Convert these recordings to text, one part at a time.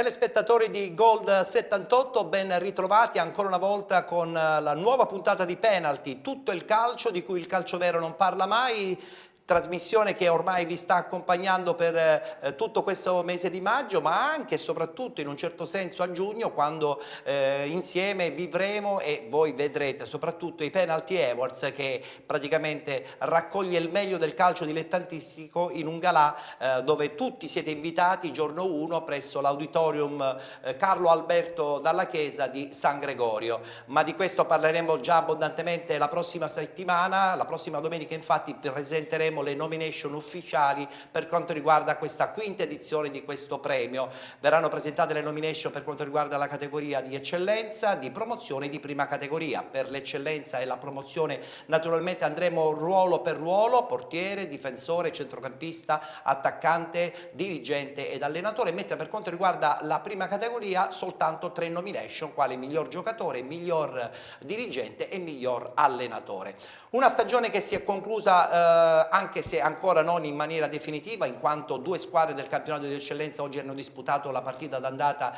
telespettatori di Gold 78, ben ritrovati ancora una volta con la nuova puntata di Penalty, tutto il calcio di cui il calcio vero non parla mai. Trasmissione che ormai vi sta accompagnando per tutto questo mese di maggio, ma anche e soprattutto in un certo senso a giugno, quando insieme vivremo e voi vedrete soprattutto i Penalty Awards, che praticamente raccoglie il meglio del calcio dilettantistico in un galà dove tutti siete invitati giorno 1 presso l'auditorium Carlo Alberto Dalla Chiesa di San Gregorio. Ma di questo parleremo già abbondantemente la prossima settimana. La prossima domenica infatti presenteremo le nomination ufficiali per quanto riguarda questa quinta edizione di questo premio. Verranno presentate le nomination per quanto riguarda la categoria di eccellenza, di promozione e di prima categoria. Per l'eccellenza e la promozione naturalmente andremo ruolo per ruolo: portiere, difensore, centrocampista, attaccante, dirigente ed allenatore, mentre per quanto riguarda la prima categoria soltanto 3 nomination, quali miglior giocatore, miglior dirigente e miglior allenatore. Una stagione che si è conclusa anche se ancora non in maniera definitiva, in quanto 2 squadre del campionato di eccellenza oggi hanno disputato la partita d'andata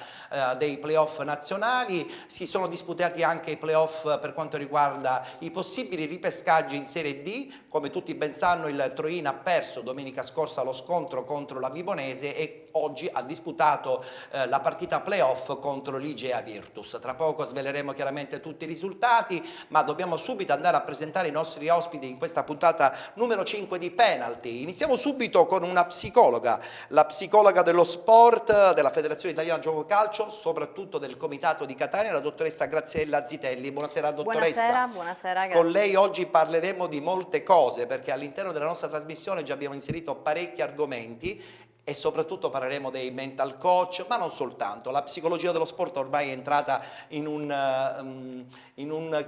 dei playoff nazionali. Si sono disputati anche i playoff per quanto riguarda i possibili ripescaggi in Serie D. Come tutti ben sanno, il Troino ha perso domenica scorsa lo scontro contro la Vibonese e oggi ha disputato la partita playoff contro l'Igea Virtus. Tra poco sveleremo chiaramente tutti i risultati, ma dobbiamo subito andare a presentare i nostri ospiti in questa puntata numero 5 di Penalty. Iniziamo subito con una psicologa, la psicologa dello sport della Federazione Italiana Gioco Calcio, soprattutto del Comitato di Catania, la dottoressa Graziella Zitelli. Buonasera dottoressa. Buonasera, grazie. Con lei oggi parleremo di molte cose, perché all'interno della nostra trasmissione già abbiamo inserito parecchi argomenti e soprattutto parleremo dei mental coach, ma non soltanto. La psicologia dello sport ormai è entrata in un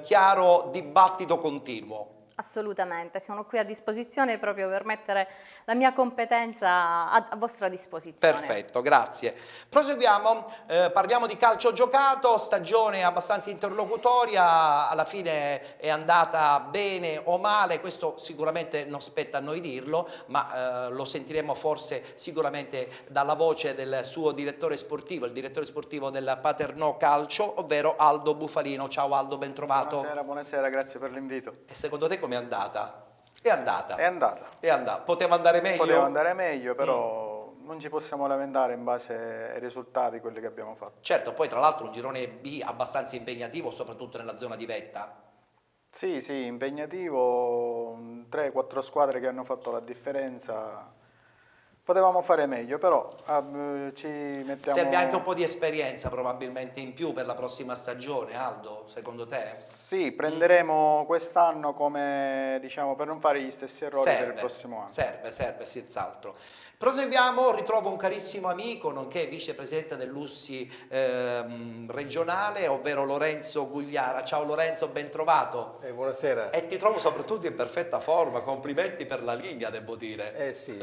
chiaro dibattito continuo. Assolutamente, siamo qui a disposizione proprio per mettere la mia competenza a vostra disposizione. Perfetto, grazie. Proseguiamo, parliamo di calcio giocato, stagione abbastanza interlocutoria, alla fine è andata bene o male, questo sicuramente non spetta a noi dirlo, ma lo sentiremo forse sicuramente dalla voce del suo direttore sportivo, il direttore sportivo del Paternò Calcio, ovvero Aldo Bufalino. Ciao Aldo, ben trovato. Buonasera, grazie per l'invito. E secondo te com'è andata? È andata. È andata. È andata. Poteva andare meglio? Poteva andare meglio, però non ci possiamo lamentare in base ai risultati, quelli che abbiamo fatto. Certo, poi tra l'altro un girone B abbastanza impegnativo, soprattutto nella zona di vetta. Sì, impegnativo, 3-4 squadre che hanno fatto la differenza. Potevamo fare meglio, però ci mettiamo... Serve anche un po' di esperienza probabilmente in più per la prossima stagione, Aldo, secondo te? Sì, prenderemo quest'anno come, diciamo, per non fare gli stessi errori per il prossimo anno. Serve, senz'altro. Proseguiamo, ritrovo un carissimo amico, nonché vicepresidente dell'USSI regionale, ovvero Lorenzo Gugliara. Ciao Lorenzo, ben trovato. Buonasera. E ti trovo soprattutto in perfetta forma, complimenti per la linea, devo dire. Sì.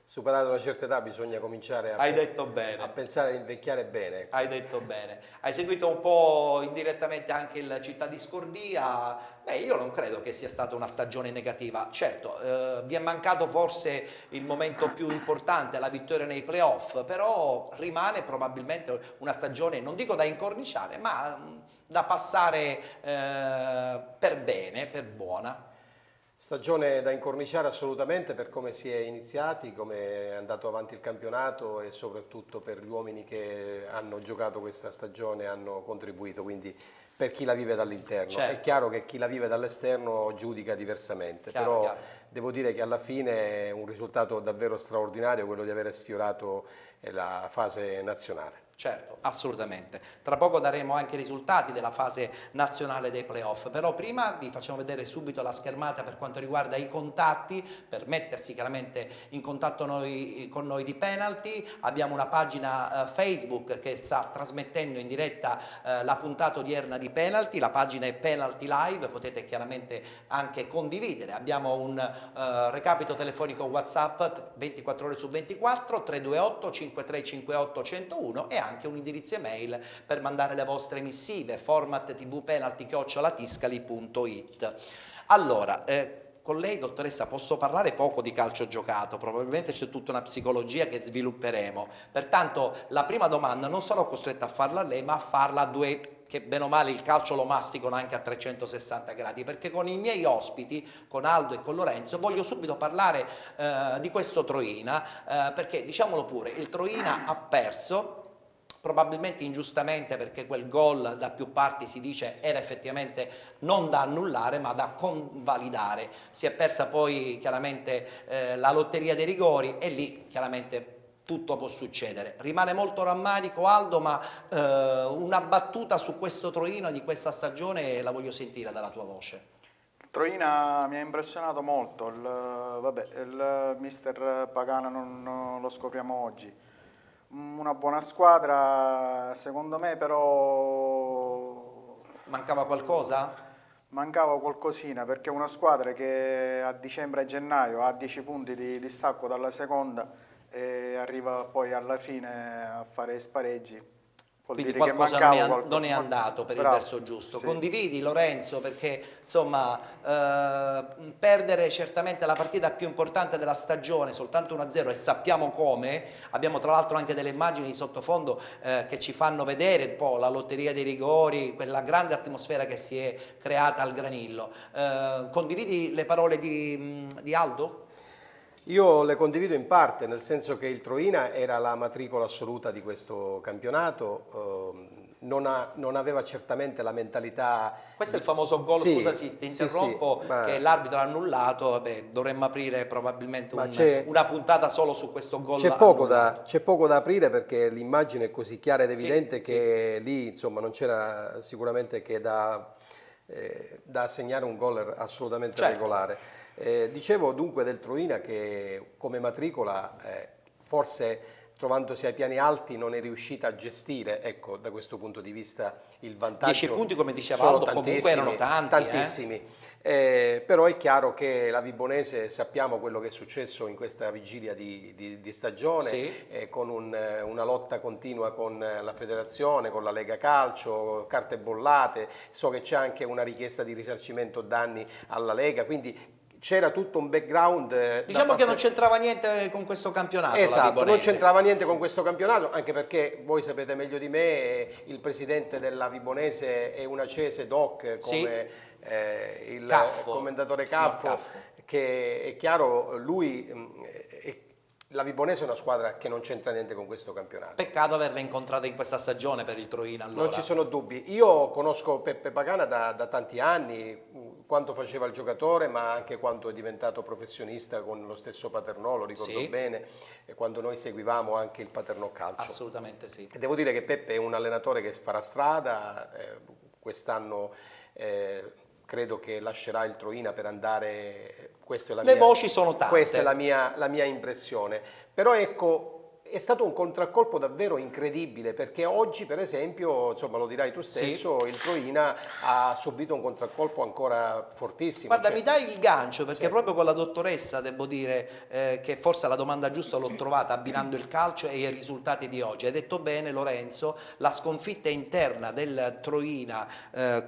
Superata una certa età bisogna cominciare Hai detto bene. A pensare di invecchiare bene. Hai detto bene. Hai seguito un po' indirettamente anche il Città di Scordia. Beh, io non credo che sia stata una stagione negativa. Certo, vi è mancato forse il momento più importante, la vittoria nei playoff, però rimane probabilmente una stagione, non dico da incorniciare, ma da passare per bene, per buona. Stagione da incorniciare assolutamente per come si è iniziati, come è andato avanti il campionato e soprattutto per gli uomini che hanno giocato questa stagione, hanno contribuito, quindi per chi la vive dall'interno. Certo. È chiaro che chi la vive dall'esterno giudica diversamente, però devo dire che alla fine è un risultato davvero straordinario quello di aver sfiorato la fase nazionale. Certo, assolutamente. Tra poco daremo anche i risultati della fase nazionale dei playoff, però prima vi facciamo vedere subito la schermata per quanto riguarda i contatti, per mettersi chiaramente in contatto con noi di Penalty. Abbiamo una pagina Facebook che sta trasmettendo in diretta la puntata odierna di Penalty, la pagina è Penalty Live, potete chiaramente anche condividere. Abbiamo un recapito telefonico WhatsApp 24 ore su 24, 328 5358 101 e anche un indirizzo email per mandare le vostre missive, format tvpenalty@tiscali.it. Allora, con lei, dottoressa, posso parlare poco di calcio giocato, probabilmente c'è tutta una psicologia che svilupperemo. Pertanto la prima domanda non sarò costretto a farla a lei, ma a farla a due che bene o male il calcio lo masticano anche a 360 gradi, perché con i miei ospiti, con Aldo e con Lorenzo, voglio subito parlare di questo Troina, perché diciamolo pure, il Troina ha perso, probabilmente ingiustamente, perché quel gol da più parti si dice era effettivamente non da annullare ma da convalidare. Si è persa poi chiaramente la lotteria dei rigori e lì chiaramente tutto può succedere. Rimane molto rammarico Aldo, ma una battuta su questo Troino di questa stagione la voglio sentire dalla tua voce. Troina mi ha impressionato molto, il mister Pagano non lo scopriamo oggi. Una buona squadra, secondo me, però Mancava qualcosa? mancava qualcosina, perché una squadra che a dicembre e gennaio ha 10 punti di distacco dalla seconda e arriva poi alla fine a fare spareggi. Vuol Quindi dire che qualcosa mancava non è andato per Bravo, il verso giusto. sì. Condividi Lorenzo, perché insomma perdere certamente la partita più importante della stagione soltanto 1-0 e sappiamo come, abbiamo tra l'altro anche delle immagini di sottofondo che ci fanno vedere un po' la lotteria dei rigori, quella grande atmosfera che si è creata al Granillo. Condividi le parole di Aldo? Io le condivido in parte, nel senso che il Troina era la matricola assoluta di questo campionato, non aveva certamente la mentalità... Questo è il famoso gol, Sì, scusa se ti interrompo, sì, ma- che l'arbitro ha annullato. Vabbè, dovremmo aprire probabilmente Ma c'è- una puntata solo su questo gol C'è annullato. poco da aprire, perché l'immagine è così chiara ed evidente Sì, che lì insomma non c'era sicuramente che da assegnare un gol assolutamente Certo. regolare. Dicevo dunque del Troina che come matricola forse trovandosi ai piani alti non è riuscita a gestire, ecco, da questo punto di vista il vantaggio. 10 punti, come diceva sono Aldo, comunque erano tanti. tantissimi. Però è chiaro che la Vibonese, sappiamo quello che è successo in questa vigilia di stagione, Sì. con una lotta continua con la federazione, con la Lega Calcio, carte bollate, so che c'è anche una richiesta di risarcimento danni alla Lega, quindi c'era tutto un background. Diciamo che non c'entrava niente con questo campionato. La Esatto, non Vibonese. c'entrava niente con questo campionato, anche perché voi sapete meglio di me, il presidente della Vibonese è un acese doc come il Caffo. commendatore Signor Caffo, Caffo. che è chiaro, la Vibonese è una squadra che non c'entra niente con questo campionato. Peccato averla incontrata in questa stagione per il Troina. Allora. Non ci sono dubbi. Io conosco Peppe Pagana da tanti anni, quanto faceva il giocatore, ma anche quanto è diventato professionista con lo stesso Paternò, lo ricordo Sì. bene, e quando noi seguivamo anche il Paternò Calcio. Assolutamente sì. E devo dire che Peppe è un allenatore che farà strada, quest'anno credo che lascerà il Troina per andare, questa è la Le mia, voci sono tante. questa è la mia impressione. Però ecco, è stato un contraccolpo davvero incredibile, perché oggi per esempio, insomma lo dirai tu stesso, il Troina ha subito un contraccolpo ancora fortissimo. Guarda, cioè- mi dai il gancio, perché Sì. proprio con la dottoressa devo dire che forse la domanda giusta l'ho trovata abbinando il calcio e i risultati di oggi. Hai detto bene Lorenzo, la sconfitta interna del Troina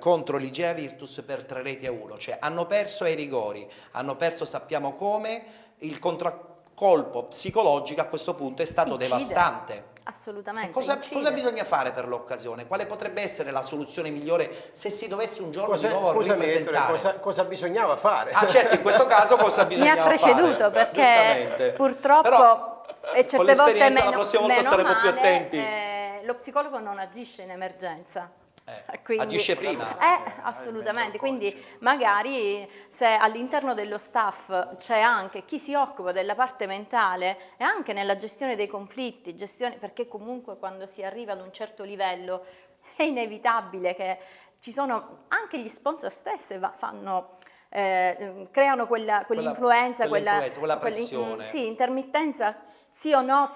contro l'Igea Virtus per 3-1, cioè hanno perso ai rigori, hanno perso sappiamo come, il contraccolpo psicologico a questo punto è stato Incide. devastante. Assolutamente. E cosa incide. bisogna fare per l'occasione? Quale potrebbe essere la soluzione migliore se si dovesse un giorno di Cosa, nuovo scusami Ettore, ripresentare? cosa bisognava fare? Ah certo, in questo caso cosa Mi bisogna ha preceduto fare? perché Giustamente. purtroppo Però, e certe con volte l'esperienza meno, la prossima volta meno saremo più male, attenti. lo psicologo non agisce in emergenza. Agisce prima. Assolutamente, quindi magari se all'interno dello staff c'è anche chi si occupa della parte mentale e anche nella gestione dei conflitti, perché comunque quando si arriva ad un certo livello è inevitabile che ci sono anche gli sponsor stessi creano quell'influenza, quella pressione. sì, intermittenza, sì o no,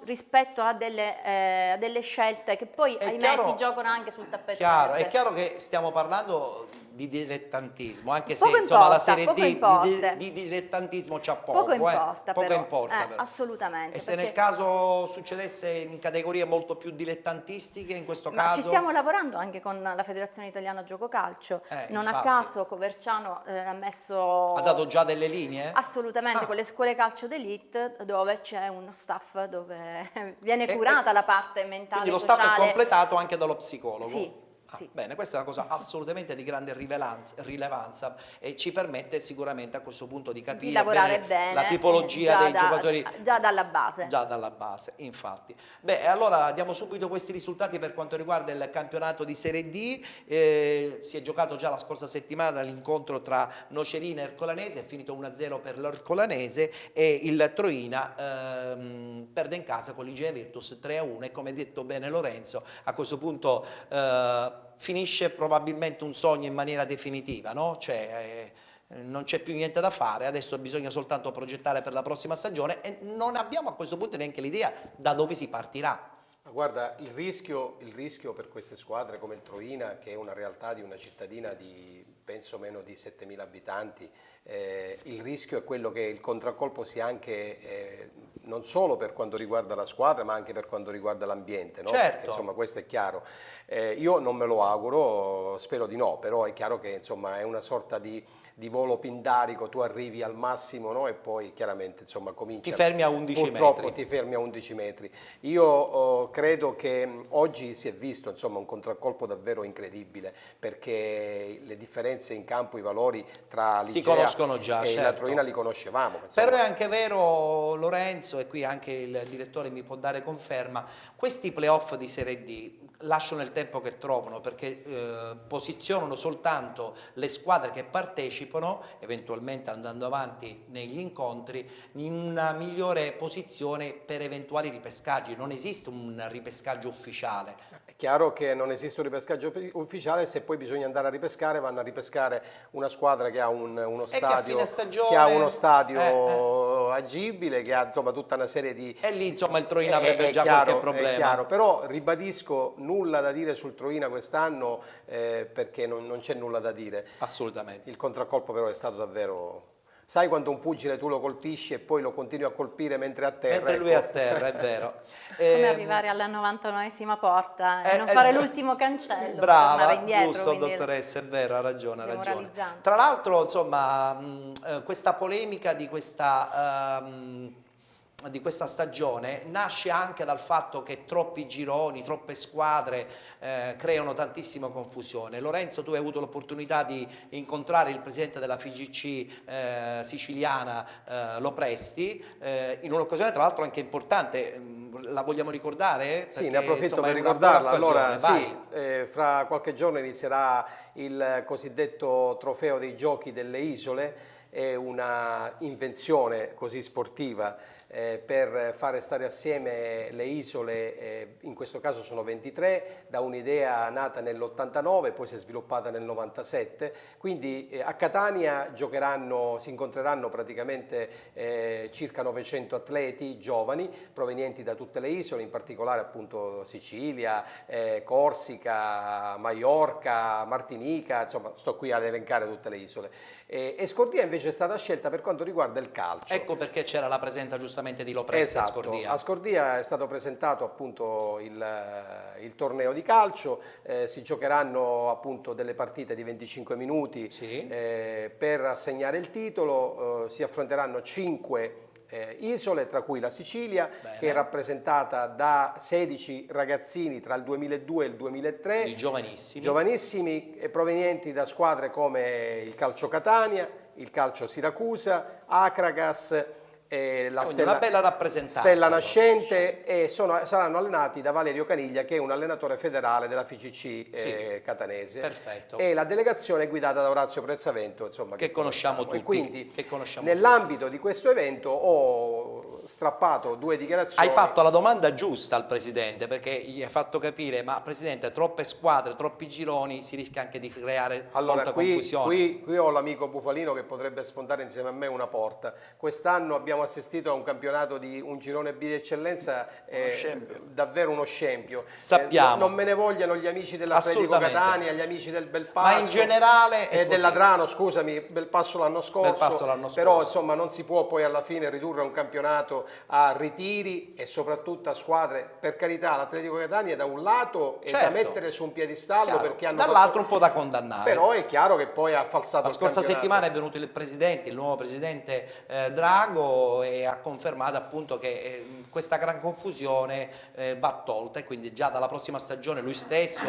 rispetto a delle scelte che poi, È ahimè, chiaro- si giocano anche sul tappeto Chiaro, verde. è chiaro che stiamo parlando di dilettantismo, anche se Poco insomma la importa, Serie poco D importa. di dilettantismo c'ha poco, Poco importa, poco però. importa però. Assolutamente. E se nel perché- caso succedesse in categorie molto più dilettantistiche, in questo Ma caso... ci stiamo lavorando anche con la Federazione Italiana Gioco Calcio. Non a infatti. caso Coverciano ha messo... Ha dato già delle linee? Assolutamente, Ah. con le scuole calcio d'elite dove c'è uno staff dove viene E- curata e- la parte mentale, Quindi lo staff è sociale. completato anche dallo psicologo? Sì, Ah, sì. bene, questa è una cosa assolutamente di grande rilevanza e ci permette sicuramente a questo punto di Di capire lavorare bene bene, la tipologia già dei giocatori. già dalla base. Già dalla base, infatti. Beh, allora diamo subito questi risultati per quanto riguarda il campionato di Serie D. Si è giocato già la scorsa settimana l'incontro tra Nocerina e Ercolanese, è finito 1-0 per l'Ercolanese e il Troina perde in casa con l'Igea Virtus 3-1 e come ha detto bene Lorenzo, a questo punto finisce probabilmente un sogno in maniera definitiva, no? Cioè, non c'è più niente da fare, adesso bisogna soltanto progettare per la prossima stagione e non abbiamo a questo punto neanche l'idea da dove si partirà. Ma guarda, il rischio per queste squadre come il Troina, che è una realtà di una cittadina di penso meno di 7.000 abitanti, il rischio è quello che il contraccolpo sia anche non solo per quanto riguarda la squadra, ma anche per quanto riguarda l'ambiente, no? Certo. Perché, insomma, questo è chiaro. Io non me lo auguro, spero di no, però è chiaro che insomma, è una sorta di volo pindarico, tu arrivi al massimo, no? E poi chiaramente insomma cominci Ti fermi a 11 purtroppo metri. ti fermi a 11 metri. Io credo che oggi si è visto insomma un contraccolpo davvero incredibile, perché le differenze in campo, i valori tra Si l'Igea conoscono già, e la certo. Troina li conoscevamo. Insomma. Però è anche vero, Lorenzo, e qui anche il direttore mi può dare conferma, questi playoff di Serie D lasciano il tempo che trovano perché posizionano soltanto le squadre che partecipano, eventualmente andando avanti negli incontri, in una migliore posizione per eventuali ripescaggi. Non esiste un ripescaggio ufficiale. È chiaro che non esiste un ripescaggio ufficiale, se poi bisogna andare a ripescare, vanno a ripescare una squadra che ha uno E che a fine stadio, stagione- che ha uno stadio agibile, che ha insomma tutta una serie di... E lì insomma il Troina avrebbe È già chiaro, qualche problema. È chiaro, però ribadisco, nulla da dire sul Troina quest'anno perché non c'è nulla da dire. Assolutamente. Il contraccolpo però è stato davvero... Sai quando un pugile tu lo colpisci e poi lo continui a colpire mentre è a terra? Mentre lui è a ecco. terra, è vero. Come arrivare alla 99esima porta e non è fare vero. l'ultimo cancello, Brava, tornare indietro. giusto quindi dottoressa, è vero, ha ragione, ha ragione. demoralizzante. Tra l'altro, insomma, questa polemica di questa stagione nasce anche dal fatto che troppi gironi, troppe squadre creano tantissima confusione. Lorenzo, tu hai avuto l'opportunità di incontrare il presidente della FIGC siciliana, Lopresti, in un'occasione tra l'altro anche importante, la vogliamo ricordare? Sì, ne Perché, approfitto insomma, per è una buona ricordarla. Allora, occasione, sì, vai. fra qualche giorno inizierà il cosiddetto trofeo dei giochi delle isole, è una invenzione così sportiva per fare stare assieme le isole, in questo caso sono 23, da un'idea nata nell'89, poi si è sviluppata nel 97, quindi a Catania si incontreranno praticamente circa 900 atleti giovani provenienti da tutte le isole, in particolare appunto Sicilia, Corsica, Maiorca, Martinica, insomma sto qui ad elencare tutte le isole. E Scordia invece è stata scelta per quanto riguarda il calcio. Ecco perché c'era la presenza giustamente di Lopresti a Esatto, Scordia. a Scordia è stato presentato appunto il torneo di calcio, si giocheranno appunto delle partite di 25 minuti Sì. Per assegnare il titolo, si affronteranno 5 isole, tra cui la Sicilia, Bene. che è rappresentata da 16 ragazzini tra il 2002 e il 2003, I giovanissimi. giovanissimi provenienti da squadre come il Calcio Catania, il Calcio Siracusa, Acragas, Quindi una bella rappresentanza. Stella Nascente, e saranno allenati da Valerio Caniglia, che è un allenatore federale della FIGC catanese. Perfetto. E la delegazione è guidata da Orazio Prezzavento, insomma, Che conosciamo E tutti, quindi che conosciamo nell'ambito di questo evento ho strappato 2 dichiarazioni. Hai fatto la domanda giusta al Presidente, perché gli hai fatto capire, ma Presidente, troppe squadre, troppi gironi, si rischia anche di creare Allora, molta confusione. qui ho l'amico Bufalino che potrebbe sfondare insieme a me una porta. Quest'anno abbiamo assistito a un campionato di un girone B di eccellenza, scempio. davvero uno scempio. Sappiamo. Non me ne vogliano gli amici dell'Atletico Assolutamente. Catania, gli amici del Belpasso. Ma in generale è e così. dell'Adrano, scusami, Belpasso l'anno scorso. Belpasso l'anno Però scorso. insomma non si può poi alla fine ridurre un campionato a ritiri e soprattutto a squadre, per carità, l'Atletico Catania da un lato è da Certo. mettere su un piedistallo Chiaro. perché hanno Dall'altro un po' da condannare. però è chiaro che poi ha falsato La scorsa il campionato. settimana è venuto il presidente, il nuovo presidente Drago, e ha confermato appunto che questa gran confusione va tolta, e quindi già dalla prossima stagione lui stesso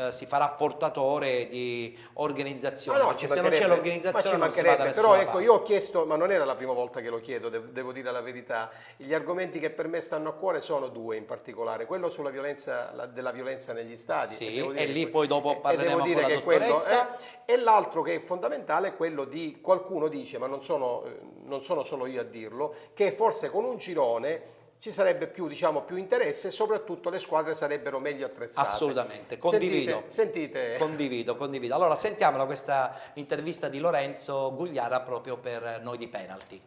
si farà portatore di organizzazione, Ma no, perché ci se non c'è mancherebbe, l'organizzazione ma non ci si va da mancherebbe. nessuna Però ecco, parte. io ho chiesto, ma non era la prima volta che lo chiedo, devo dire la verità, gli argomenti che per me stanno a cuore sono due in particolare, quello sulla violenza, della violenza negli stadi, Sì, devo dire e lì che- poi dopo parleremo devo dire con la che quello dottoressa. e l'altro che è fondamentale è quello di, qualcuno dice, ma non sono solo io a dirlo, che forse con un girone ci sarebbe più, diciamo, più interesse e soprattutto le squadre sarebbero meglio attrezzate. Assolutamente, condivido. Sentite. Condivido. Allora sentiamola questa intervista di Lorenzo Gugliara proprio per Noi di Penalty.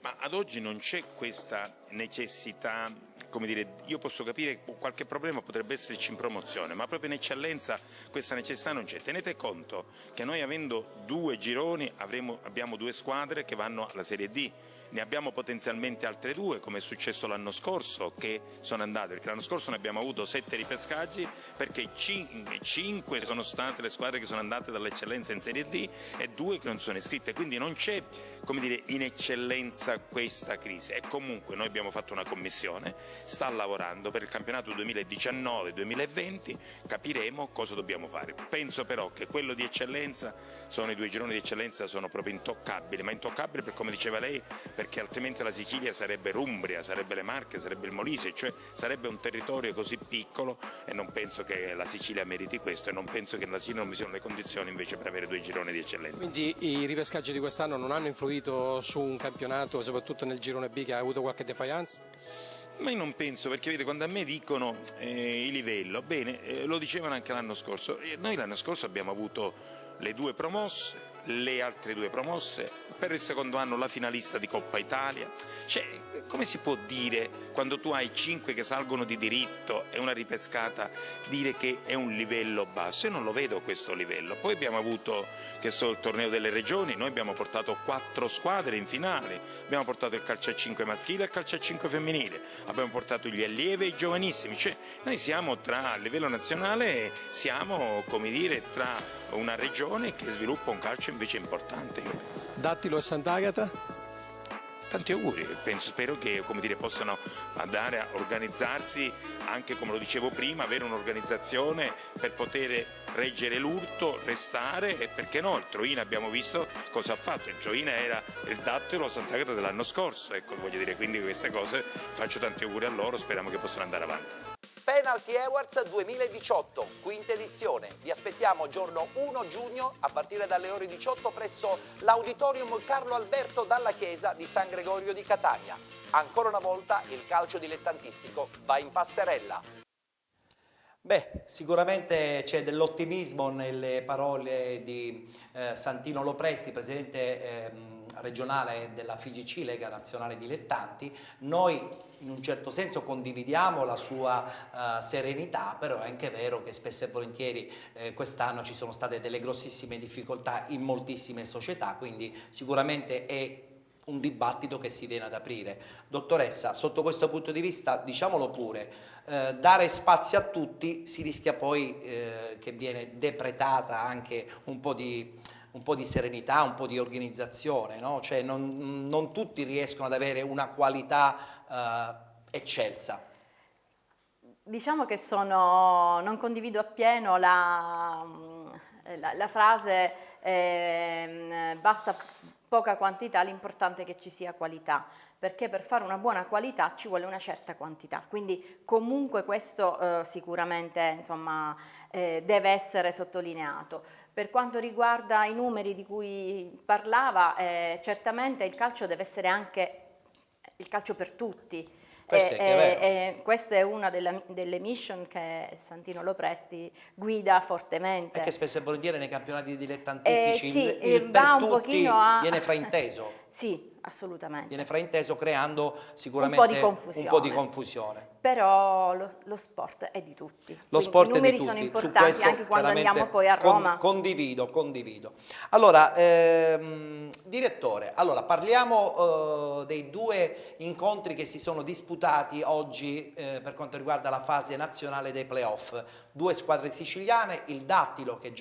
Ma ad oggi non c'è questa necessità, come dire, io posso capire qualche problema potrebbe esserci in promozione, ma proprio in eccellenza questa necessità non c'è. Tenete conto che noi, avendo due gironi, abbiamo due squadre che vanno alla Serie D. Ne abbiamo potenzialmente altre due, come è successo l'anno scorso, che sono andate, perché l'anno scorso ne abbiamo avuto 7 ripescaggi, perché 5 sono state le squadre che sono andate dall'eccellenza in Serie D e 2 che non sono iscritte, quindi non c'è, come dire, in eccellenza questa crisi. E comunque noi abbiamo fatto una commissione, sta lavorando per il campionato 2019-2020, capiremo cosa dobbiamo fare. Penso però che quello di eccellenza, i due gironi di eccellenza sono proprio intoccabili, ma intoccabili per, come diceva lei, perché altrimenti la Sicilia sarebbe l'Umbria, sarebbe le Marche, sarebbe il Molise, cioè sarebbe un territorio così piccolo, e non penso che la Sicilia meriti questo, e non penso che la Sicilia non vi siano le condizioni invece per avere due gironi di eccellenza. Quindi i ripescaggi di quest'anno non hanno influito su un campionato, soprattutto nel girone B, che ha avuto qualche defiance? Ma io non penso, perché vedete, quando a me dicono il livello, bene, lo dicevano anche l'anno scorso, noi l'anno scorso abbiamo avuto le due promosse, le altre due promosse, per il secondo anno la finalista di Coppa Italia. Cioè, come si può dire, quando tu hai 5 che salgono di diritto e una ripescata, dire che è un livello basso? Io non lo vedo questo livello. Poi abbiamo avuto, che so, il torneo delle regioni, noi abbiamo portato 4 squadre in finale, abbiamo portato il calcio a 5 maschile e il calcio a 5 femminile, abbiamo portato gli allievi e i giovanissimi, cioè noi siamo a livello nazionale, siamo, come dire, tra una regione che sviluppa un calcio invece importante, io penso. Dattilo e Sant'Agata? Tanti auguri, spero che, come dire, possano andare a organizzarsi anche, come lo dicevo prima, avere un'organizzazione per poter reggere l'urto, restare, e perché no, il Troina abbiamo visto cosa ha fatto, il Troina era il Dattilo Sant'Agata dell'anno scorso, ecco, voglio dire, quindi queste cose faccio tanti auguri a loro, speriamo che possano andare avanti. Penalty Awards 2018, quinta edizione. Vi aspettiamo giorno 1 giugno a partire dalle ore 18 presso l'Auditorium Carlo Alberto Dalla Chiesa di San Gregorio di Catania. Ancora una volta il calcio dilettantistico va in passerella. Beh, sicuramente c'è dell'ottimismo nelle parole di Santino Lopresti, presidente regionale della FIGC, Lega Nazionale Dilettanti. Noi in un certo senso condividiamo la sua serenità, però è anche vero che spesso e volentieri quest'anno ci sono state delle grossissime difficoltà in moltissime società, quindi sicuramente è un dibattito che si viene ad aprire. Dottoressa, sotto questo punto di vista, diciamolo pure, dare spazio a tutti si rischia poi che viene depretata anche un po' di serenità, un po' di organizzazione, no? Cioè non tutti riescono ad avere una qualità eccelsa. Diciamo che non condivido appieno la frase basta poca quantità, l'importante è che ci sia qualità, perché per fare una buona qualità ci vuole una certa quantità, quindi comunque questo sicuramente, insomma, deve essere sottolineato. Per quanto riguarda i numeri di cui parlava, certamente il calcio deve essere anche il calcio per tutti. Questa è una delle mission che Santino Lopresti guida fortemente. E che spesso e volentieri nei campionati dilettantistici sì, il va per un tutti pochino viene frainteso. Sì, assolutamente. Viene frainteso creando sicuramente Un po' di confusione. Però lo sport è di tutti. Lo Quindi sport i è di numeri tutti. sono Su importanti questo anche quando chiaramente andiamo poi a Roma. Condivido. Allora, direttore, allora parliamo dei due incontri che si sono disputati oggi per quanto riguarda la fase nazionale dei playoff. Due squadre siciliane, il Dattilo che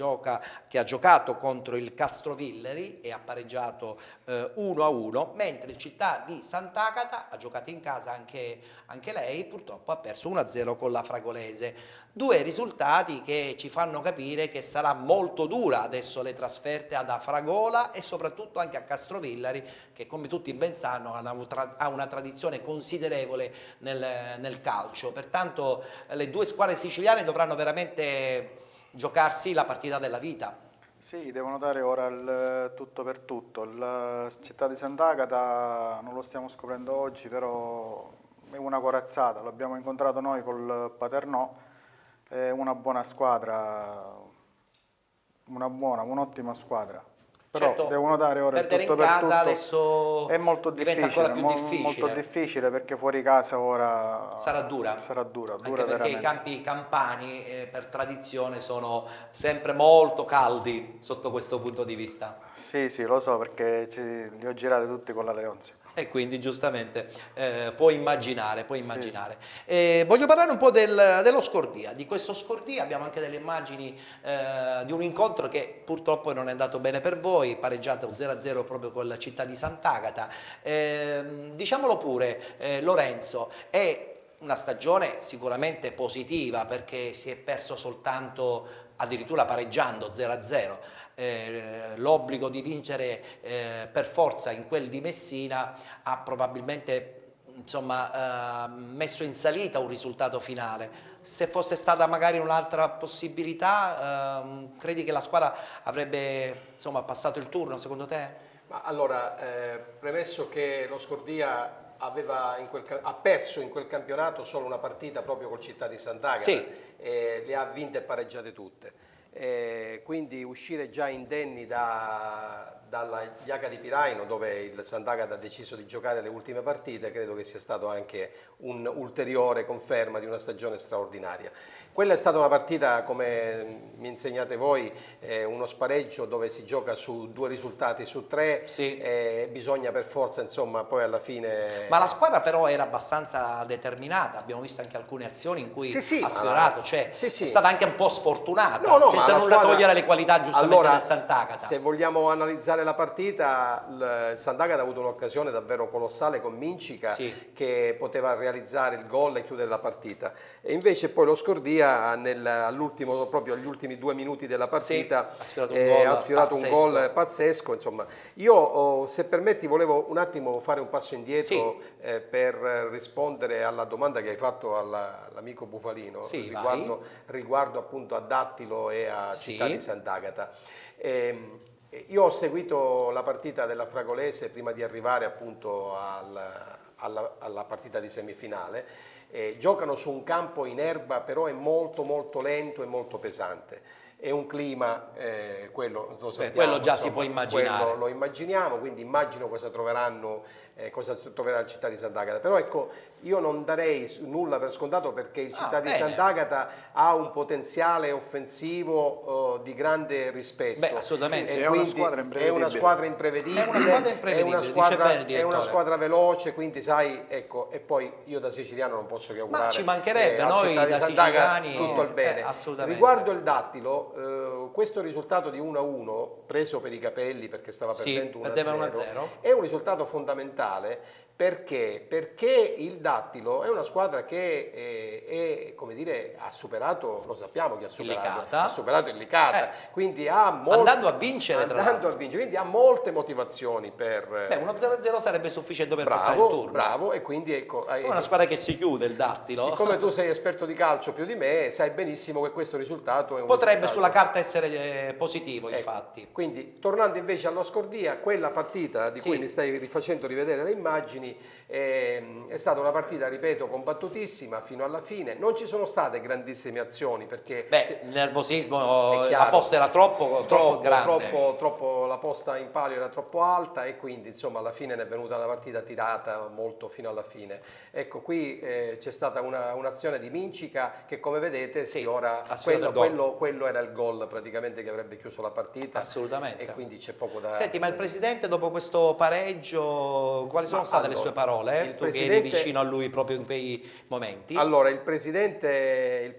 ha giocato contro il Castrovilleri e ha pareggiato 1-1, mentre il Città di Sant'Agata ha giocato in casa anche lei, purtroppo ha perso 1-0 con la Fragolese. Due risultati che ci fanno capire che sarà molto dura adesso le trasferte ad Afragola e soprattutto anche a Castrovillari, che come tutti ben sanno ha una tradizione considerevole nel calcio. Pertanto le due squadre siciliane dovranno veramente giocarsi la partita della vita. Sì, devono dare ora il tutto per tutto. La città di Sant'Agata non lo stiamo scoprendo oggi, però è una corazzata. L'abbiamo incontrato noi col Paternò, è una buona squadra, un'ottima squadra. Però Certo, devono dare ora il perdere tutto in per casa tutto. adesso È molto diventa difficile, ancora più difficile. molto difficile perché fuori casa ora Sarà dura. Dura Anche perché veramente. i campi campani per tradizione sono sempre molto caldi sotto questo punto di vista. Sì, lo so perché li ho girati tutti con la Leonzio. E quindi giustamente puoi immaginare. Voglio parlare un po' dello Scordia, di questo Scordia. Abbiamo anche delle immagini di un incontro che purtroppo non è andato bene per voi, pareggiato 0-0 proprio con la Città di Sant'Agata. Diciamolo pure, Lorenzo, è una stagione sicuramente positiva perché si è perso soltanto, addirittura pareggiando 0-0. L'obbligo di vincere per forza in quel di Messina ha probabilmente messo in salita un risultato finale. Se fosse stata magari un'altra possibilità, credi che la squadra avrebbe passato il turno secondo te? Ma allora, premesso che lo Scordia ha perso in quel campionato solo una partita proprio col Città di Sant'Agata, sì. Le ha vinte e pareggiate tutte. Quindi uscire già indenni dalla Iaca di Piraino, dove il Sant'Agata ha deciso di giocare le ultime partite, credo che sia stato anche un'ulteriore conferma di una stagione straordinaria. Quella è stata una partita, come mi insegnate voi, uno spareggio dove si gioca su 2 risultati su 3, sì. Bisogna per forza poi alla fine... Ma la squadra però era abbastanza determinata, abbiamo visto anche alcune azioni in cui ha sfiorato, è stata anche un po' sfortunata, senza nulla togliere le qualità giustamente del Sant'Agata. Se vogliamo analizzare la partita, il Sant'Agata ha avuto un'occasione davvero colossale con Mincica, che poteva realizzare il gol e chiudere la partita, e invece poi lo Scordia proprio agli ultimi 2 minuti della partita ha sfiorato un gol pazzesco. Insomma, io se permetti volevo un attimo fare un passo indietro per rispondere alla domanda che hai fatto all'amico Bufalino riguardo appunto a Dattilo e a Città di Sant'Agata. Io ho seguito la partita della Fragolese prima di arrivare appunto alla partita di semifinale. Giocano su un campo in erba, però è molto molto lento e molto pesante. È un clima, quello lo sappiamo, quello già si può immaginare. Quello lo immaginiamo, quindi immagino cosa troverà la Città di Sant'Agata. Però ecco, io non darei nulla per scontato perché il Città di Sant'Agata ha un potenziale offensivo di grande rispetto. Beh, assolutamente. È una squadra imprevedibile. È una squadra imprevedibile, è una squadra veloce, quindi sai, ecco, e poi io da siciliano non posso che augurare. Ma ci mancherebbe, noi da siciliani tutto il bene. Assolutamente. Riguardo il Dattilo, questo risultato di 1-1, preso per i capelli perché stava perdendo 1-0, è un risultato fondamentale. Perché il Dattilo è una squadra che come dire, ha superato, lo sappiamo che ha superato il Licata, quindi andando a vincere, quindi ha molte motivazioni per... uno 0-0 sarebbe sufficiente per passare il turno. Bravo, e quindi ecco... È una squadra che si chiude il Dattilo. Siccome tu sei esperto di calcio più di me, sai benissimo che questo risultato è potrebbe sulla carta essere positivo, infatti. Quindi, tornando invece allo Scordia, quella partita di cui mi stai rifacendo rivedere le immagini, immagini. È stata una partita, ripeto, combattutissima fino alla fine. Non ci sono state grandissime azioni perché Il nervosismo, è chiaro. la posta era troppo grande. Troppo, la posta in palio era troppo alta e quindi insomma alla fine ne è venuta una partita tirata molto fino alla fine. Ecco, qui c'è stata un'azione di Mincica che, come vedete, ora quello era il gol praticamente che avrebbe chiuso la partita. Assolutamente. E quindi c'è poco da... Senti, ma il Presidente dopo questo pareggio, quali sono state le sue parole? Tu che eri vicino a lui proprio in quei momenti. Allora, il Presidente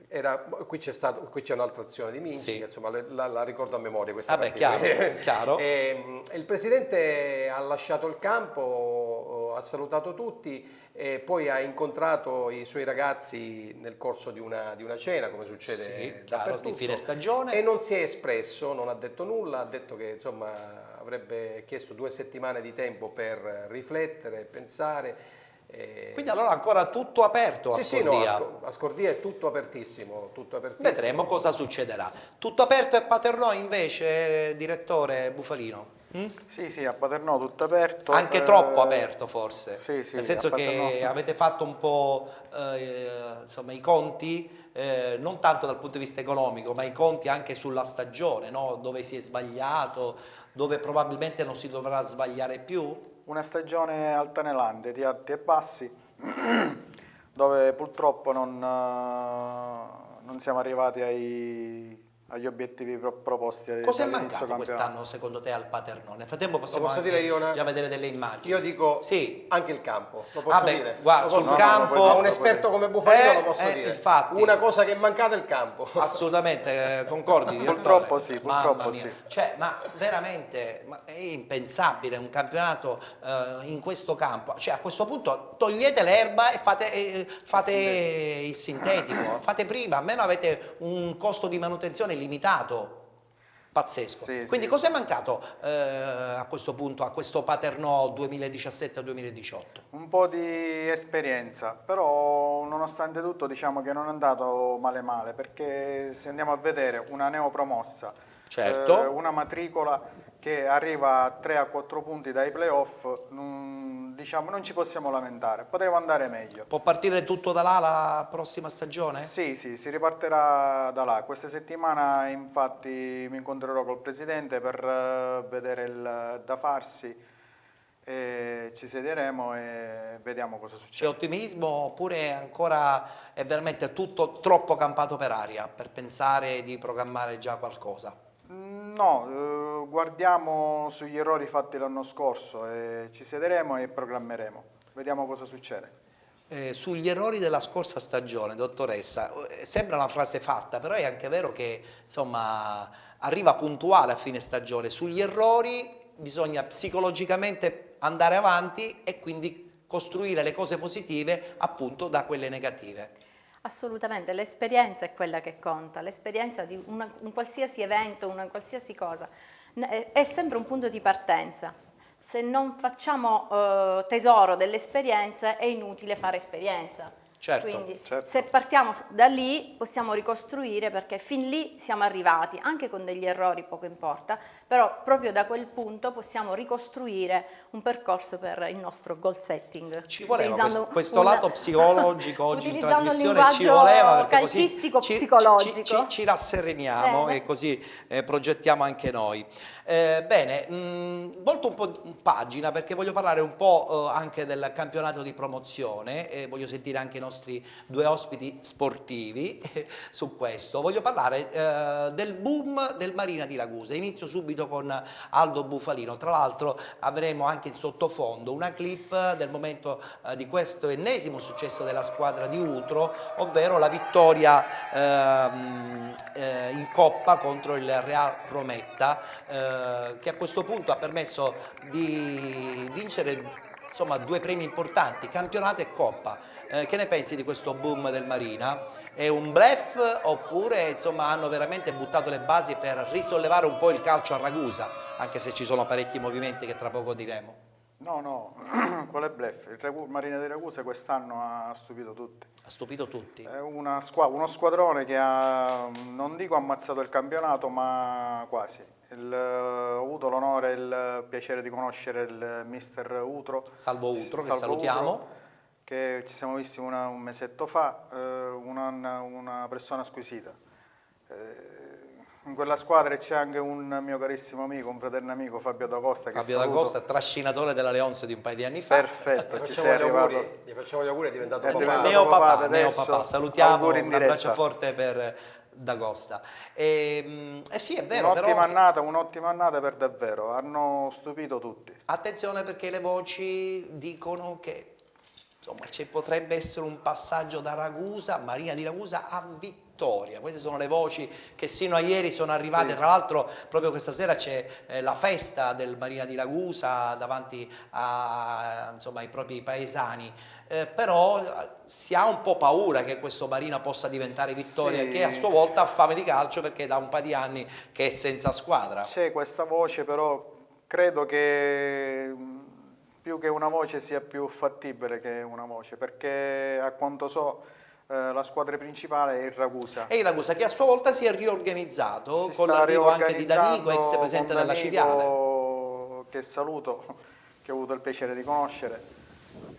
era, qui c'è un'altra azione di Minci, che insomma la ricordo a memoria questa partita. Chiaro. Il Presidente ha lasciato il campo, ha salutato tutti e poi ha incontrato i suoi ragazzi nel corso di una cena, come succede dappertutto, di fine stagione. E non si è espresso, non ha detto nulla, ha detto che insomma avrebbe chiesto 2 settimane di tempo per riflettere, pensare. Quindi allora ancora tutto aperto a Scordia. No, a Scordia è tutto apertissimo, Vedremo cosa succederà. Tutto aperto a Paternò invece, direttore Bufalino? Sì, a Paternò tutto aperto. Anche troppo aperto forse, sì, nel senso che avete fatto un po' insomma, i conti, non tanto dal punto di vista economico, ma i conti anche sulla stagione, no? Dove si è sbagliato, dove probabilmente non si dovrà sbagliare più. Una stagione altalenante di alti e bassi, dove purtroppo non siamo arrivati agli obiettivi proposti. Cosa è mancato quest'anno secondo te al Paternò? Nel frattempo possiamo già vedere delle immagini. Io dico anche il campo, lo posso dire? Guarda, sul campo, a un esperto come Bufalino lo posso dire. Infatti, una cosa che è mancata è il campo. Assolutamente, concordi? Purtroppo sì, Cioè, ma veramente è impensabile un campionato in questo campo. Cioè, a questo punto togliete l'erba e fate il sintetico, fate prima, almeno avete un costo di manutenzione limitato. Pazzesco. Quindi cosa è mancato a questo punto, a questo Paternò 2017-2018? Un po' di esperienza, però nonostante tutto diciamo che non è andato male, perché se andiamo a vedere una neopromossa, una matricola che arriva a 3-4 punti dai playoff, diciamo non ci possiamo lamentare, poteva andare meglio. Può partire tutto da là la prossima stagione? Sì, si ripartirà da là. Questa settimana infatti mi incontrerò col Presidente per vedere il da farsi, e ci siederemo e vediamo cosa succede. C'è ottimismo oppure ancora è veramente tutto troppo campato per aria per pensare di programmare già qualcosa? No, guardiamo sugli errori fatti l'anno scorso e ci siederemo e programmeremo. Vediamo cosa succede. Sugli errori della scorsa stagione, dottoressa, sembra una frase fatta, però è anche vero che insomma arriva puntuale a fine stagione. Sugli errori bisogna psicologicamente andare avanti e quindi costruire le cose positive appunto da quelle negative. Assolutamente, l'esperienza è quella che conta, l'esperienza di un qualsiasi evento, una qualsiasi cosa, è sempre un punto di partenza. Se non facciamo tesoro delle esperienze è inutile fare esperienza. Quindi se partiamo da lì possiamo ricostruire, perché fin lì siamo arrivati, anche con degli errori poco importa, però proprio da quel punto possiamo ricostruire un percorso per il nostro goal setting. Ci voleva questo lato psicologico oggi in trasmissione, ci voleva, perché calcistico-psicologico. Ci rassereniamo e così progettiamo anche noi. Bene, volto un po' in pagina perché voglio parlare un po' anche del campionato di promozione e voglio sentire anche i nostri due ospiti sportivi su questo. Voglio parlare del boom del Marina di Ragusa. Inizio subito con Aldo Bufalino. Tra l'altro avremo anche in sottofondo una clip del momento di questo ennesimo successo della squadra di Utro, ovvero la vittoria in Coppa contro il Real Prometta, che a questo punto ha permesso di vincere insomma 2 premi importanti, campionato e Coppa. Che ne pensi di questo boom del Marina? È un bluff oppure insomma hanno veramente buttato le basi per risollevare un po' il calcio a Ragusa, anche se ci sono parecchi movimenti che tra poco diremo? No, qual è bluff? Il Marina di Ragusa quest'anno ha stupito tutti. Ha stupito tutti? È uno squadrone che ha, non dico ammazzato il campionato, ma quasi. avuto l'onore e il piacere di conoscere il mister Utro. Salvo Utro, che Salvo salutiamo. Utro, che ci siamo visti un mesetto fa, una persona squisita. In quella squadra c'è anche un mio carissimo amico, un fraterno amico, Fabio D'Acosta, che Fabio saluto. D'Acosta, trascinatore della Leonze di un paio di anni fa. Perfetto, ci sei arrivato. Gli facciamo gli auguri, è diventato È papà. diventato papà adesso. Neopapà, salutiamo, Auguri in un abbraccio diretta. forte per D'Acosta. Sì, è vero, però Un'ottima annata per davvero, hanno stupito tutti. attenzione perché le voci dicono che insomma ci potrebbe essere un passaggio da Ragusa, Marina di Ragusa a Vittoria. Queste sono le voci che sino a ieri sono arrivate. Sì. Tra l'altro proprio questa sera c'è la festa del Marina di Ragusa davanti insomma, ai propri paesani. Però si ha un po' paura che questo Marina possa diventare Vittoria, Sì. che a sua volta ha fame di calcio perché da un paio di anni che è senza squadra. C'è questa voce, però credo che più che una voce sia più fattibile che una voce, perché a quanto so la squadra principale è il Ragusa. E il Ragusa che a sua volta si è riorganizzato Si con sta l'arrivo anche di D'Amico, ex riorganizzando presidente con della D'Amico, Ciriale. che saluto, che ho avuto il piacere di conoscere.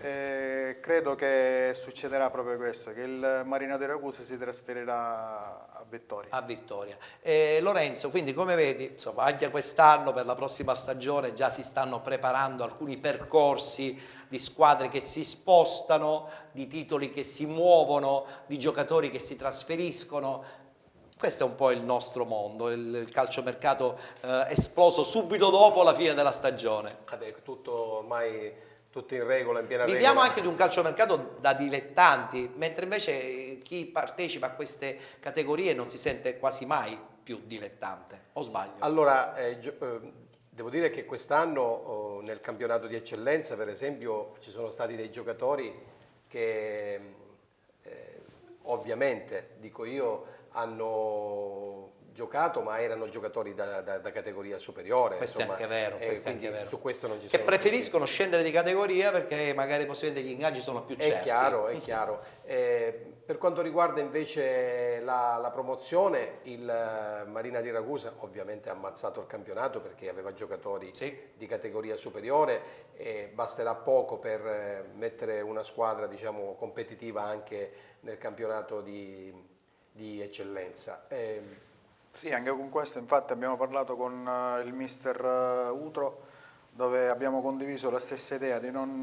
Credo che succederà proprio questo, che il Marina di Ragusa si trasferirà a Vittoria. A Vittoria. Lorenzo, quindi come vedi, insomma, anche quest'anno per la prossima stagione già si stanno preparando alcuni percorsi di squadre che si spostano, di titoli che si muovono, di giocatori che si trasferiscono. Questo è un po' il nostro mondo, il calciomercato esploso subito dopo la fine della stagione. Vabbè, tutto ormai tutto in regola, in piena Viviamo regola. anche di un calciomercato da dilettanti, mentre invece chi partecipa a queste categorie non si sente quasi mai più dilettante, o sbaglio? Allora, devo dire che quest'anno nel campionato di eccellenza, per esempio, ci sono stati dei giocatori che ovviamente, dico io, hanno giocato, ma erano giocatori da categoria superiore. Questo insomma, è anche vero, questo è quindi anche vero. su questo non ci Che sono preferiscono scendere di categoria perché magari possibilmente gli ingaggi sono più certi. È chiaro, è chiaro. Per quanto riguarda invece la promozione, il Marina di Ragusa ovviamente ha ammazzato il campionato perché aveva giocatori Sì. di categoria superiore e basterà poco per mettere una squadra, diciamo, competitiva anche nel campionato di eccellenza. Sì, anche con questo infatti abbiamo parlato con il mister Utro, dove abbiamo condiviso la stessa idea di non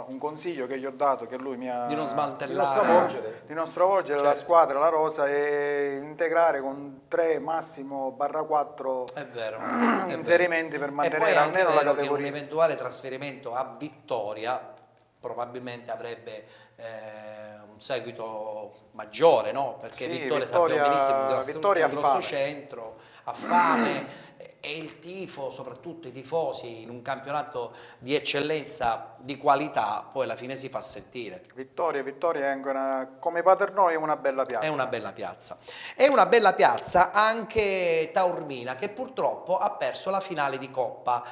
un consiglio che gli ho dato, che lui mi ha Di non smantellare. di non stravolgere la Certo. squadra, la rosa, e integrare con 3 massimo barra 4 È vero. è vero. inserimenti per E mantenere poi è anche almeno la vero che un categoria. eventuale trasferimento a Vittoria probabilmente avrebbe un seguito maggiore, no? Perché Sì, Vittoria sappiamo benissimo un Vittoria un ha grosso fame. centro, ha fame e il tifo, soprattutto i tifosi in un campionato di eccellenza, di qualità, poi alla fine si fa sentire. Vittoria è anche come Paternò è una bella piazza. È una bella piazza. È una bella piazza anche Taormina, che purtroppo ha perso la finale di Coppa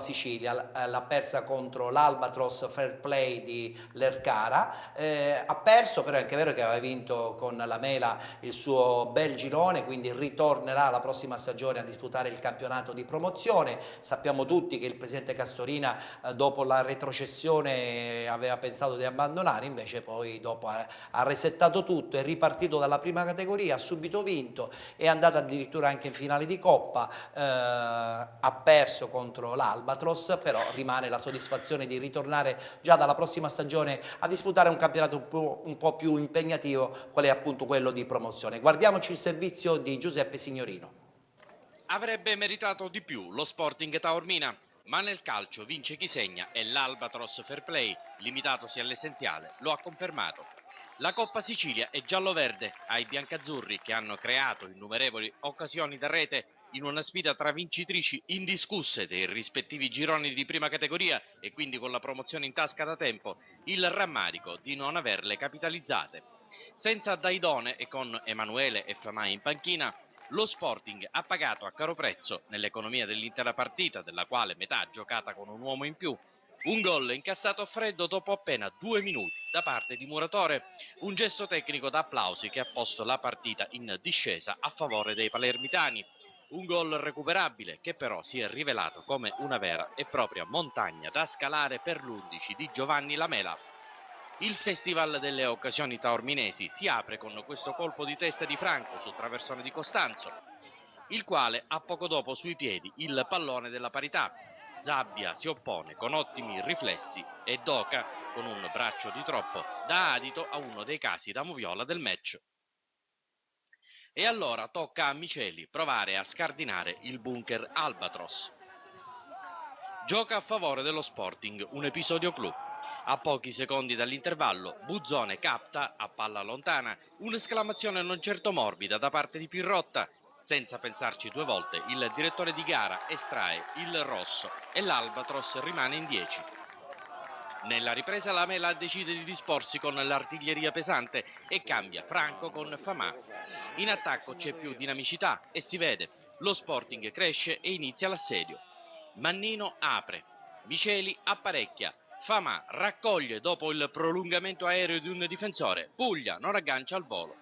Sicilia, l'ha persa contro l'Albatros Fair Play di Lercara, ha perso, però è anche vero che aveva vinto con la Mela il suo bel girone, quindi ritornerà la prossima stagione a disputare il campionato di promozione. Sappiamo tutti che il presidente Castorina dopo la retrocessione aveva pensato di abbandonare, invece poi dopo ha resettato tutto, è ripartito dalla prima categoria, ha subito vinto, è andato addirittura anche in finale di Coppa, ha perso contro l'Albatros, però rimane la soddisfazione di ritornare già dalla prossima stagione a disputare un campionato un po' più impegnativo, qual è appunto quello di promozione. Guardiamoci il servizio di Giuseppe Signorino. Avrebbe meritato di più lo Sporting Taormina, ma nel calcio vince chi segna e l'Albatros Fair Play, limitatosi all'essenziale, lo ha confermato. La Coppa Sicilia è giallo-verde ai biancazzurri, che hanno creato innumerevoli occasioni da rete in una sfida tra vincitrici indiscusse dei rispettivi gironi di prima categoria e quindi con la promozione in tasca da tempo, il rammarico di non averle capitalizzate. Senza Daidone e con Emanuele e Famai in panchina, lo Sporting ha pagato a caro prezzo nell'economia dell'intera partita, della quale metà giocata con un uomo in più, un gol incassato a freddo dopo appena 2 minuti da parte di Muratore, un gesto tecnico da applausi che ha posto la partita in discesa a favore dei palermitani. Un gol recuperabile che però si è rivelato come una vera e propria montagna da scalare per l'11 di Giovanni Lamela. Il Festival delle occasioni taorminesi si apre con questo colpo di testa di Franco sul traversone di Costanzo, il quale ha poco dopo sui piedi il pallone della parità. Zabbia si oppone con ottimi riflessi e Doca, con un braccio di troppo, dà adito a uno dei casi da moviola del match. E allora tocca a Miceli provare a scardinare il bunker Albatros. Gioca a favore dello Sporting un episodio clou. A pochi secondi dall'intervallo, Buzzone capta, a palla lontana, un'esclamazione non certo morbida da parte di Pirrotta. Senza pensarci due volte, il direttore di gara estrae il rosso e l'Albatros rimane in 10. Nella ripresa Lamela decide di disporsi con l'artiglieria pesante e cambia Franco con Famà. In attacco c'è più dinamicità e si vede. Lo Sporting cresce e inizia l'assedio. Mannino apre, Miceli apparecchia, Famà raccoglie dopo il prolungamento aereo di un difensore, Puglia non aggancia al volo.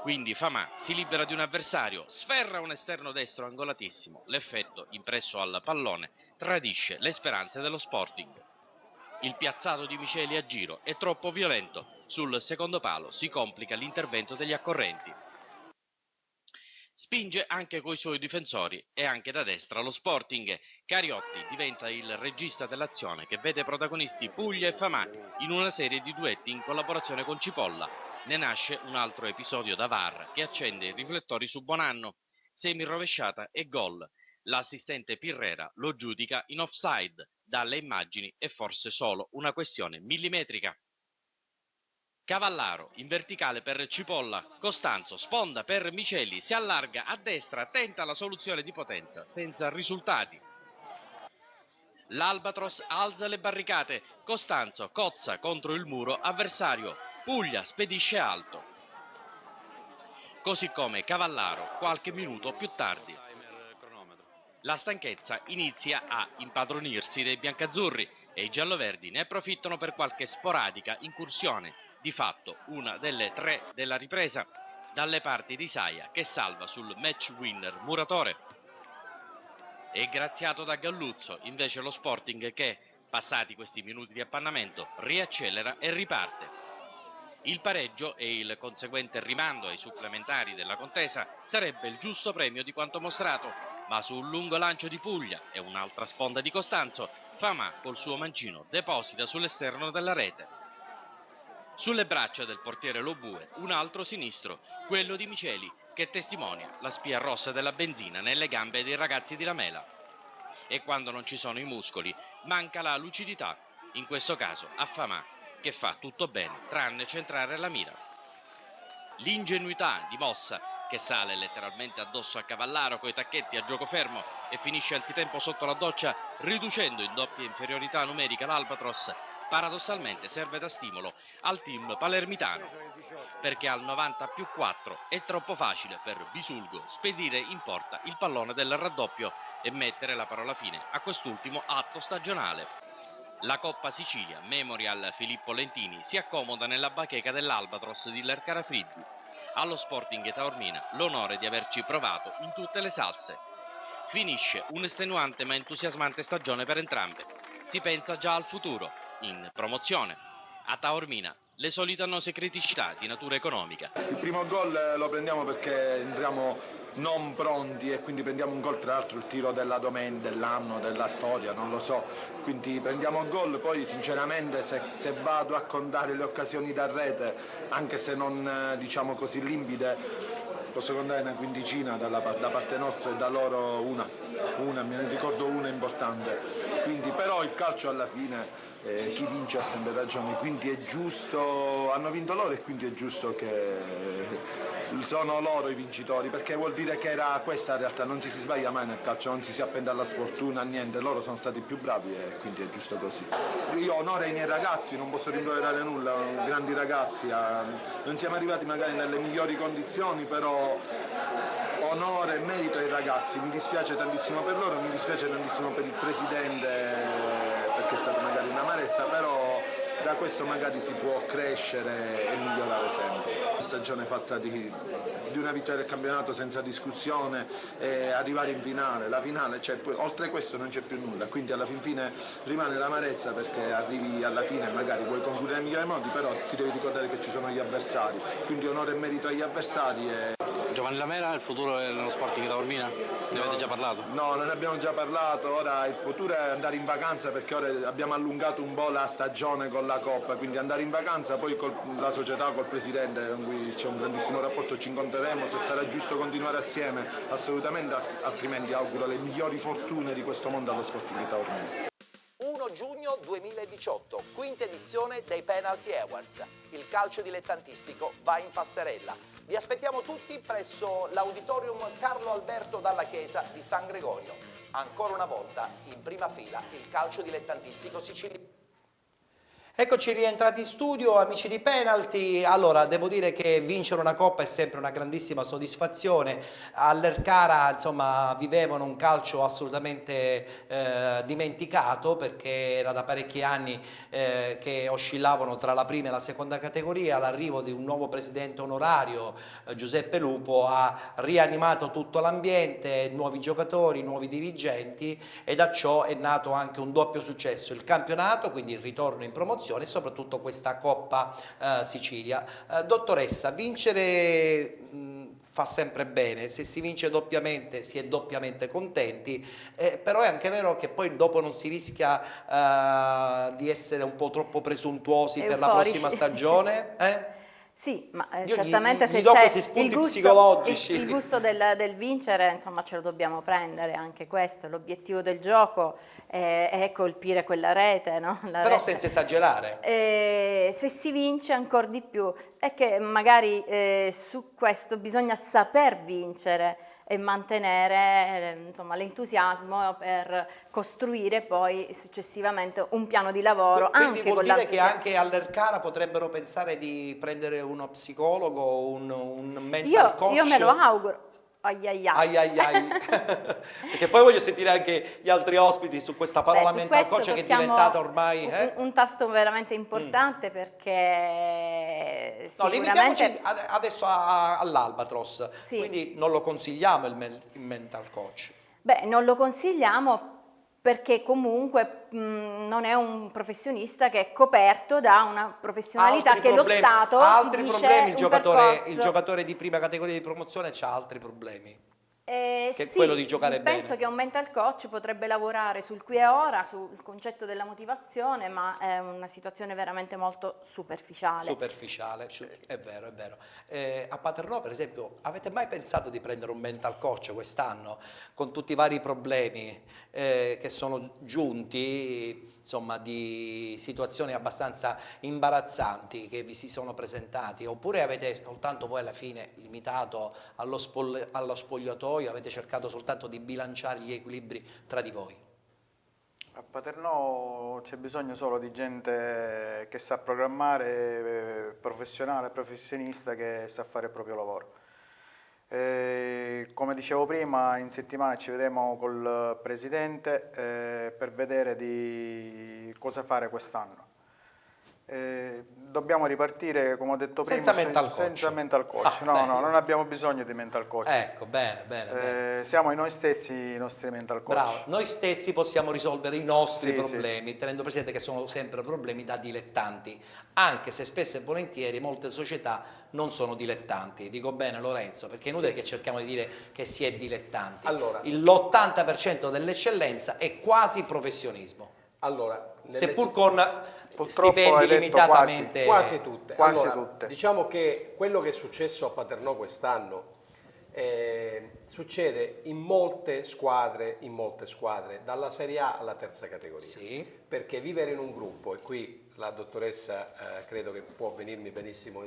Quindi Famà si libera di un avversario, sferra un esterno destro angolatissimo. L'effetto impresso al pallone tradisce le speranze dello Sporting. Il piazzato di Miceli a giro è troppo violento. Sul secondo palo si complica l'intervento degli accorrenti. Spinge anche coi suoi difensori e anche da destra lo Sporting. Cariotti diventa il regista dell'azione che vede protagonisti Puglia e Famà in una serie di duetti in collaborazione con Cipolla. Ne nasce un altro episodio da VAR che accende i riflettori su Bonanno. Semi rovesciata e gol. L'assistente Pirrera lo giudica in offside. Dalle immagini è forse solo una questione millimetrica. Cavallaro in verticale per Cipolla, Costanzo sponda per Miceli, si allarga a destra, tenta la soluzione di potenza, senza risultati. L'Albatros alza le barricate, Costanzo cozza contro il muro avversario, Puglia spedisce alto. Così come Cavallaro qualche minuto più tardi. La stanchezza inizia a impadronirsi dei biancazzurri e i gialloverdi ne approfittano per qualche sporadica incursione, di fatto una delle 3 della ripresa, dalle parti di Saia che salva sul match winner Muratore. È graziato da Galluzzo, invece lo Sporting che, passati questi minuti di appannamento, riaccelera e riparte. Il pareggio e il conseguente rimando ai supplementari della contesa sarebbe il giusto premio di quanto mostrato, ma su un lungo lancio di Puglia e un'altra sponda di Costanzo, Famà col suo mancino deposita sull'esterno della rete. Sulle braccia del portiere Lobue un altro sinistro, quello di Miceli, che testimonia la spia rossa della benzina nelle gambe dei ragazzi di Lamela. E quando non ci sono i muscoli, manca la lucidità, in questo caso a Famà, che fa tutto bene tranne centrare la mira. L'ingenuità di Mossa, che sale letteralmente addosso a Cavallaro coi tacchetti a gioco fermo e finisce anzitempo sotto la doccia, riducendo in doppia inferiorità numerica l'Albatros, paradossalmente serve da stimolo al team palermitano, perché al 90+4 è troppo facile per Bisulgo spedire in porta il pallone del raddoppio e mettere la parola fine a quest'ultimo atto stagionale. La Coppa Sicilia Memorial Filippo Lentini si accomoda nella bacheca dell'Albatros di Lercara Friddi. Allo Sporting Taormina l'onore di averci provato in tutte le salse. Finisce un'estenuante ma entusiasmante stagione per entrambe. Si pensa già al futuro, in promozione. A Taormina le solite annose criticità di natura economica. Il primo gol lo prendiamo perché entriamo non pronti e quindi prendiamo un gol, tra l'altro il tiro della domenica, dell'anno, della storia, non lo so, quindi prendiamo gol. Poi sinceramente se vado a contare le occasioni da rete, anche se non diciamo così limpide, posso contare una quindicina da parte nostra e da loro una, me ne ricordo una importante, quindi però il calcio alla fine chi vince ha sempre ragione, quindi è giusto, hanno vinto loro e quindi è giusto che sono loro i vincitori, perché vuol dire che era questa la realtà, non ci si sbaglia mai nel calcio, non ci si appende alla sfortuna, niente, loro sono stati più bravi e quindi è giusto così. Io onore ai miei ragazzi, non posso rimproverare nulla, grandi ragazzi, non siamo arrivati magari nelle migliori condizioni, però onore e merito ai ragazzi, mi dispiace tantissimo per loro, mi dispiace tantissimo per il presidente, perché è stata magari un'amarezza, però da questo magari si può crescere e migliorare sempre. Una stagione fatta di di una vittoria del campionato senza discussione e arrivare in finale. La finale, oltre questo non c'è più nulla, quindi alla fine rimane l'amarezza perché arrivi alla fine, magari puoi concludere in migliori modi, però ti devi ricordare che ci sono gli avversari, quindi onore e merito agli avversari. Giovanni Lamera, il futuro dello Sporting Taormina? Ne avete già parlato? No, non ne abbiamo già parlato, ora il futuro è andare in vacanza perché ora abbiamo allungato un po' la stagione con la Coppa, quindi andare in vacanza, poi con la società, col presidente con cui c'è un grandissimo rapporto, ci incontreremo, se sarà giusto continuare assieme assolutamente, altrimenti auguro le migliori fortune di questo mondo allo Sporting Taormina. 1 giugno 2018, quinta edizione dei Penalty Awards. Il calcio dilettantistico va in passerella. Vi aspettiamo tutti presso l'Auditorium Carlo Alberto Dalla Chiesa di San Gregorio. Ancora una volta, in prima fila, il calcio dilettantistico siciliano. Eccoci rientrati in studio, amici di Penalty. Allora, devo dire che vincere una Coppa è sempre una grandissima soddisfazione. All'Ercara, insomma, vivevano un calcio assolutamente dimenticato, perché era da parecchi anni che oscillavano tra la prima e la seconda categoria. L'arrivo di un nuovo presidente onorario, Giuseppe Lupo, ha rianimato tutto l'ambiente, nuovi giocatori, nuovi dirigenti, e da ciò è nato anche un doppio successo: il campionato, quindi il ritorno in promozione, e soprattutto questa Coppa Sicilia. Dottoressa, vincere fa sempre bene, se si vince doppiamente si è doppiamente contenti, però è anche vero che poi dopo non si rischia di essere un po' troppo presuntuosi per la prossima stagione? Sì, ma certamente se do c'è questi spunti psicologici. il gusto del vincere, insomma, ce lo dobbiamo prendere, anche questo. L'obiettivo del gioco è colpire quella rete, no? Però senza esagerare. Se si vince ancora di più, è che magari su questo bisogna saper vincere e mantenere insomma, l'entusiasmo per costruire poi successivamente un piano di lavoro. Quindi anche vuol con dire che anche all'Ercara potrebbero pensare di prendere uno psicologo, un mental coach? Io me lo auguro. Ai ai ai. Ai ai ai. Perché poi voglio sentire anche gli altri ospiti su questa parola mental coach, che è diventata ormai un tasto veramente importante, perché no, limitiamoci sicuramente adesso all'Albatros, sì. Quindi non lo consigliamo il mental coach. Beh, non lo consigliamo perché comunque non è un professionista che è coperto da una professionalità Altri che problemi, lo Stato altri ti dice problemi, il percorso. giocatore di prima categoria di promozione ha altri problemi. Che è Sì, quello di giocare penso bene. che un mental coach potrebbe lavorare sul qui e ora, sul concetto della motivazione, ma è una situazione veramente molto superficiale. Superficiale, è vero, è vero. A Paternò, per esempio, avete mai pensato di prendere un mental coach quest'anno, con tutti i vari problemi che sono giunti, insomma, di situazioni abbastanza imbarazzanti che vi si sono presentati, oppure avete soltanto voi alla fine limitato allo spogliatoio, avete cercato soltanto di bilanciare gli equilibri tra di voi? A Paternò c'è bisogno solo di gente che sa programmare, professionale, professionista, che sa fare il proprio lavoro. Come dicevo prima, in settimana ci vedremo col presidente per vedere di cosa fare quest'anno. Dobbiamo ripartire, come ho detto Senza prima, senza mental coach. No, non abbiamo bisogno di mental coach. Ecco, bene. Siamo noi stessi i nostri mental coach. Bravo, noi stessi possiamo risolvere i nostri Sì, problemi, sì. tenendo presente che sono sempre problemi da dilettanti, anche se spesso e volentieri molte società non sono dilettanti. Dico bene, Lorenzo, perché è inutile che cerchiamo di dire che si è dilettanti. Allora, l'80% dell'eccellenza è quasi professionismo. Allora, Seppur con Purtroppo hai stipendi detto limitatamente... quasi tutte. Quasi Allora, tutte. diciamo che quello che è successo a Paternò quest'anno succede in molte squadre, dalla Serie A alla terza categoria. Sì. Perché vivere in un gruppo, e qui la dottoressa credo che può venirmi benissimo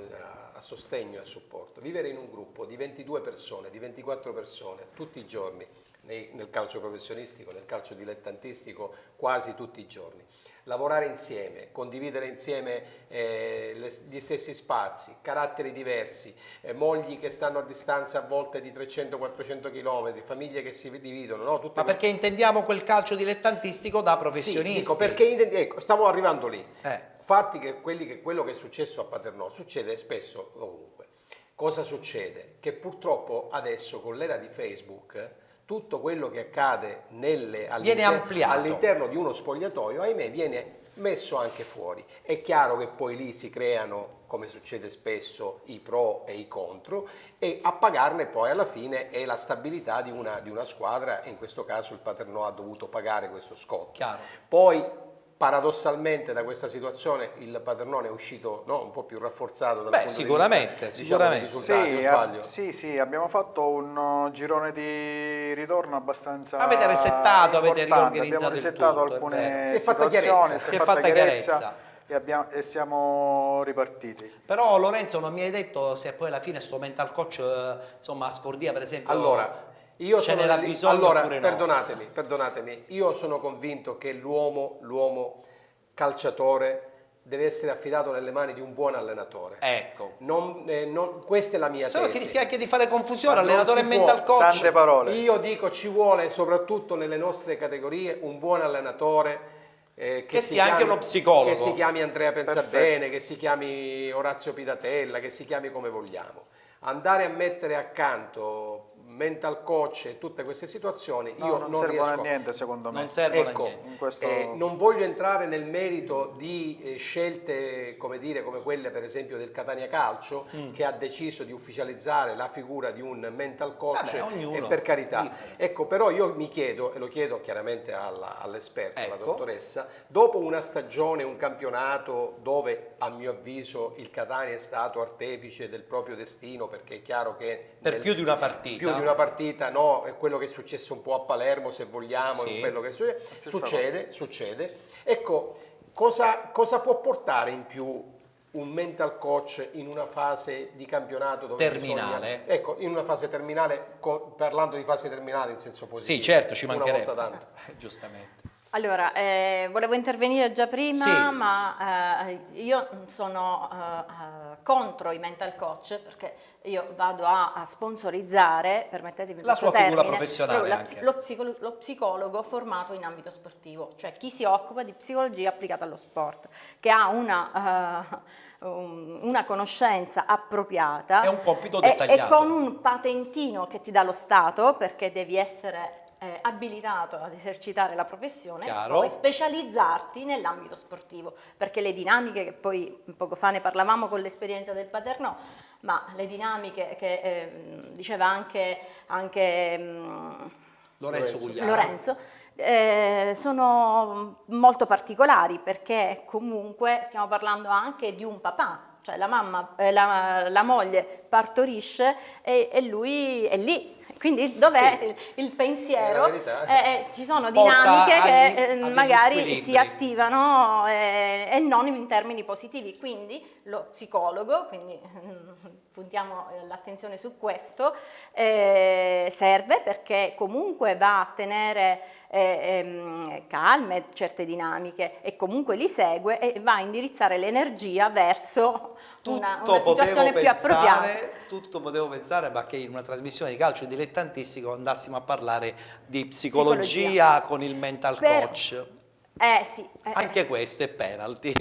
a sostegno e a supporto, vivere in un gruppo di 22 persone, di 24 persone tutti i giorni, nel calcio professionistico, nel calcio dilettantistico quasi tutti i giorni, lavorare insieme, condividere insieme gli stessi spazi, caratteri diversi, mogli che stanno a distanza a volte di 300-400 km, famiglie che si dividono. No? Ma perché intendiamo quel calcio dilettantistico da professionisti? Sì, dico perché ecco, stavo arrivando lì. Eh. Fatti che quello che è successo a Paternò succede spesso ovunque. Cosa succede? Che purtroppo adesso con l'era di Facebook tutto quello che accade Viene ampliato. all'interno di uno spogliatoio, ahimè, viene messo anche fuori. È chiaro che poi lì si creano, come succede spesso, i pro e i contro, e a pagarne poi alla fine è la stabilità di una squadra, e in questo caso il Paternò ha dovuto pagare questo scotto. Chiaro. Poi paradossalmente da questa situazione il Paternò è uscito, no, un po' più rafforzato dal punto sicuramente, di vista, diciamo, dei risultati, o sbaglio? Sì, abbiamo fatto un girone di ritorno abbastanza Avete resettato, avete importante. riorganizzato Abbiamo il resettato tutto, è alcune vero. Si è fatta situazioni, chiarezza. si è fatta chiarezza e siamo ripartiti. Però Lorenzo non mi hai detto se poi alla fine sto mental coach, insomma, a Scordia per esempio, Allora, io ce sono n'era bisogno oppure no? perdonatemi, io sono convinto che l'uomo calciatore deve essere affidato nelle mani di un buon allenatore. Ecco. Questa è la mia Se no tesi. si rischia anche di fare confusione, Non allenatore e si mental può. coach. Sante parole. Io dico ci vuole soprattutto nelle nostre categorie un buon allenatore Che sia anche uno psicologo. che si chiami Andrea Perfetto. Pensabene, che si chiami Orazio Pidatella, che si chiami come vogliamo. Andare a mettere accanto mental coach e tutte queste situazioni No, io non non servono riesco a niente secondo me. Non servono Ecco, a niente. In questo- non voglio entrare nel merito di scelte come quelle per esempio del Catania Calcio, che ha deciso di ufficializzare la figura di un mental coach, Vabbè, ognuno e per carità. libero. Ecco, però io mi chiedo, e lo chiedo chiaramente all'esperta, alla Ecco. dottoressa, dopo una stagione, un campionato dove a mio avviso il Catania è stato artefice del proprio destino, perché è chiaro che Per più di una partita. più di una partita, no, è quello che è successo un po' a Palermo, se vogliamo, Sì. è quello che Stessa succede. Ecco, cosa può portare in più un mental coach in una fase di campionato dove Terminale. ecco, in una fase terminale, parlando di fase terminale in senso positivo. Sì, certo, ci una mancherebbe. volta tanto. Giustamente. Allora, volevo intervenire già prima, Sì. ma io sono contro i mental coach, perché io vado a sponsorizzare, permettetemi La questo sua figura termine, professionale proprio anche. lo psicologo formato in ambito sportivo, cioè chi si occupa di psicologia applicata allo sport, che ha una conoscenza appropriata È un compito e dettagliato. con un patentino che ti dà lo Stato, perché devi essere abilitato ad esercitare la professione, Chiaro. poi specializzarti nell'ambito sportivo, perché le dinamiche, che poi poco fa ne parlavamo con l'esperienza del Paternò, ma le dinamiche che diceva anche Lorenzo Guglielmo. Lorenzo, sono molto particolari, perché comunque stiamo parlando anche di un papà, cioè la mamma, la moglie partorisce e lui è lì. Quindi dov'è il pensiero? È la verità. Ci sono Porta dinamiche che a degli magari squilibri. si attivano e non in termini positivi. Quindi lo psicologo, quindi puntiamo l'attenzione su questo, serve perché comunque va a tenere calme certe dinamiche e comunque li segue e va a indirizzare l'energia verso una situazione più appropriata. Tutto potevo pensare, ma che in una trasmissione di calcio dilettantistico andassimo a parlare di psicologia con il mental coach. Sì. Anche questo è penalty.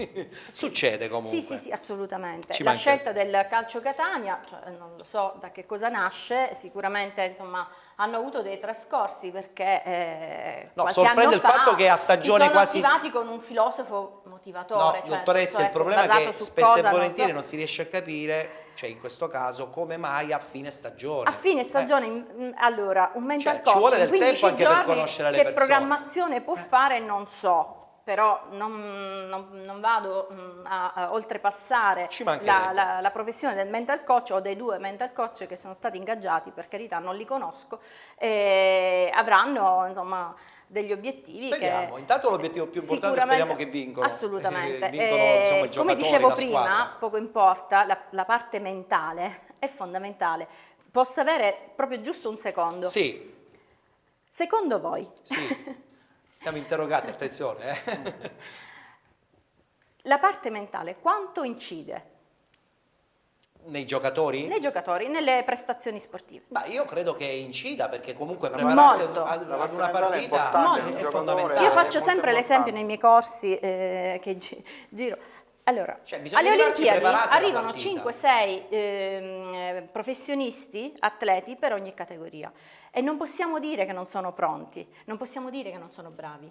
Succede comunque. Sì, assolutamente. Ci La manca- scelta del Calcio Catania, cioè, non lo so da che cosa nasce, sicuramente insomma hanno avuto dei trascorsi, perché No, qualche sorprende anno il fa fatto che a stagione si sono quasi- attivati con un filosofo motivatore. No, cioè, dottoressa, non so, il problema è basato che su spesso cosa, e volentieri so. non si riesce a capire, cioè in questo caso, come mai a fine stagione. A fine stagione, allora, un mental Cioè, ci coach vuole in del 15 tempo anche per giorni, conoscere le che persone. programmazione può fare non so, però non vado a oltrepassare Ci mancherebbe. la professione del mental coach o dei due mental coach che sono stati ingaggiati, per carità non li conosco, avranno insomma degli obiettivi. Speriamo. Che intanto l'obiettivo più importante, sicuramente- speriamo che vincono. Assolutamente. Vincono, insomma, i giocatori, come dicevo la prima, squadra. poco importa, la parte mentale è fondamentale. Posso avere proprio giusto un secondo? Sì, Secondo voi, sì. Siamo interrogati, attenzione. la parte mentale quanto incide Nei giocatori? nei giocatori, nelle prestazioni sportive? Ma io credo che incida, perché comunque prepararsi Molto. ad La una parte mentale è partita importante, il è giocatore fondamentale. Io è faccio molto sempre importante. l'esempio nei miei corsi che giro. Allora, Cioè, bisogna alle arrivarci Olimpiadi preparati alla arrivano partita. 5-6 professionisti, atleti per ogni categoria e non possiamo dire che non sono pronti, non possiamo dire che non sono bravi.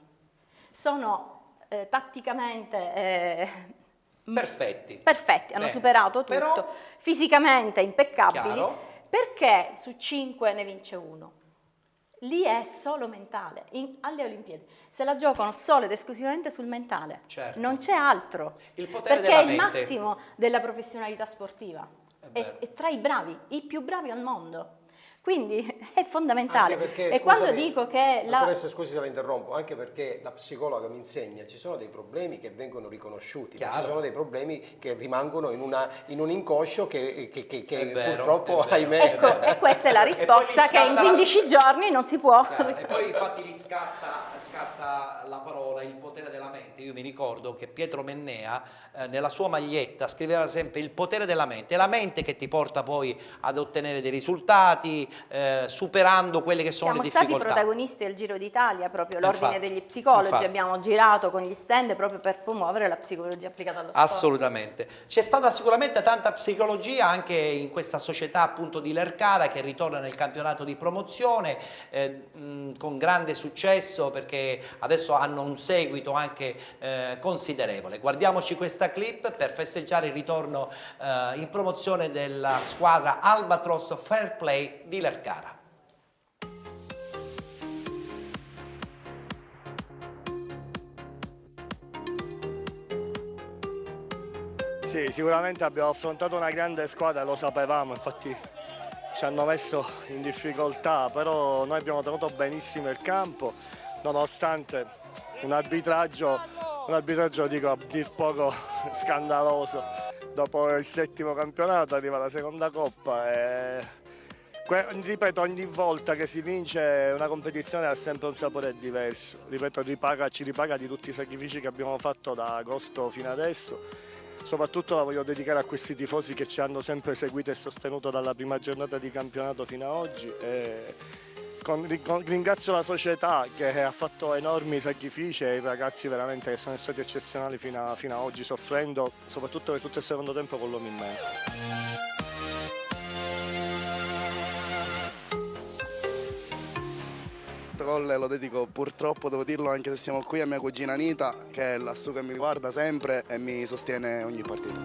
Sono tatticamente Perfetti. hanno Bene. superato tutto, Però, fisicamente impeccabili, chiaro, perché su 5 ne vince uno? Lì è solo mentale, alle Olimpiadi se la giocano solo ed esclusivamente sul mentale, certo. non c'è altro, Il potere perché è della il mente. massimo della professionalità sportiva, vero. è tra i bravi, i più bravi al mondo, quindi è fondamentale. Anche perché, E quando scusami, dico che dottoressa, scusi se la interrompo, anche perché la psicologa mi insegna, ci sono dei problemi che vengono riconosciuti, ma ci Chiaro. sono dei problemi che rimangono in un inconscio che È vero, purtroppo, è vero. ahimè... Ecco, e questa è la E poi risposta gli che in scatta la- 15 giorni non si può. Chiaro, e poi infatti gli scatta la parola il potere della mente. Io mi ricordo che Pietro Mennea nella sua maglietta scriveva sempre il potere della mente, è la mente che ti porta poi ad ottenere dei risultati superando quelle che sono Siamo le stati difficoltà. protagonisti del Giro d'Italia, proprio l'Ordine Infatti, degli Psicologi, infatti. abbiamo girato con gli stand proprio per promuovere la psicologia applicata allo sport. Assolutamente. C'è stata sicuramente tanta psicologia anche in questa società appunto di Lercara che ritorna nel campionato di promozione con grande successo perché adesso hanno un seguito anche considerevole. Guardiamoci questa clip per festeggiare il ritorno in promozione della squadra Albatros Fair Play di Lercara. Sì, sicuramente abbiamo affrontato una grande squadra, lo sapevamo, infatti ci hanno messo in difficoltà, però noi abbiamo tenuto benissimo il campo, nonostante un arbitraggio dico a dir poco scandaloso. Dopo il 7° campionato arriva la seconda coppa e ripeto, ogni volta che si vince una competizione ha sempre un sapore diverso. Ripeto, ci ripaga di tutti i sacrifici che abbiamo fatto da agosto fino adesso. Soprattutto la voglio dedicare a questi tifosi che ci hanno sempre seguito e sostenuto dalla prima giornata di campionato fino ad oggi. Ringrazio la società che ha fatto enormi sacrifici e i ragazzi veramente che sono stati eccezionali fino ad oggi, soffrendo soprattutto per tutto il secondo tempo con l'uomo in meno. Questo gol lo dedico purtroppo, devo dirlo anche se siamo qui, a mia cugina Anita, che è lassù che mi guarda sempre e mi sostiene ogni partita.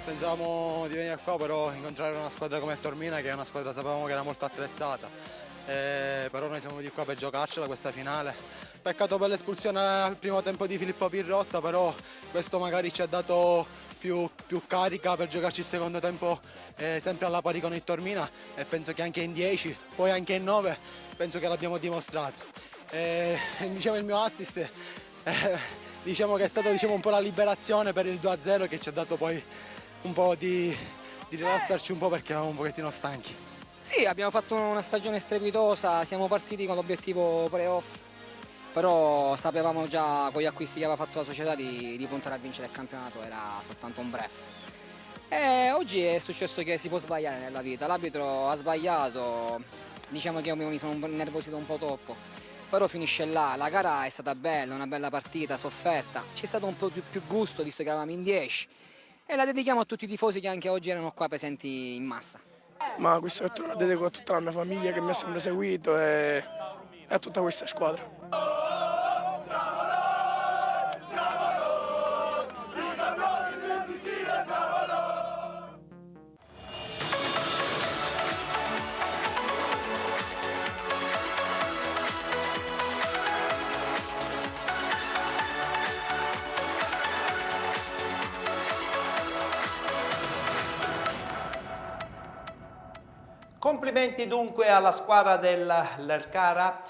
Pensavamo di venire qua, però incontrare una squadra come il Taormina, che è una squadra sapevamo che era molto attrezzata, però noi siamo venuti qua per giocarcela questa finale. Peccato per l'espulsione al primo tempo di Filippo Pirrotta, però questo magari ci ha dato più carica per giocarci il secondo tempo sempre alla pari con il Taormina, e penso che anche in 10, poi anche in 9, penso che l'abbiamo dimostrato. Diciamo il mio assist diciamo che è stato un po' la liberazione per il 2-0 che ci ha dato poi un po' di rilassarci un po' perché eravamo un pochettino stanchi. Sì, abbiamo fatto una stagione strepitosa, siamo partiti con l'obiettivo playoff, però sapevamo già con gli acquisti che aveva fatto la società di puntare a vincere il campionato, era soltanto un bluff. E oggi è successo che si può sbagliare nella vita, l'arbitro ha sbagliato, diciamo che io mi sono innervosito un po' troppo, però finisce là, la gara è stata bella, una bella partita, sofferta, c'è stato un po' più gusto visto che eravamo in 10 e la dedichiamo a tutti i tifosi che anche oggi erano qua presenti in massa. Ma questa la dedico a tutta la mia famiglia che mi ha sempre seguito e a tutta questa squadra. Complimenti dunque alla squadra dell'Lercara,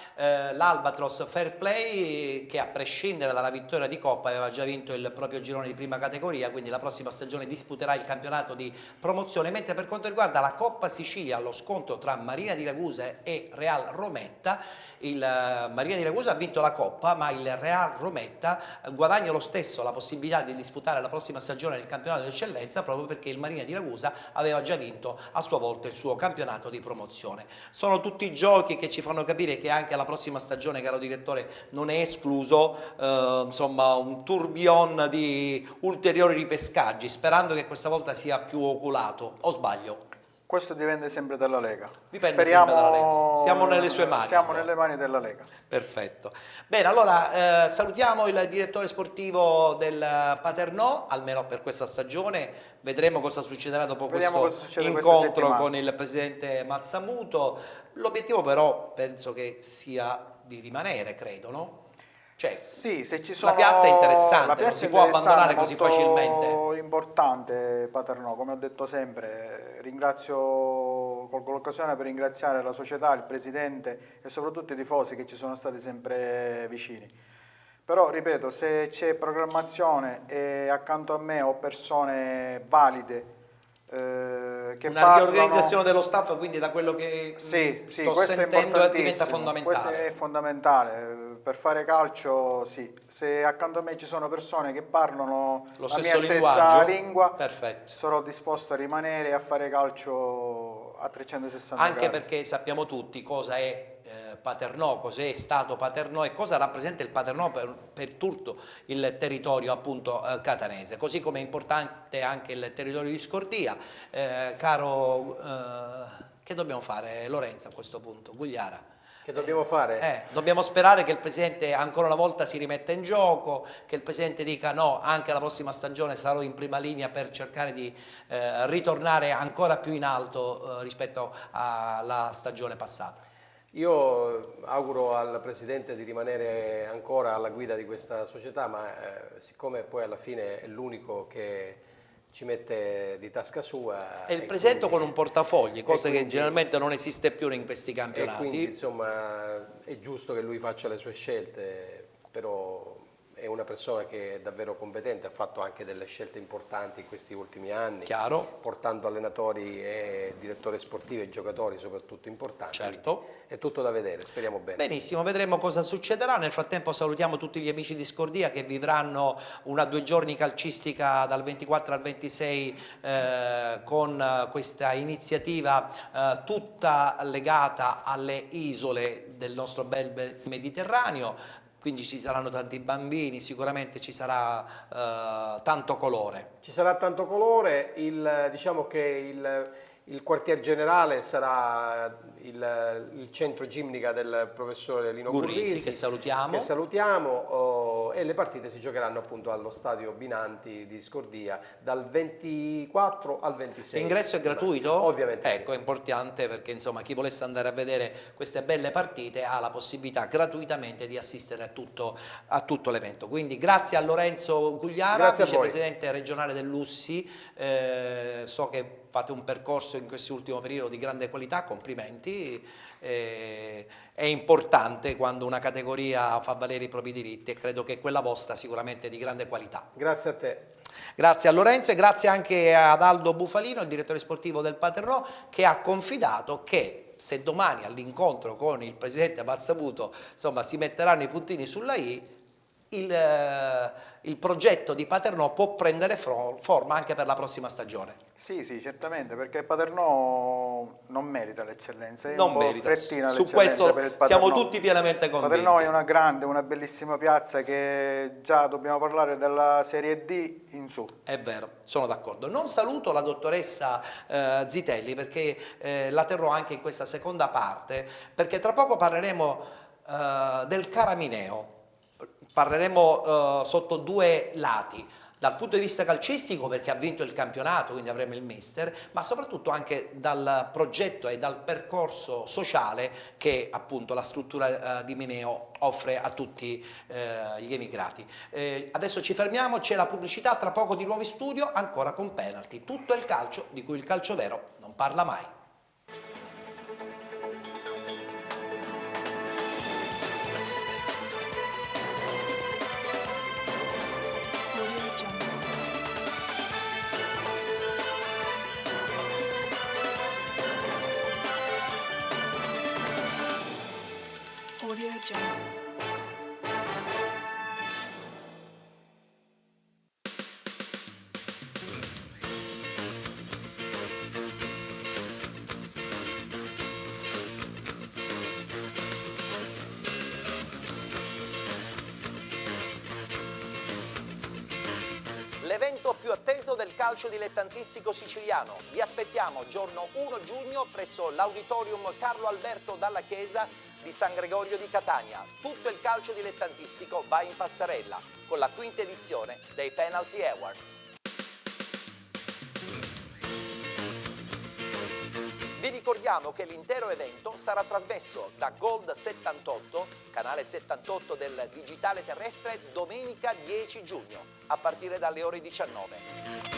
l'Albatros Fair Play, che a prescindere dalla vittoria di Coppa aveva già vinto il proprio girone di prima categoria, quindi la prossima stagione disputerà il campionato di promozione, mentre per quanto riguarda la Coppa Sicilia, lo scontro tra Marina di Ragusa e Real Rometta, il Marina di Ragusa ha vinto la Coppa, ma il Real Rometta guadagna lo stesso la possibilità di disputare la prossima stagione del campionato d'eccellenza proprio perché il Marina di Ragusa aveva già vinto a sua volta il suo campionato campionato di promozione. Sono tutti giochi che ci fanno capire che anche la prossima stagione, caro direttore, non è escluso insomma un tourbillon di ulteriori ripescaggi, sperando che questa volta sia più oculato, o sbaglio? Questo dipende sempre dalla Lega. Dipende sempre dalla Lega. Siamo nelle sue mani. Siamo nelle mani della Lega. Perfetto. Bene, allora salutiamo il direttore sportivo del Paternò, almeno per questa stagione. Vedremo cosa succederà dopo questo incontro con il presidente Mazzamuto. L'obiettivo però penso che sia di rimanere, credo, no? Cioè, sì, se ci sono... La piazza è interessante, la piazza non si può abbandonare così molto facilmente. Importante Paternò, come ho detto sempre. Ringrazio, colgo l'occasione per ringraziare la società, il presidente e soprattutto i tifosi che ci sono stati sempre vicini. Però, ripeto, se c'è programmazione e accanto a me ho persone valide che una riorganizzazione dello staff, quindi da quello che sto sentendo diventa fondamentale. Questo è fondamentale per fare calcio, sì. Se accanto a me ci sono persone che parlano lo la mia stesso stessa lingua, perfetto, sarò disposto a rimanere e a fare calcio a 360 anche gradi. perché sappiamo tutti cosa è Paternò, cos'è stato Paternò e cosa rappresenta il Paternò per tutto il territorio appunto catanese, così come è importante anche il territorio di Scordia. Caro, che dobbiamo fare, Lorenzo, a questo punto? Gugliara? Che dobbiamo fare? Dobbiamo sperare che il Presidente ancora una volta si rimetta in gioco, che il Presidente dica no, anche la prossima stagione sarò in prima linea per cercare di ritornare ancora più in alto rispetto alla stagione passata. Io auguro al Presidente di rimanere ancora alla guida di questa società, ma siccome poi alla fine è l'unico che ci mette di tasca sua. E il Presidente con un portafogli, cosa che generalmente non esiste più in questi campionati. E quindi insomma è giusto che lui faccia le sue scelte, però è una persona che è davvero competente, ha fatto anche delle scelte importanti in questi ultimi anni, portando allenatori e direttori sportivi e giocatori soprattutto importanti. Certo. È tutto da vedere, speriamo bene. Benissimo, vedremo cosa succederà. Nel frattempo salutiamo tutti gli amici di Scordia che vivranno una 2 giorni calcistica dal 24 al 26 con questa iniziativa tutta legata alle isole del nostro bel Mediterraneo. Quindi ci saranno tanti bambini, sicuramente ci sarà tanto colore. Ci sarà tanto colore, diciamo che il quartier generale sarà il centro gimnica del professore Lino Gurrisi, che salutiamo. E le partite si giocheranno appunto allo stadio Binanti di Scordia dal 24 al 26. L'ingresso è gratuito? Ovviamente ecco, sì. È importante perché insomma chi volesse andare a vedere queste belle partite ha la possibilità gratuitamente di assistere a tutto l'evento. Quindi grazie a Lorenzo Gugliara, vicepresidente regionale dell'USSI, so che fate un percorso in questo ultimo periodo di grande qualità, complimenti. È importante quando una categoria fa valere i propri diritti e credo che quella vostra sicuramente è di grande qualità. Grazie a te. Grazie a Lorenzo e grazie anche ad Aldo Bufalino, il direttore sportivo del Paternò, che ha confidato che se domani all'incontro con il presidente Mazzamuto insomma si metteranno i puntini sulla I, il progetto di Paternò può prendere forma anche per la prossima stagione. Sì, certamente, perché Paternò non merita l'eccellenza, è non un po' merita. strettina Su l'eccellenza questo per il Paternò. siamo tutti pienamente convinti. Paternò è una grande, una bellissima piazza che già dobbiamo parlare della Serie D in su. È vero, sono d'accordo. Non saluto la dottoressa Zitelli perché la terrò anche in questa seconda parte, perché tra poco parleremo del Caramineo. Parleremo sotto 2 lati, dal punto di vista calcistico perché ha vinto il campionato, quindi avremo il mister, ma soprattutto anche dal progetto e dal percorso sociale che appunto la struttura di Mineo offre a tutti gli emigrati. Adesso ci fermiamo, c'è la pubblicità, tra poco di nuovi studio, ancora con penalty. Tutto il calcio di cui il calcio vero non parla mai. Audio Jungle. calcio dilettantistico siciliano. Vi aspettiamo giorno 1 giugno presso l'Auditorium Carlo Alberto Dalla Chiesa di San Gregorio di Catania. Tutto il calcio dilettantistico va in passerella con la quinta edizione dei Penalty Awards. Vi ricordiamo che l'intero evento sarà trasmesso da Gold 78, canale 78 del digitale terrestre, domenica 10 giugno, a partire dalle ore 19.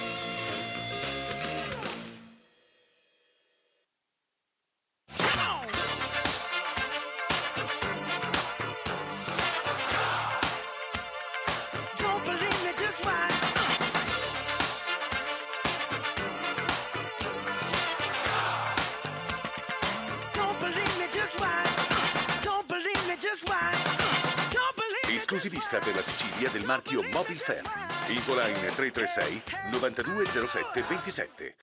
Esclusivista per la Sicilia del marchio Mobil Fan. Infoline 336 9207 27.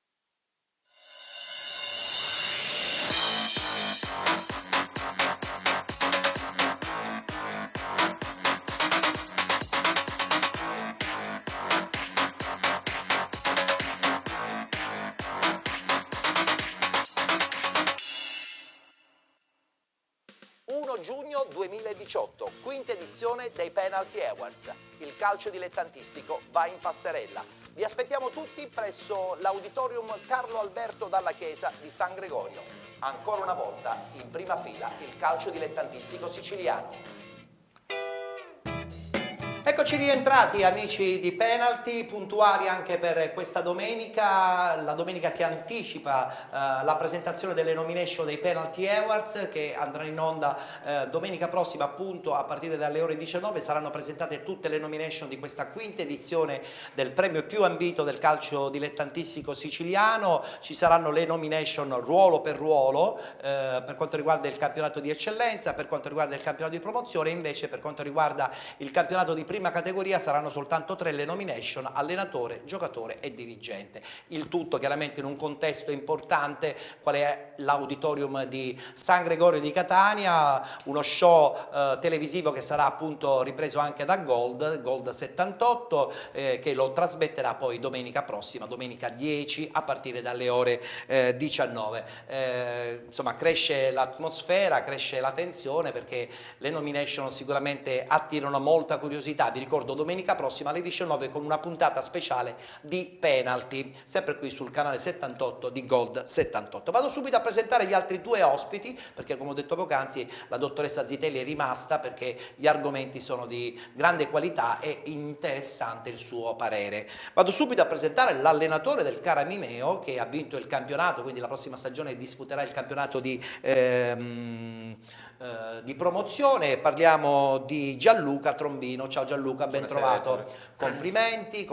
Giugno 2018, quinta edizione dei Penalty Awards. Il calcio dilettantistico va in passerella. Vi aspettiamo tutti presso l'Auditorium Carlo Alberto Dalla Chiesa di San Gregorio. Ancora una volta, in prima fila, il calcio dilettantistico siciliano. Eccoci rientrati amici di Penalty, puntuali anche per questa domenica, la domenica che anticipa la presentazione delle nomination dei Penalty Awards che andranno in onda domenica prossima, appunto a partire dalle ore 19. Saranno presentate tutte le nomination di questa quinta edizione del premio più ambito del calcio dilettantistico siciliano. Ci saranno le nomination ruolo per ruolo per quanto riguarda il campionato di eccellenza, per quanto riguarda il campionato di promozione, e invece per quanto riguarda il campionato di prima categoria saranno soltanto 3 le nomination: allenatore, giocatore e dirigente. Il tutto chiaramente in un contesto importante qual è l'Auditorium di San Gregorio di Catania, uno show televisivo che sarà appunto ripreso anche da Gold 78 che lo trasmetterà poi domenica prossima, domenica 10 a partire dalle ore 19. Insomma, cresce l'atmosfera, cresce la tensione perché le nomination sicuramente attirano molta curiosità. Vi ricordo domenica prossima alle 19 con una puntata speciale di Penalty, sempre qui sul canale 78 di Gold 78. Vado subito a presentare gli altri due ospiti perché, come ho detto poc'anzi, la dottoressa Zitelli è rimasta perché gli argomenti sono di grande qualità e interessante il suo parere. Vado subito a presentare l'allenatore del Caramineo che ha vinto il campionato, quindi la prossima stagione disputerà il campionato di promozione. Parliamo di Gianluca Trombino. Ciao Gianluca, ben trovato. Complimenti.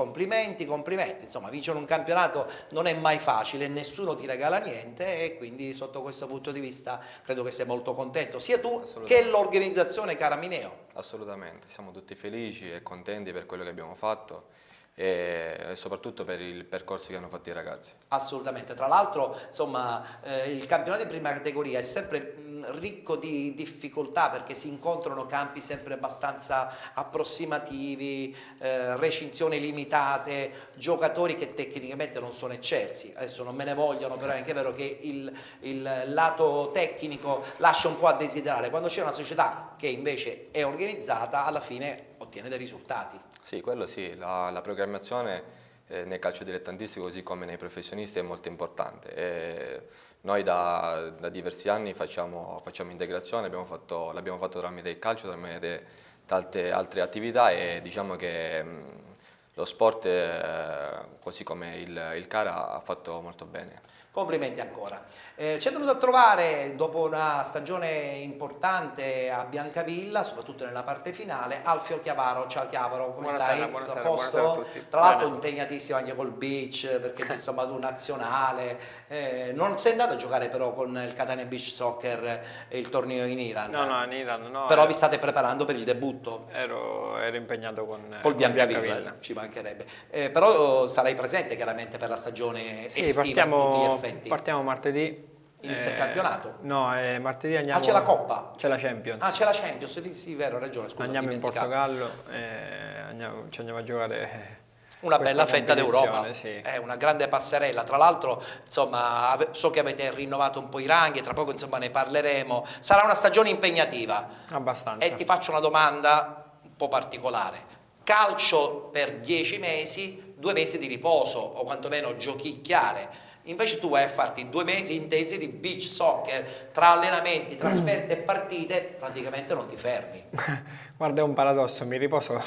Insomma, vincere un campionato non è mai facile, nessuno ti regala niente e quindi sotto questo punto di vista credo che sei molto contento, sia tu che l'organizzazione Caramineo. Assolutamente, siamo tutti felici e contenti per quello che abbiamo fatto e soprattutto per il percorso che hanno fatto i ragazzi. Assolutamente, tra l'altro insomma il campionato di prima categoria è sempre ricco di difficoltà perché si incontrano campi sempre abbastanza approssimativi, recinzioni limitate, giocatori che tecnicamente non sono eccelsi. Adesso non me ne vogliono, però è anche vero che il lato tecnico lascia un po' a desiderare. Quando c'è una società che invece è organizzata, alla fine ottiene dei risultati. Sì, quello sì, la programmazione nel calcio dilettantistico così come nei professionisti è molto importante. Noi da diversi anni facciamo integrazione, l'abbiamo fatto tramite il calcio, tramite tante altre attività e diciamo che lo sport, così come il CARA, ha fatto molto bene. Complimenti ancora. Ci è venuto a trovare dopo una stagione importante a Biancavilla, soprattutto nella parte finale, Alfio Chiavaro. Ciao Chiavaro, come stai? Buonasera, a posto? buonasera a tutti. Tra l'altro impegnatissimo anche col beach, perché insomma tu nazionale. Non sei andato a giocare però con il Catania Beach Soccer e il torneo in Iran? No, in Iran no. Però vi state preparando per il debutto? Ero impegnato col Biancavilla, ci mancherebbe. Però sarai presente chiaramente per la stagione estiva a tutti gli effetti. Partiamo martedì. Inizia il campionato? No, martedì andiamo... c'è la Coppa? C'è la Champions. C'è la Champions, sì, vero, hai ragione, scusa. Andiamo in Portogallo e ci andiamo a giocare Una bella fetta d'Europa, sì. è una grande passerella. Tra l'altro, insomma, so che avete rinnovato un po' i ranghi, tra poco insomma ne parleremo. Sarà una stagione impegnativa. Abbastanza. E ti faccio una domanda un po' particolare. Calcio per 10 mesi, 2 mesi di riposo o quantomeno giochicchiare. Invece tu vai a farti 2 mesi intensi di beach soccer, tra allenamenti, trasferte e partite, praticamente non ti fermi. Guarda, è un paradosso, mi riposo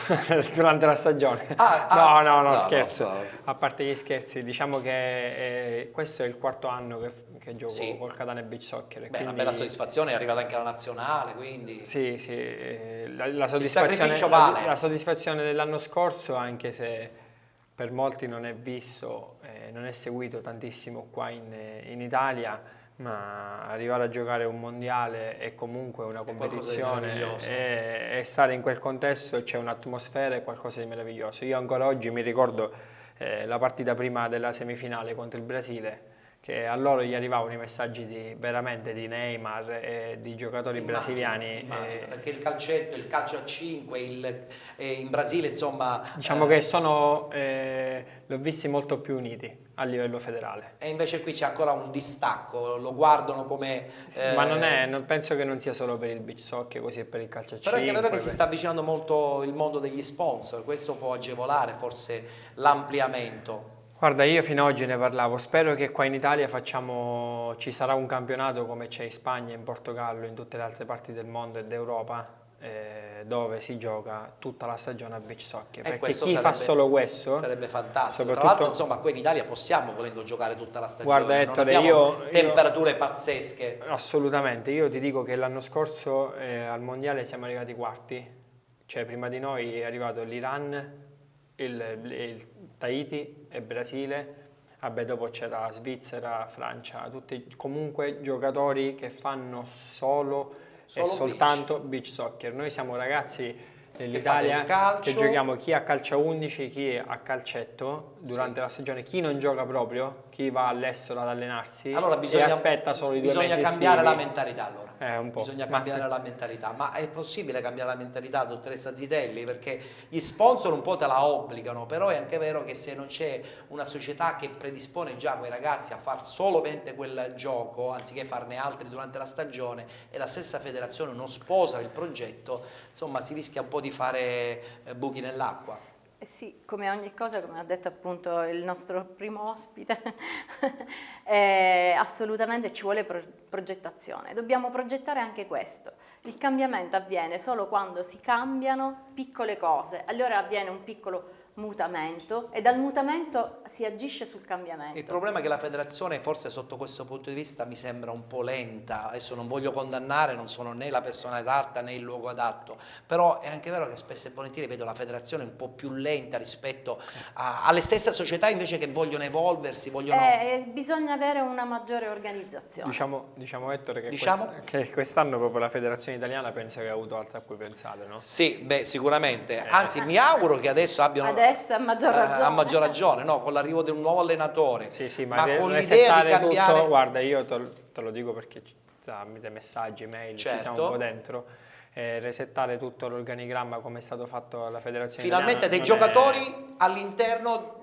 durante la stagione. No, scherzo. no. A parte gli scherzi, diciamo che questo è il 4º anno che gioco col Catania Beach Soccer. Beh, una bella soddisfazione, è arrivata anche alla nazionale, quindi... Sì, la sacrificio vale. La soddisfazione dell'anno scorso, anche se per molti non è visto, non è seguito tantissimo qua in Italia, ma arrivare a giocare un mondiale è comunque una competizione e stare in quel contesto c'è un'atmosfera e qualcosa di meraviglioso. Io ancora oggi mi ricordo la partita prima della semifinale contro il Brasile, che a loro gli arrivavano i messaggi veramente di Neymar e di giocatori brasiliani. Perché il calcio a 5 in Brasile, insomma... Diciamo che l'ho visti molto più uniti a livello federale. E invece qui c'è ancora un distacco, lo guardano come... Ma non penso che non sia solo per il beach soccer, così è per il calcio a 5. Però è vero che si sta avvicinando molto il mondo degli sponsor, questo può agevolare forse l'ampliamento. Guarda, io fino ad oggi ne parlavo, spero che qua in Italia ci sarà un campionato come c'è in Spagna, in Portogallo, in tutte le altre parti del mondo e d'Europa, dove si gioca tutta la stagione a beach soccer, perché chi fa solo questo sarebbe fantastico. Tra l'altro, insomma, qui in Italia possiamo, volendo, giocare tutta la stagione. Guarda, Ettore, non abbiamo temperature pazzesche. Assolutamente, io ti dico che l'anno scorso al mondiale siamo arrivati quarti, cioè prima di noi è arrivato l'Iran, il Tahiti e Brasile, vabbè, dopo c'era Svizzera, Francia, tutti comunque giocatori che fanno solo e soltanto beach soccer. Noi siamo ragazzi dell'Italia che giochiamo chi a calcio a 11, chi a calcetto durante la stagione, chi non gioca proprio, chi va all'estero ad allenarsi e aspetta solo i 2 mesi bisogna cambiare la mentalità allora. Un po'. Bisogna cambiare la mentalità, ma è possibile cambiare la mentalità, dottoressa Zitelli? Perché gli sponsor un po' te la obbligano, però è anche vero che se non c'è una società che predispone già quei ragazzi a far solamente quel gioco, anziché farne altri durante la stagione, e la stessa federazione non sposa il progetto, insomma si rischia un po' di fare buchi nell'acqua. Sì, come ogni cosa, come ha detto appunto il nostro primo ospite, assolutamente ci vuole progettazione. Dobbiamo progettare anche questo. Il cambiamento avviene solo quando si cambiano piccole cose, allora avviene un piccolo mutamento e dal mutamento si agisce sul cambiamento. Il problema è che la federazione, forse sotto questo punto di vista, mi sembra un po' lenta. Adesso non voglio condannare, non sono né la persona adatta né il luogo adatto, però è anche vero che spesso e volentieri vedo la federazione un po' più lenta rispetto alle stesse società invece che vogliono evolversi, bisogna avere una maggiore organizzazione. Diciamo Ettore che quest'anno proprio la federazione italiana penso che ha avuto altro a cui pensare, no? Sì, beh, sicuramente. Anzi, mi auguro che adesso abbiano... Adesso a maggior ragione. A maggior ragione, no? Con l'arrivo di un nuovo allenatore. Sì, ma con l'idea di cambiare... Tutto, guarda, io te lo dico perché tramite messaggi, mail, ci siamo un po' dentro. Resettare tutto l'organigramma come è stato fatto alla federazione finalmente italiana, dei giocatori all'interno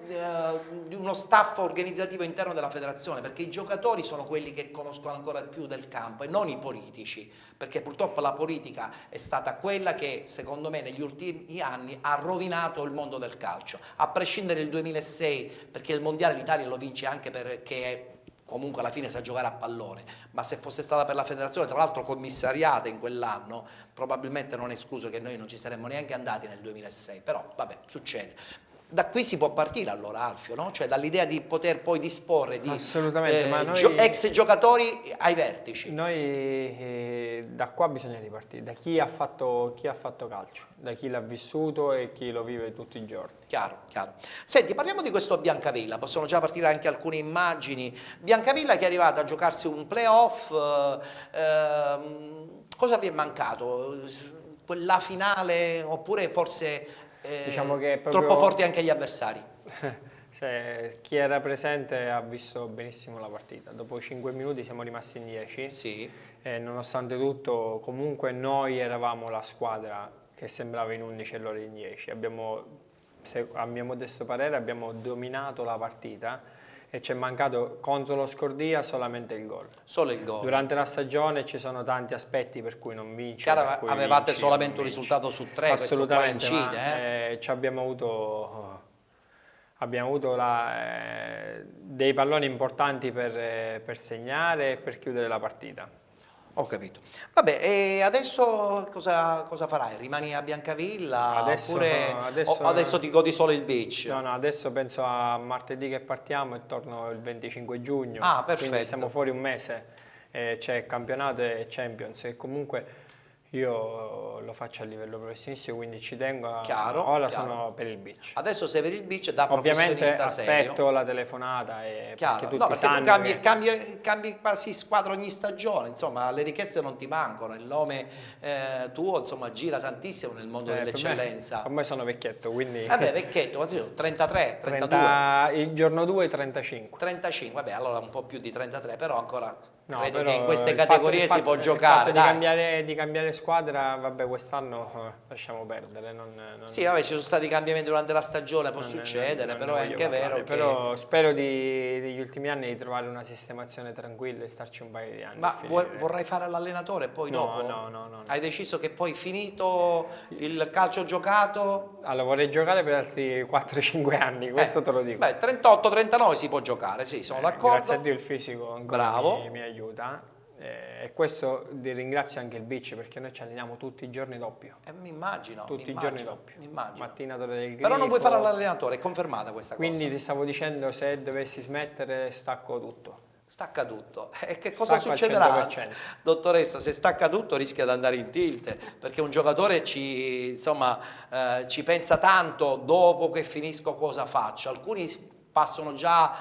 di uno staff organizzativo interno della federazione, perché i giocatori sono quelli che conoscono ancora più del campo e non i politici, perché purtroppo la politica è stata quella che secondo me negli ultimi anni ha rovinato il mondo del calcio, a prescindere dal 2006, perché il mondiale l'Italia lo vince anche perché comunque alla fine sa giocare a pallone, ma se fosse stata per la federazione, tra l'altro commissariata in quell'anno, probabilmente non è escluso che noi non ci saremmo neanche andati nel 2006, però vabbè, succede. Da qui si può partire allora, Alfio, no? Cioè dall'idea di poter poi disporre di ex giocatori ai vertici. Noi da qua bisogna ripartire, da chi ha fatto calcio, da chi l'ha vissuto e chi lo vive tutti i giorni. Chiaro, chiaro. Senti, parliamo di questo Biancavilla, possono già partire anche alcune immagini. Biancavilla che è arrivata a giocarsi un playoff, cosa vi è mancato? Quella finale oppure forse... diciamo che proprio... troppo forti anche gli avversari. Chi era presente ha visto benissimo la partita. Dopo 5 minuti siamo rimasti in 10. Sì. Nonostante tutto, comunque noi eravamo la squadra che sembrava in 11 e loro in 10. Abbiamo a mio modesto parere abbiamo dominato la partita e ci è mancato contro lo Scordia solamente il gol. Solo il gol. Durante la stagione ci sono tanti aspetti per cui non vinci. Chiaro, per cui avevate vinci, solamente non un vinci. risultato su 3, Assolutamente, questo qua incide. ci abbiamo avuto dei palloni importanti per segnare e per chiudere la partita. Ho capito. Vabbè, e adesso cosa farai? Rimani a Biancavilla oppure adesso ti godi solo il beach? No, adesso penso a martedì che partiamo e torno il 25 giugno. Ah, perfetto. Quindi siamo fuori un mese, c'è campionato e Champions e comunque io lo faccio a livello professionistico, quindi ci tengo Chiaro, ora chiaro. sono per il beach. Adesso sei per il beach da Ovviamente professionista aspetto serio. la telefonata Chiaro. perché No, tutti perché tu sanno cambi quasi squadra ogni stagione, insomma le richieste non ti mancano, il nome tuo insomma gira tantissimo nel mondo dell'eccellenza. Ormai sono vecchietto, quindi... Vabbè, vecchietto, quanti sono? 33, 32? Il giorno 2 35. 35, vabbè, allora un po' più di 33, però ancora No, credo però che in queste il categorie fatto- si può il giocare, fatto dai. di cambiare squadra, vabbè, quest'anno lasciamo perdere. Non- Sì, vabbè, ci sono stati cambiamenti durante la stagione, può succedere, non però ne è voglio anche parlare. vero che... Però spero degli ultimi anni di trovare una sistemazione tranquilla e starci un paio di anni. Ma e finire. vorrai fare l'allenatore poi dopo? No. Hai deciso che poi finito il calcio giocato... Allora, vorrei giocare per altri 4-5 anni, questo te lo dico. Beh, 38-39 si può giocare, sì, sono d'accordo. Grazie a Dio il fisico ancora Bravo. mi aiuta. E questo ringrazio anche il beach perché noi ci alleniamo tutti i giorni doppio. Mi immagino. Tutti mi i giorni immagino, doppio. mi immagino. Mattina torre del Però non vuoi Grifo. fare l'allenatore, è confermata questa cosa. Quindi ti stavo dicendo, se dovessi smettere stacco tutto. Stacca tutto. E che cosa Stacco al succederà? 100%. Dottoressa, se stacca tutto rischia di andare in tilt, perché un giocatore ci pensa tanto dopo che finisco cosa faccio. Alcuni passano già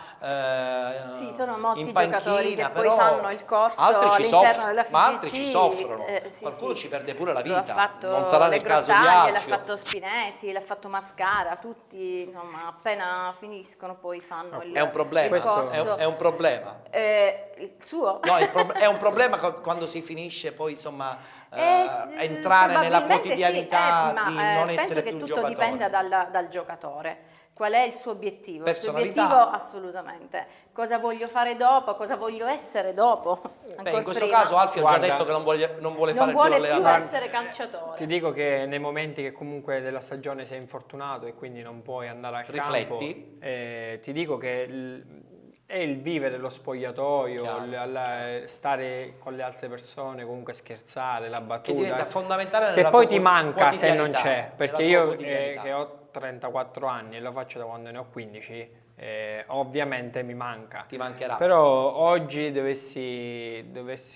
Sì, sono molti in panchina, giocatori che poi però fanno il corso altri ci all'interno soffrono, della FIGC. ma altri ci soffrono. Sì, Qualcuno sì. ci perde pure la Lo ha vita. fatto Non sarà nel caso di Grottaglie, l'ha Alfio. fatto Spinesi, l'ha fatto Mascara, tutti insomma appena finiscono poi fanno il È un problema, il corso. è un problema. Il suo? No, è un problema quando si finisce poi insomma entrare nella Probabilmente quotidianità sì, ma, di non penso essere che più tutto giocatore. dipenda dal giocatore. Qual è il suo obiettivo? Il suo Personalità. obiettivo assolutamente. Cosa voglio fare dopo? Cosa voglio essere dopo? Beh, Ancor in questo prima. caso Alfio ha già Guarda, detto che non vuole non fare vuole più più l'allenatore. essere calciatore. Ti dico che nei momenti che comunque della stagione sei infortunato e quindi non puoi andare al Rifletti? campo, ti dico che è il vivere lo spogliatoio, stare con le altre persone, comunque scherzare, la battuta. Che diventa fondamentale che nella poi tua ti manca se non quotidianità, c'è, perché nella tua io quotidianità. che ho 34 anni e lo faccio da quando ne ho 15, ovviamente mi manca. Ti mancherà. Però oggi dovessi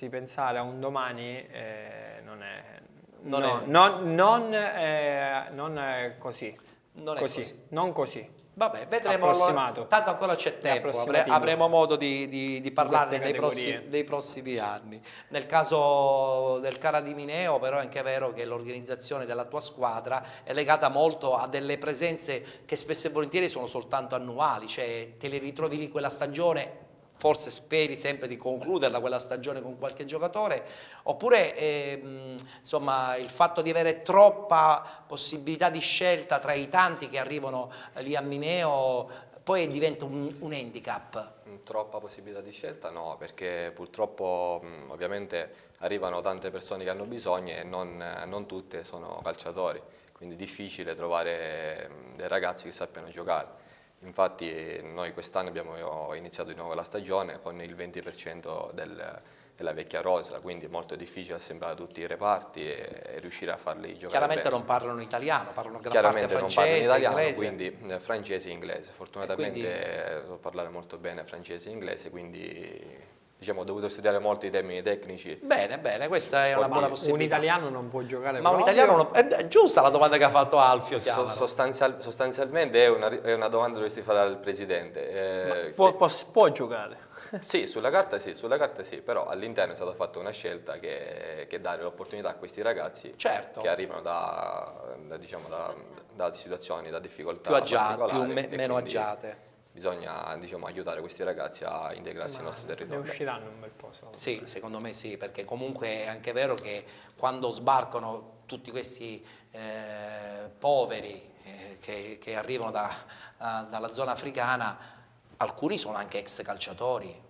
pensare a un domani, non è così. Non è così. Non così. Vabbè, vedremo. Approssimato. Tanto ancora c'è tempo, approssimativo. avremo modo di parlarne queste nei prossimi anni. Nel caso del Cara di Mineo, però, è anche vero che l'organizzazione della tua squadra è legata molto a delle presenze che spesso e volentieri sono soltanto annuali, cioè te le ritrovi lì quella stagione. Forse speri sempre di concluderla quella stagione con qualche giocatore, oppure insomma il fatto di avere troppa possibilità di scelta tra i tanti che arrivano lì a Mineo poi diventa un handicap. Troppa possibilità di scelta no, perché purtroppo ovviamente arrivano tante persone che hanno bisogno e non tutte sono calciatori, quindi è difficile trovare dei ragazzi che sappiano giocare. Infatti noi quest'anno abbiamo iniziato di nuovo la stagione con il 20% della vecchia rosa, quindi è molto difficile assemblare tutti i reparti e riuscire a farli giocare Chiaramente bene. non parlano italiano, parlano gran Chiaramente parte non parlano francese, italiano, inglese. quindi francese e inglese. Fortunatamente quindi... so parlare molto bene francese e inglese, quindi diciamo ho dovuto studiare molti termini tecnici. Bene, questa è una buona possibilità. Un italiano non può giocare Ma un proprio? italiano è giusta la domanda che ha fatto Alfio. Sostanzialmente è una domanda che dovresti fare al presidente. Può giocare? Sì, sulla carta sì, però all'interno è stata fatta una scelta che dare l'opportunità a questi ragazzi che arrivano da situazioni, da difficoltà più agiate, particolari, meno agiate. Bisogna aiutare questi ragazzi a integrarsi nel nostro territorio. Ne usciranno un bel po'. Sì, secondo me sì, perché comunque è anche vero che quando sbarcano tutti questi poveri che arrivano dalla zona africana, alcuni sono anche ex calciatori.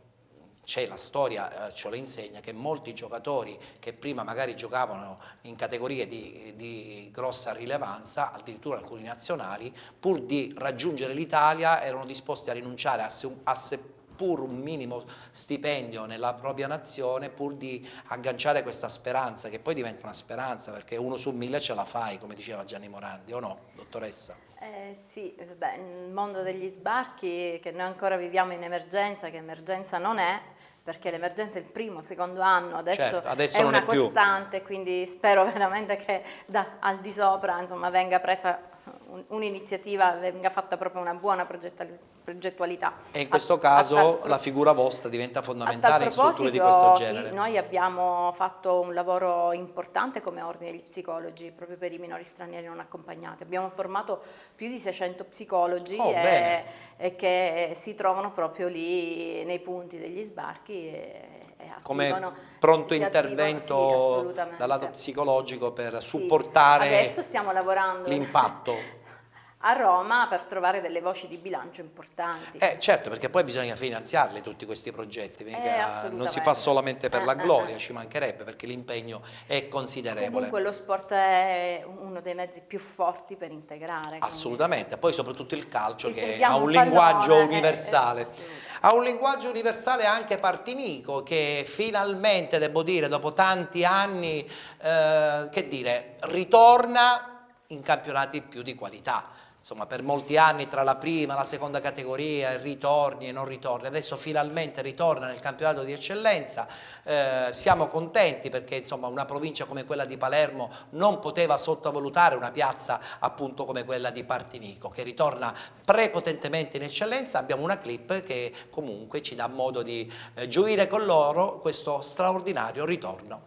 C'è la storia, ce lo insegna, che molti giocatori che prima magari giocavano in categorie di grossa rilevanza, addirittura alcuni nazionali, pur di raggiungere l'Italia erano disposti a rinunciare a seppur un minimo stipendio nella propria nazione, pur di agganciare questa speranza, che poi diventa una speranza, perché 1 su 1000 ce la fai, come diceva Gianni Morandi, o no, dottoressa? Sì, beh, nel mondo degli sbarchi, che noi ancora viviamo in emergenza, che emergenza non è, perché l'emergenza è il primo, secondo anno, adesso è non una è più costante, quindi spero veramente che al di sopra, insomma, venga presa un'iniziativa, venga fatta proprio una buona progettualità. E in questo caso la figura vostra diventa fondamentale in strutture di questo genere. Sì, noi abbiamo fatto un lavoro importante come ordine di psicologi proprio per i minori stranieri non accompagnati. Abbiamo formato più di 600 psicologi e che si trovano proprio lì nei punti degli sbarchi e come pronto si intervento sì, dal lato psicologico per supportare adesso stiamo lavorando l'impatto. A Roma per trovare delle voci di bilancio importanti. Certo, perché poi bisogna finanziarli tutti questi progetti, non si fa solamente per la gloria, ci mancherebbe, perché l'impegno è considerevole. Comunque lo sport è uno dei mezzi più forti per integrare. Assolutamente, poi soprattutto il calcio che ha un linguaggio universale. Ha un linguaggio universale anche Partinico, che finalmente, devo dire, dopo tanti anni, ritorna in campionati più di qualità. Insomma, per molti anni tra la prima e la seconda categoria, ritorni e non ritorni, adesso finalmente ritorna nel campionato di eccellenza. Siamo contenti perché insomma una provincia come quella di Palermo non poteva sottovalutare una piazza appunto come quella di Partinico, che ritorna prepotentemente in eccellenza. Abbiamo una clip che comunque ci dà modo di gioire con loro questo straordinario ritorno.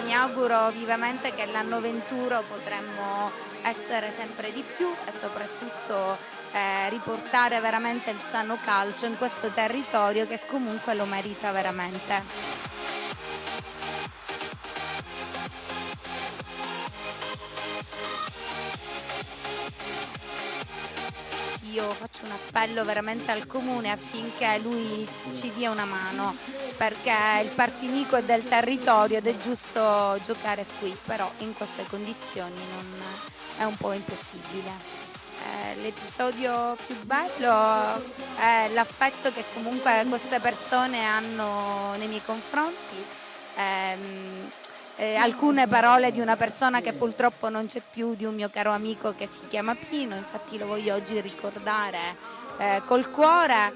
Mi auguro vivamente che l'anno 21 potremmo essere sempre di più e soprattutto riportare veramente il sano calcio in questo territorio che comunque lo merita veramente. Io faccio un appello veramente al Comune affinché lui ci dia una mano, perché il Partinico è del territorio ed è giusto giocare qui, però in queste condizioni è un po' impossibile. L'episodio più bello è l'affetto che comunque queste persone hanno nei miei confronti. Alcune parole di una persona che purtroppo non c'è più, di un mio caro amico che si chiama Pino, infatti lo voglio oggi ricordare col cuore.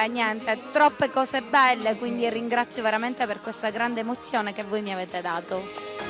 Niente, troppe cose belle, quindi ringrazio veramente per questa grande emozione che voi mi avete dato.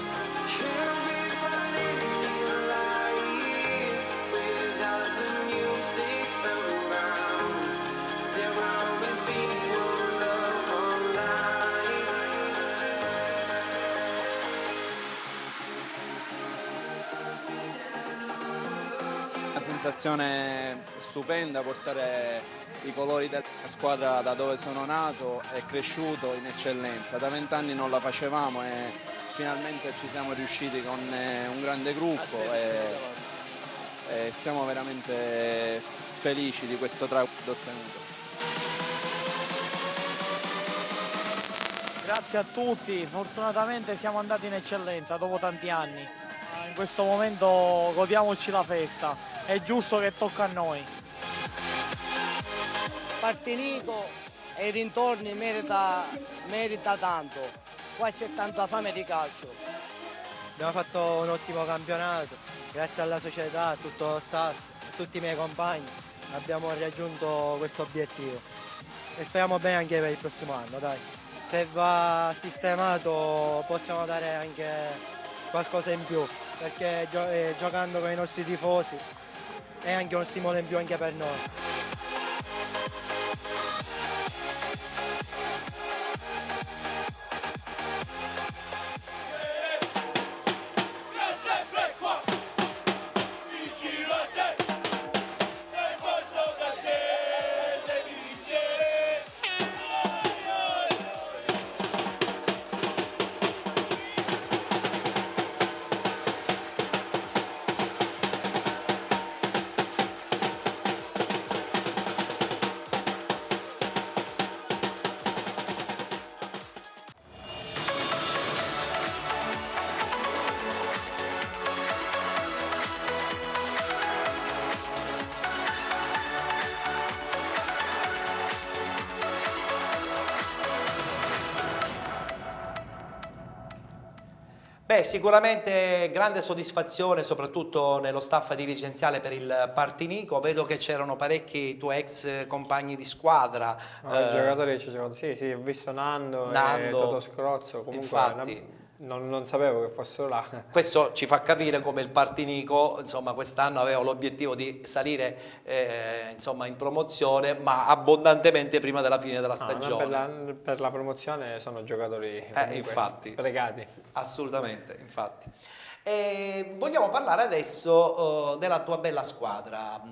Sensazione stupenda portare i colori della squadra da dove sono nato e cresciuto in eccellenza. Da 20 anni non la facevamo e finalmente ci siamo riusciti con un grande gruppo e siamo veramente felici di questo traguardo ottenuto. Grazie a tutti, fortunatamente siamo andati in eccellenza dopo tanti anni. In questo momento godiamoci la festa, è giusto che tocca a noi. Partinico e i dintorni merita tanto, qua c'è tanta fame di calcio. Abbiamo fatto un ottimo campionato, grazie alla società, a tutto lo staff, a tutti i miei compagni abbiamo raggiunto questo obiettivo e speriamo bene anche per il prossimo anno, dai. Se va sistemato possiamo dare anche qualcosa in più, perché giocando con i nostri tifosi è anche uno stimolo in più anche per noi. Beh, sicuramente grande soddisfazione, soprattutto nello staff dirigenziale per il Partinico. Vedo che c'erano parecchi tuoi ex compagni di squadra. I giocatori ci sono, sì, ho visto Nando e Toto Scrozzo, comunque infatti, non sapevo che fossero là. Questo ci fa capire come il Partinico, insomma, quest'anno aveva l'obiettivo di salire insomma, in promozione, ma abbondantemente prima della fine della stagione. Per la promozione sono giocatori infatti, sprecati. Assolutamente, infatti. Vogliamo parlare adesso della tua bella squadra,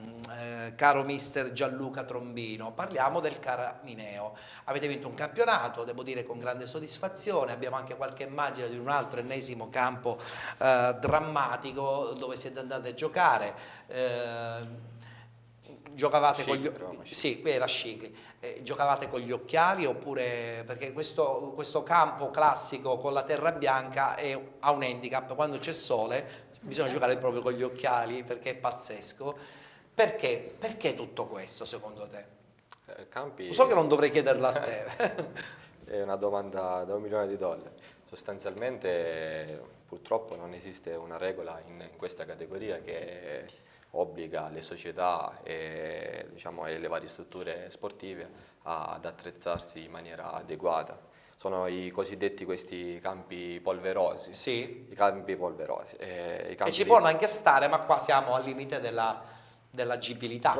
caro mister Gianluca Trombino. Parliamo del Caramineo. Avete vinto un campionato, devo dire con grande soddisfazione. Abbiamo anche qualche immagine di un altro ennesimo campo drammatico dove siete andati a giocare. Giocavate con gli sì, qui era Scicli. Giocavate con gli occhiali oppure perché questo campo classico con la terra bianca ha un handicap, quando c'è sole bisogna giocare proprio con gli occhiali perché è pazzesco. Perché tutto questo secondo te? Campi... So che non dovrei chiederla a te. È una domanda da $1 milione. Sostanzialmente purtroppo non esiste una regola in questa categoria che obbliga le società e, diciamo, e le varie strutture sportive ad attrezzarsi in maniera adeguata. Sono i cosiddetti questi campi polverosi. Sì. I campi polverosi. Che ci possono anche stare, ma qua siamo al limite dell'agibilità.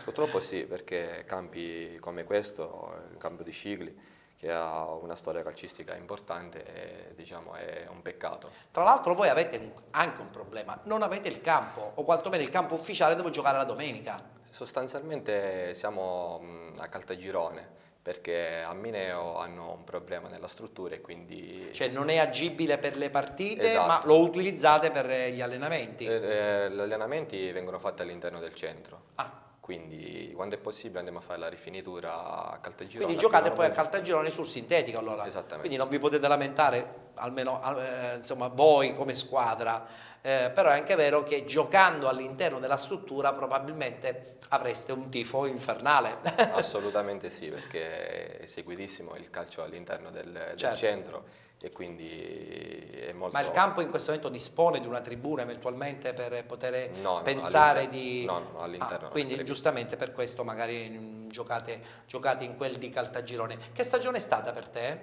Purtroppo sì, perché campi come questo, il campo di Scicli, che ha una storia calcistica importante, diciamo, è un peccato. Tra l'altro voi avete anche un problema, non avete il campo, o quantomeno il campo ufficiale dove giocare la domenica. Sostanzialmente siamo a Caltagirone, perché a Mineo hanno un problema nella struttura e quindi... Cioè non è agibile per le partite, esatto, ma lo utilizzate per gli allenamenti? Gli allenamenti vengono fatti all'interno del centro. Quindi quando è possibile andiamo a fare la rifinitura a Caltagirone. Quindi giocate poi a Caltagirone sul sintetico allora? Esattamente. Quindi non vi potete lamentare, almeno insomma, voi come squadra, però è anche vero che giocando all'interno della struttura probabilmente avreste un tifo infernale. Assolutamente sì, perché è seguitissimo il calcio all'interno del centro e quindi è molto... Ma il campo in questo momento dispone di una tribuna eventualmente per poter pensare di... No, all'interno. Quindi giustamente per questo magari giocate in quel di Caltagirone. Che stagione è stata per te?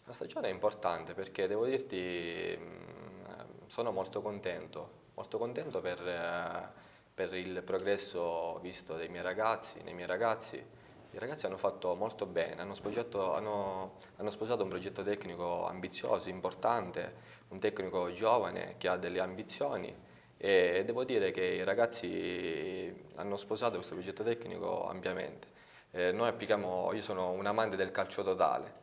La stagione è importante perché devo dirti sono molto contento per il progresso visto nei miei ragazzi. I ragazzi hanno fatto molto bene, hanno sposato un progetto tecnico ambizioso, importante, un tecnico giovane che ha delle ambizioni e devo dire che i ragazzi hanno sposato questo progetto tecnico ampiamente. Io sono un amante del calcio totale,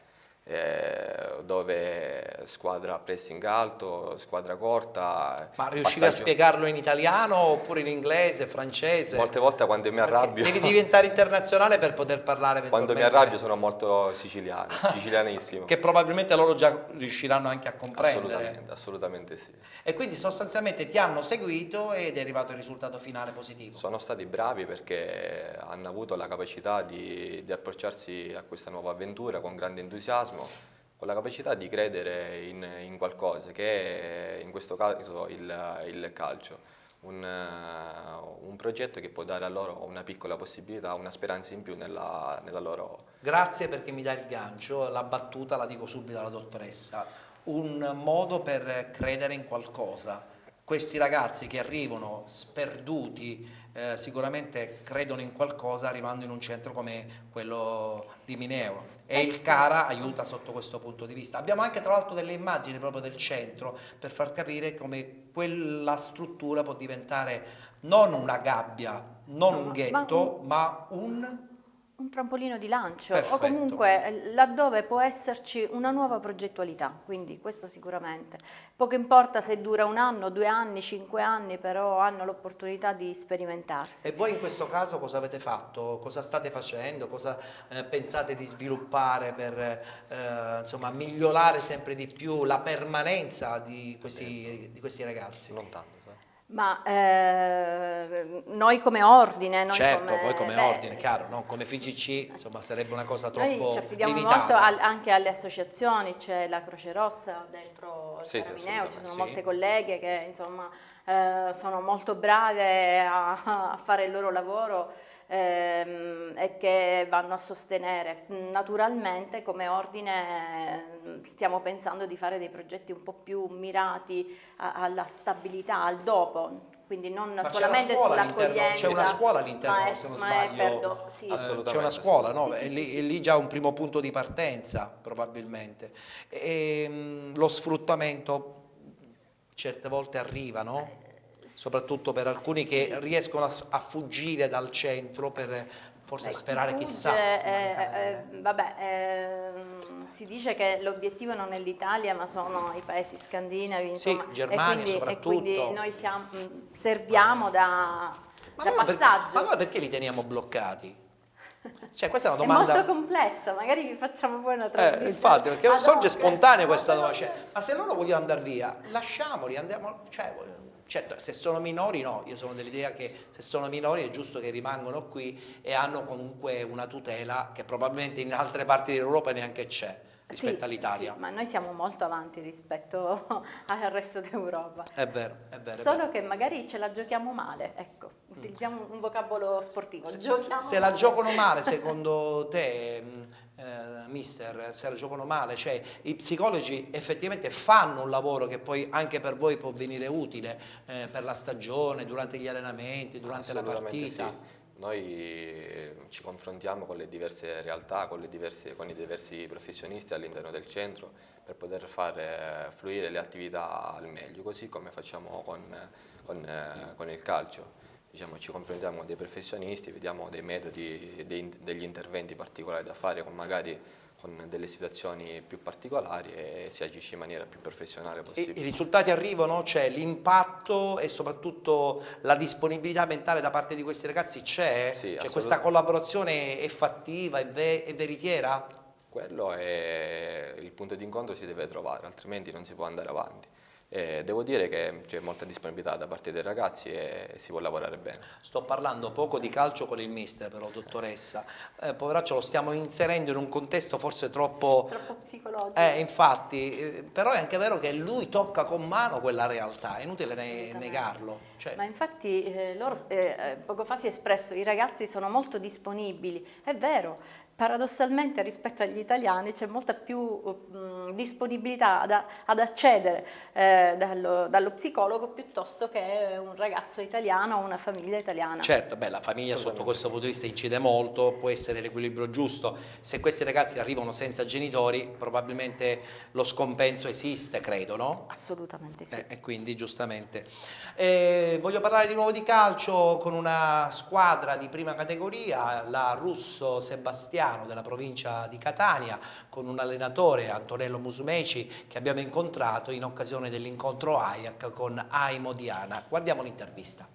dove squadra pressing alto, squadra corta. Ma riuscivi a spiegarlo in italiano oppure in inglese, francese? Molte volte quando mi arrabbio... Devi diventare internazionale per poter parlare quando mi arrabbio sono molto sicilianissimo. Che probabilmente loro già riusciranno anche a comprendere. Assolutamente sì. E quindi sostanzialmente ti hanno seguito ed è arrivato il risultato finale positivo. Sono stati bravi perché hanno avuto la capacità di approcciarsi a questa nuova avventura con grande entusiasmo, con la capacità di credere in qualcosa che è in questo caso il calcio, un progetto che può dare a loro una piccola possibilità, una speranza in più nella loro... Grazie perché mi dai il gancio, la battuta la dico subito alla dottoressa, un modo per credere in qualcosa. Questi ragazzi che arrivano sperduti sicuramente credono in qualcosa arrivando in un centro come quello di Mineo e il Cara aiuta sotto questo punto di vista. Abbiamo anche tra l'altro delle immagini proprio del centro per far capire come quella struttura può diventare non una gabbia, non un ghetto, ma un trampolino di lancio. Perfetto. O comunque laddove può esserci una nuova progettualità, quindi questo sicuramente. Poco importa se dura 1 anno, 2 anni, 5 anni, però hanno l'opportunità di sperimentarsi. E voi in questo caso cosa avete fatto? Cosa state facendo? Cosa pensate di sviluppare per insomma, migliorare sempre di più la permanenza di questi ragazzi? Non tanto. Ma noi come ordine, noi Certo, come, poi come beh, ordine, chiaro, no? Come FIGC, insomma, sarebbe una cosa noi troppo ci affidiamo limitata. molto anche alle associazioni, c'è la Croce Rossa dentro il Sì, sì, Caramineo, ci sono assolutamente, molte colleghe che insomma sono molto brave a fare il loro lavoro e che vanno a sostenere. Naturalmente come ordine stiamo pensando di fare dei progetti un po' più mirati alla stabilità, al dopo. Quindi non Ma solamente sull'accoglienza. c'è una scuola all'interno, ma è- se non ma è sbaglio. sì. C'è una scuola, no? Sì, È sì, lì, sì, è sì, lì già un primo punto di partenza, probabilmente. Lo sfruttamento certe volte arriva, no? Soprattutto per alcuni che riescono a fuggire dal centro per forse sperare, Fugge, chissà. si dice che l'obiettivo non è l'Italia ma sono i paesi scandinavi, Sì, insomma, Germania e soprattutto. quindi noi serviamo da Ma passaggio. allora perché li teniamo bloccati? Cioè, questa è una È domanda. molto complessa, magari vi facciamo poi una trasmissione. Infatti, perché ad sorge hoc. spontanea questa domanda. Cioè, ma se loro vogliono andare via, lasciamoli, andiamo. Cioè, certo, se sono minori no, io sono dell'idea che se sono minori è giusto che rimangano qui e hanno comunque una tutela che probabilmente in altre parti dell'Europa neanche c'è rispetto all'Italia. Sì, ma noi siamo molto avanti rispetto al resto d'Europa. È vero, è vero. Solo che magari ce la giochiamo male, ecco, utilizziamo un vocabolo sportivo. Se la giocano male, secondo te, mister, se la giocano male, cioè i psicologi effettivamente fanno un lavoro che poi anche per voi può venire utile per la stagione, durante gli allenamenti, durante la Assolutamente partita? sì. Noi ci confrontiamo con le diverse realtà, con i diversi professionisti all'interno del centro per poter fare fluire le attività al meglio, così come facciamo con il calcio. Diciamo, ci confrontiamo con dei professionisti, vediamo dei metodi, degli interventi particolari da fare con delle situazioni più particolari e si agisce in maniera più professionale I possibile. risultati arrivano, c'è l'impatto e soprattutto la disponibilità mentale da parte di questi ragazzi c'è? Sì, Cioè questa collaborazione è fattiva, è veritiera? Quello è il punto di incontro, si deve trovare, altrimenti non si può andare avanti. Devo dire che c'è molta disponibilità da parte dei ragazzi e si può lavorare bene. Sto parlando poco di calcio con il mister, però, dottoressa. Poveraccio, lo stiamo inserendo in un contesto forse troppo psicologico. Infatti, però è anche vero che lui tocca con mano quella realtà, è inutile negarlo. Cioè, Ma infatti loro poco fa si è espresso, i ragazzi sono molto disponibili, è vero. Paradossalmente rispetto agli italiani c'è molta più disponibilità ad accedere dallo psicologo piuttosto che un ragazzo italiano o una famiglia italiana. certo, la famiglia sotto questo punto di vista incide molto, può essere l'equilibrio giusto. Se questi ragazzi arrivano senza genitori, probabilmente lo scompenso esiste, credo, no? Assolutamente sì. E quindi giustamente. Voglio parlare di nuovo di calcio con una squadra di prima categoria, la Russo Sebastiano della provincia di Catania, con un allenatore, Antonello Musumeci, che abbiamo incontrato in occasione dell'incontro AIAC con AI Modiana. Guardiamo l'intervista.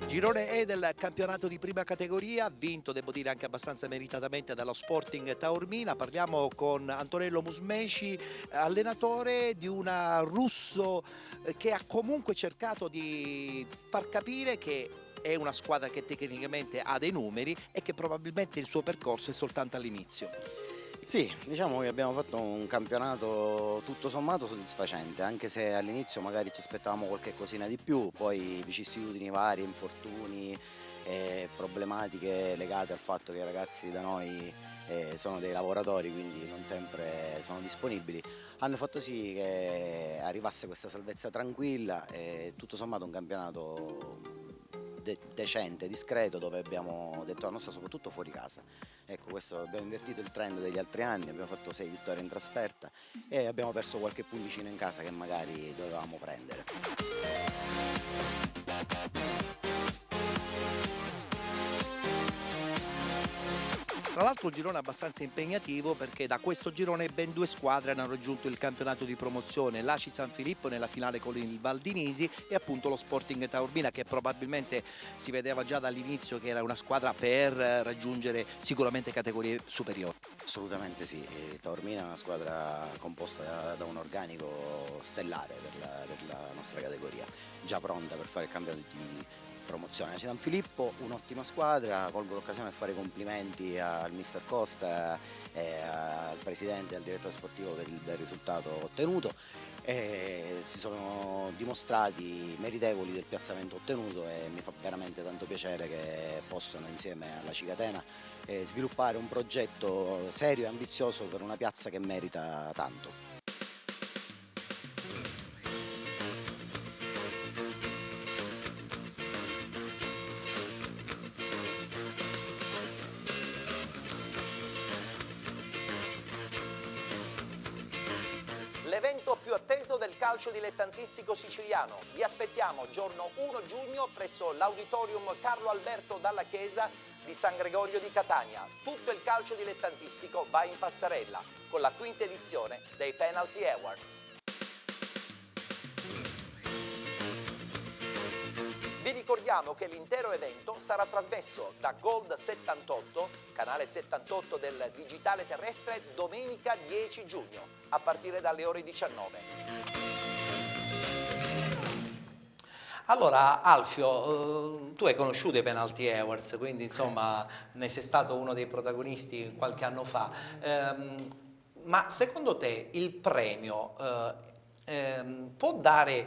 Girone E del campionato di prima categoria, vinto, devo dire, anche abbastanza meritatamente dallo Sporting Taormina. Parliamo con Antonello Musumeci, allenatore di una Russo che ha comunque cercato di far capire che è una squadra che tecnicamente ha dei numeri e che probabilmente il suo percorso è soltanto all'inizio. Sì, diciamo che abbiamo fatto un campionato tutto sommato soddisfacente, anche se all'inizio magari ci aspettavamo qualche cosina di più, poi vicissitudini varie, infortuni e problematiche legate al fatto che i ragazzi da noi sono dei lavoratori, quindi non sempre sono disponibili, hanno fatto sì che arrivasse questa salvezza tranquilla e tutto sommato un campionato decente, discreto, dove abbiamo detto la nostra soprattutto fuori casa. Ecco, questo, abbiamo invertito il trend degli altri anni, abbiamo fatto 6 vittorie in trasferta e abbiamo perso qualche punticino in casa che magari dovevamo prendere. Tra l'altro un girone abbastanza impegnativo, perché da questo girone ben 2 squadre hanno raggiunto il campionato di promozione, l'Aci San Filippo nella finale con il Valdinisi e appunto lo Sporting Taormina, che probabilmente si vedeva già dall'inizio che era una squadra per raggiungere sicuramente categorie superiori. Assolutamente sì, Taormina è una squadra composta da un organico stellare per la nostra categoria, già pronta per fare il campionato di promozione. San Filippo, un'ottima squadra, colgo l'occasione per fare complimenti al mister Costa e al presidente e al direttore sportivo per il bel risultato ottenuto. Si sono dimostrati meritevoli del piazzamento ottenuto e mi fa veramente tanto piacere che possano insieme alla Cicatena sviluppare un progetto serio e ambizioso per una piazza che merita tanto. L'evento più atteso del calcio dilettantistico siciliano. Vi aspettiamo giorno 1 giugno presso l'Auditorium Carlo Alberto Dalla Chiesa di San Gregorio di Catania. Tutto il calcio dilettantistico va in passerella con la 5ª edizione dei Penalty Awards. Vi ricordiamo che l'intero evento sarà trasmesso da Gold 78, canale 78 del digitale terrestre, domenica 10 giugno, a partire dalle ore 19. Allora Alfio, tu hai conosciuto i Penalty Awards, quindi insomma ne sei stato uno dei protagonisti qualche anno fa, ma secondo te il premio può dare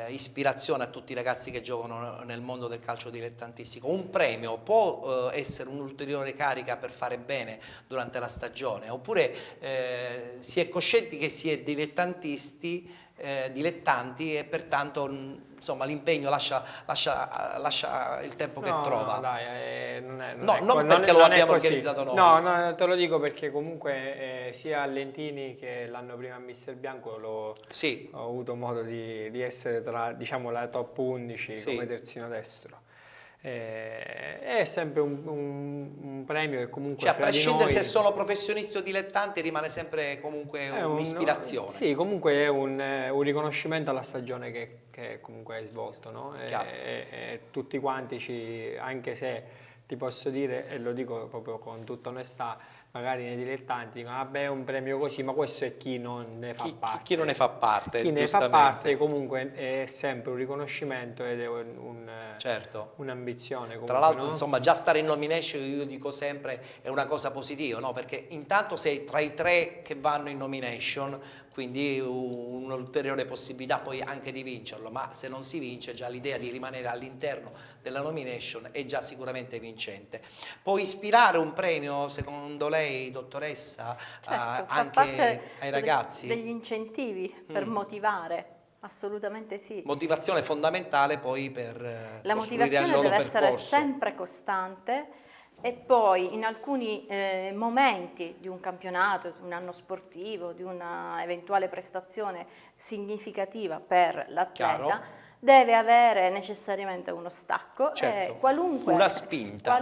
ispirazione a tutti i ragazzi che giocano nel mondo del calcio dilettantistico? Un premio può essere un'ulteriore carica per fare bene durante la stagione? Oppure si è coscienti che si è dilettanti e pertanto insomma l'impegno lascia il tempo che trova? No, dai, non perché lo abbiamo organizzato noi. No, te lo dico perché comunque sia a Lentini che l'anno prima a Mister Bianco ho avuto modo di essere tra, diciamo, la top 11 come terzino destro. È sempre un premio che comunque, cioè, a prescindere se sono professionisti o dilettanti, rimane sempre comunque un'ispirazione. Sì, comunque è un riconoscimento alla stagione che comunque hai svolto, no? E tutti quanti anche se ti posso dire, e lo dico proprio con tutta onestà, magari nei dilettanti dicono vabbè è un premio così, ma questo è chi non ne fa parte. Chi non ne fa parte, chi ne fa parte comunque è sempre un riconoscimento ed è un'ambizione. Tra l'altro, insomma, già stare in nomination, io dico sempre, è una cosa positiva, no? Perché intanto sei tra i 3 che vanno in nomination, quindi un'ulteriore possibilità poi anche di vincerlo, ma se non si vince già l'idea di rimanere all'interno della nomination è già sicuramente vincente. Può ispirare un premio, secondo lei, dottoressa, anche ai ragazzi? Degli incentivi per motivare. Assolutamente sì. Motivazione fondamentale poi per la motivazione il loro deve percorso. essere sempre costante e poi in alcuni momenti di un campionato, di un anno sportivo, di una eventuale prestazione significativa per l'atleta, deve avere necessariamente uno stacco, e una spinta.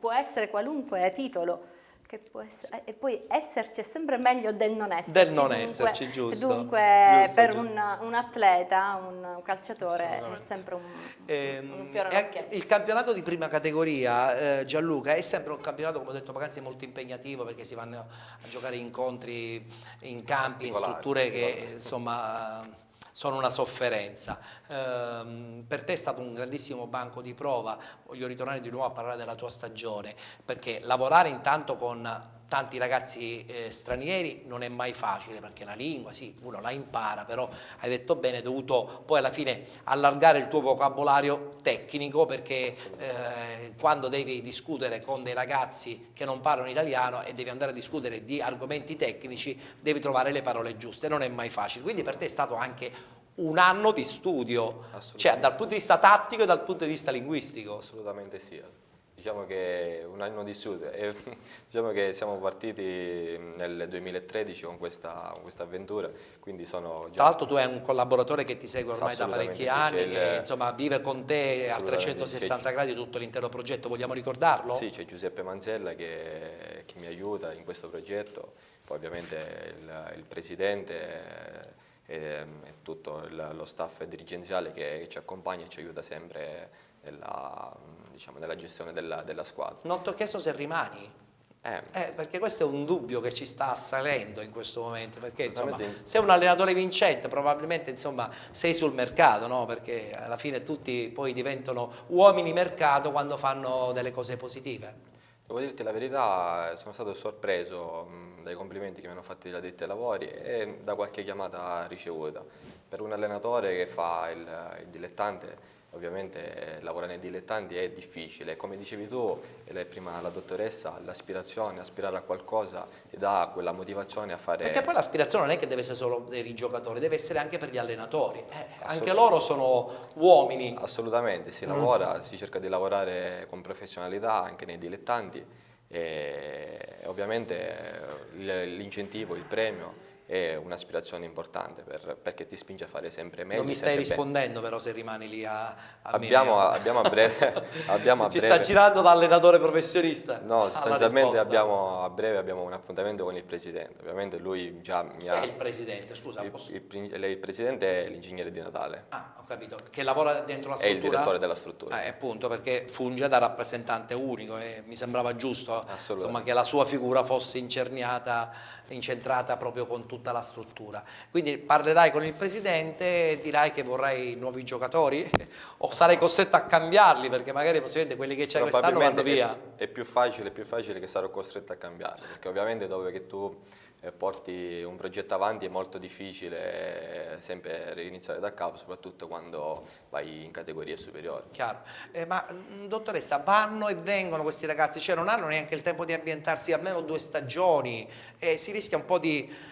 Può essere qualunque titolo. Che può essere, e poi esserci è sempre meglio del non esserci. Del non esserci, giusto. Dunque per un atleta, un calciatore è sempre un fiore all'occhiello. Il campionato di prima categoria, Gianluca, è sempre un campionato, come ho detto poc'anzi, molto impegnativo, perché si vanno a giocare incontri in campi, in strutture che insomma sono una sofferenza. Per te è stato un grandissimo banco di prova. Voglio ritornare di nuovo a parlare della tua stagione, perché lavorare intanto con tanti ragazzi stranieri non è mai facile, perché la lingua, sì, uno la impara, però hai detto bene, hai dovuto poi alla fine allargare il tuo vocabolario tecnico, perché quando devi discutere con dei ragazzi che non parlano italiano e devi andare a discutere di argomenti tecnici, devi trovare le parole giuste, non è mai facile. Quindi per te è stato anche un anno di studio, cioè dal punto di vista tattico e dal punto di vista linguistico. Assolutamente sì. diciamo che un anno di sud, e diciamo che siamo partiti nel 2013 con questa avventura, quindi sono già... Tra l'altro tu hai un collaboratore che ti segue ormai da Assolutamente parecchi sì, anni, c'è che insomma vive con te a Assolutamente 360 sì. gradi tutto l'intero progetto, vogliamo ricordarlo? Sì, c'è Giuseppe Manzella che mi aiuta in questo progetto, poi ovviamente il presidente e tutto lo staff dirigenziale che ci accompagna e ci aiuta sempre nella gestione della squadra. Non ti ho chiesto se rimani. Perché questo è un dubbio che ci sta assalendo in questo momento, perché insomma, sei un allenatore vincente, probabilmente insomma, sei sul mercato, no? Perché alla fine tutti poi diventano uomini mercato quando fanno delle cose positive. Devo dirti la verità, sono stato sorpreso dai complimenti che mi hanno fatto gli addetti ai lavori e da qualche chiamata ricevuta. Per un allenatore che fa il dilettante, ovviamente lavorare nei dilettanti è difficile, come dicevi tu, e prima la dottoressa, l'aspirazione, aspirare a qualcosa ti dà quella motivazione a fare... Perché poi l'aspirazione non è che deve essere solo per i giocatori, deve essere anche per gli allenatori, anche loro sono uomini. Assolutamente, si lavora, si cerca di lavorare con professionalità anche nei dilettanti e ovviamente l'incentivo, il premio è un'aspirazione importante perché ti spinge a fare sempre meglio. Non mi stai rispondendo però se rimani lì a abbiamo a breve ci sta girando da allenatore professionista. No, sostanzialmente a breve abbiamo un appuntamento con il presidente. Ovviamente lui già mi ha... Chi è il presidente? Scusa. Il presidente è l'ingegnere Di Natale. Ah, ho capito. Che lavora dentro la struttura? È il direttore della struttura. Appunto, perché funge da rappresentante unico e mi sembrava giusto insomma, che la sua figura fosse incentrata proprio con tutta la struttura. Quindi parlerai con il presidente e dirai che vorrai nuovi giocatori o sarai costretto a cambiarli perché magari possibilmente quelli che c'è quest'anno vanno via. È più facile che sarò costretto a cambiarli perché ovviamente dopo che tu porti un progetto avanti è molto difficile sempre riniziare da capo, soprattutto quando vai in categorie superiori. Chiaro. Ma dottoressa, vanno e vengono questi ragazzi, cioè non hanno neanche il tempo di ambientarsi almeno 2 stagioni e si rischia un po' di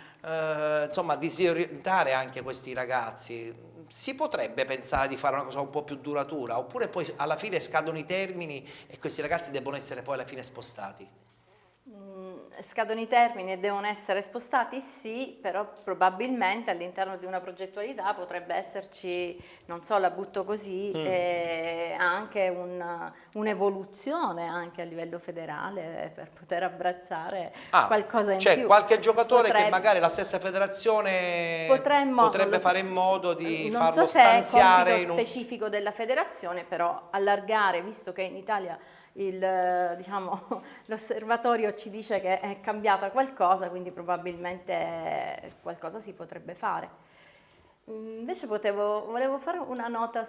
disorientare anche questi ragazzi. Si potrebbe pensare di fare una cosa un po' più duratura oppure poi alla fine scadono i termini e questi ragazzi debbono essere poi alla fine spostati? Scadono i termini e devono essere spostati, sì, però probabilmente all'interno di una progettualità potrebbe esserci, non so, la butto così, anche un'evoluzione anche a livello federale per poter abbracciare qualcosa in più. Cioè qualche giocatore che magari la stessa federazione potrebbe fare in modo di farlo stanziare. Non so se è compito specifico della federazione, però allargare, visto che in Italia l'osservatorio ci dice che è cambiata qualcosa, quindi probabilmente qualcosa si potrebbe fare. Invece volevo fare una nota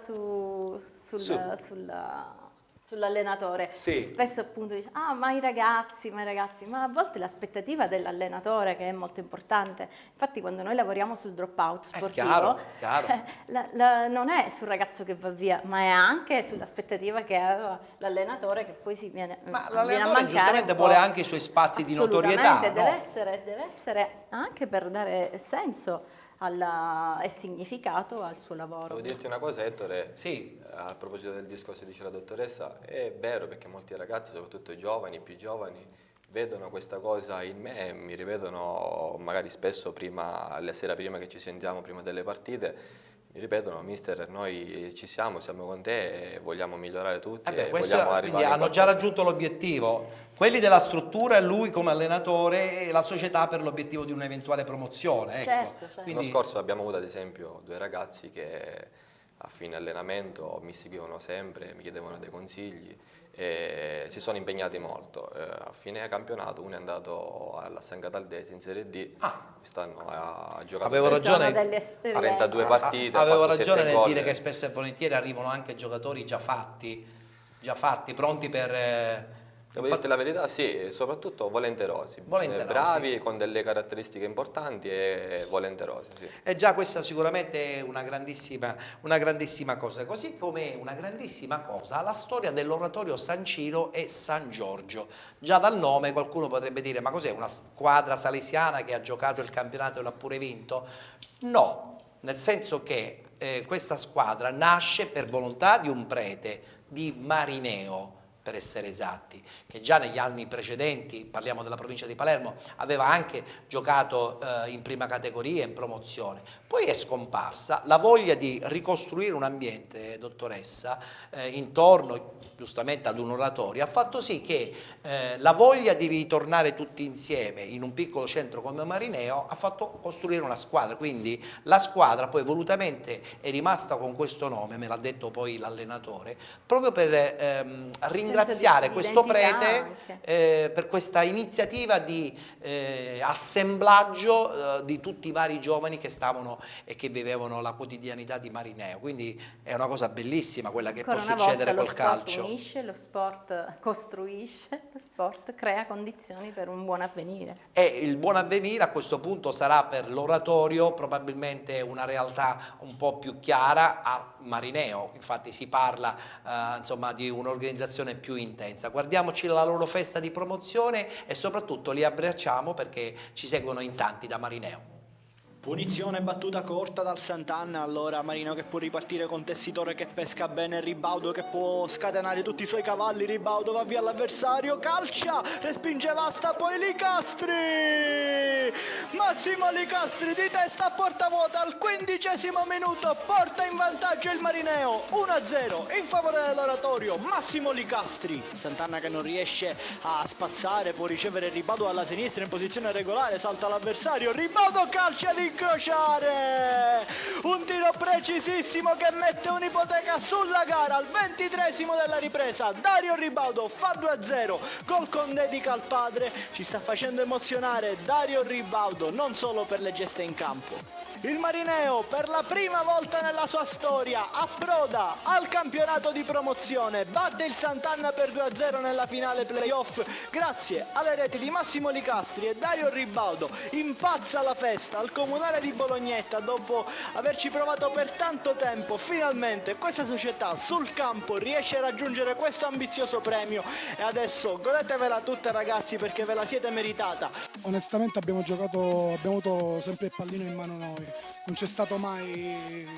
sull'allenatore. Sì. Spesso appunto dice, ma i ragazzi, ma a volte l'aspettativa dell'allenatore che è molto importante. Infatti quando noi lavoriamo sul dropout sportivo, chiaro. Non è sul ragazzo che va via, ma è anche sull'aspettativa che aveva l'allenatore che poi viene a mancare. Ma l'allenatore giustamente vuole anche i suoi spazi di notorietà. Deve essere anche per dare senso e significato al suo lavoro. Devo dirti una cosa, Ettore, a proposito del discorso che dice la dottoressa, è vero perché molti ragazzi, soprattutto i giovani, più giovani, vedono questa cosa in me e mi ripetono magari spesso la sera prima che ci sentiamo, prima delle partite, mi ripetono, mister, noi ci siamo con te e vogliamo migliorare tutti e vogliamo arrivare quindi hanno già raggiunto l'obiettivo, quelli della struttura e lui come allenatore e la società per l'obiettivo di un'eventuale promozione. Ecco. Certo. Quindi... L'anno scorso abbiamo avuto ad esempio 2 ragazzi che a fine allenamento mi seguivano sempre, mi chiedevano dei consigli e si sono impegnati molto. A fine campionato uno è andato alla San Cataldese in Serie D, quest'anno ha giocato 32 partite. Avevo ragione nel dire che spesso e volentieri arrivano anche giocatori già fatti, pronti per... Devo dirti la verità, sì, soprattutto volenterosi, bravi, con delle caratteristiche importanti e volenterosi. Sì. E già questa sicuramente è una grandissima cosa, così come una grandissima cosa la storia dell'oratorio San Ciro e San Giorgio. Già dal nome qualcuno potrebbe dire, ma cos'è, una squadra salesiana che ha giocato il campionato e l'ha pure vinto? No, nel senso che questa squadra nasce per volontà di un prete, di Marineo, per essere esatti, che già negli anni precedenti, parliamo della provincia di Palermo, aveva anche giocato in prima categoria, in promozione. Poi è scomparsa la voglia di ricostruire un ambiente, dottoressa, intorno giustamente ad un oratorio, ha fatto sì che la voglia di ritornare tutti insieme in un piccolo centro come Marineo ha fatto costruire una squadra, quindi la squadra poi volutamente è rimasta con questo nome, me l'ha detto poi l'allenatore, proprio per ringraziare questo prete per questa iniziativa di assemblaggio di tutti i vari giovani che stavano e che vivevano la quotidianità di Marineo, quindi è una cosa bellissima quella che Ancora può una succedere volta col calcio. Lo sport unisce, lo sport costruisce, lo sport crea condizioni per un buon avvenire. E il buon avvenire a questo punto sarà per l'oratorio probabilmente una realtà un po' più chiara a Marineo, infatti si parla insomma di un'organizzazione più intensa. Guardiamoci la loro festa di promozione e soprattutto li abbracciamo perché ci seguono in tanti da Marineo. Punizione battuta corta dal Sant'Anna, allora Marino che può ripartire con Tessitore che pesca bene, Ribaudo che può scatenare tutti i suoi cavalli, Ribaudo va via all'avversario, calcia, respinge Vasta, poi Licastri! Massimo Licastri di testa a porta vuota al 15° minuto, porta in vantaggio il Marineo, 1-0 in favore dell'oratorio, Massimo Licastri. Sant'Anna che non riesce a spazzare, può ricevere Ribaudo alla sinistra in posizione regolare, salta l'avversario, Ribaudo calcia di incrociare, un tiro precisissimo che mette un'ipoteca sulla gara al 23° della ripresa. Dario Ribaudo fa 2-0, gol con dedica al padre, ci sta facendo emozionare Dario Ribaudo non solo per le gesta in campo. Il Marineo per la prima volta nella sua storia approda al campionato di promozione, batte il Sant'Anna per 2-0 nella finale playoff grazie alle reti di Massimo Licastri e Dario Ribaudo. Impazza la festa al comunale di Bolognetta dopo averci provato per tanto tempo. Finalmente questa società sul campo riesce a raggiungere questo ambizioso premio e adesso godetevela tutte ragazzi perché ve la siete meritata. Onestamente abbiamo avuto sempre il pallino in mano noi, non c'è stato mai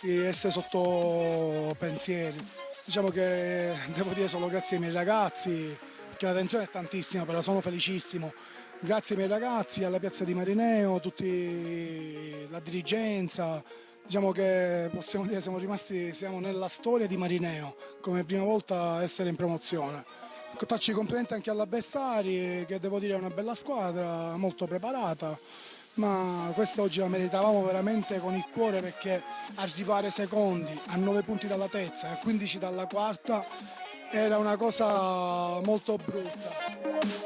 di essere sotto pensieri. Diciamo che devo dire solo grazie ai miei ragazzi, perché la tensione è tantissima, però sono felicissimo. Grazie ai miei ragazzi, alla piazza di Marineo, tutti la dirigenza. Diciamo che possiamo dire siamo nella storia di Marineo, come prima volta essere in promozione. Faccio i complimenti anche all'Avversari, che devo dire è una bella squadra, molto preparata, ma questa oggi la meritavamo veramente con il cuore, perché arrivare secondi a 9 punti dalla terza e a 15 dalla quarta era una cosa molto brutta.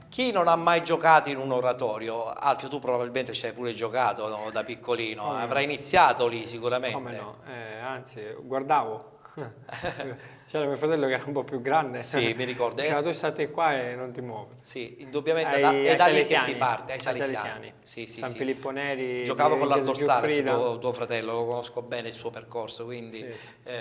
Chi non ha mai giocato in un oratorio? Alfio, tu probabilmente ci hai pure giocato, no, da piccolino, avrai iniziato lì sicuramente. Come no, anzi guardavo, c'era mio fratello che era un po' più grande. Sì, mi ricordo. Diceva tu state qua e non ti muovi. Sì, indubbiamente è da lì che si parte, ai Salesiani. Sì, San Filippo Neri. Giocavo con l'Aldorsale, Giuffrida. tuo fratello, lo conosco bene il suo percorso, quindi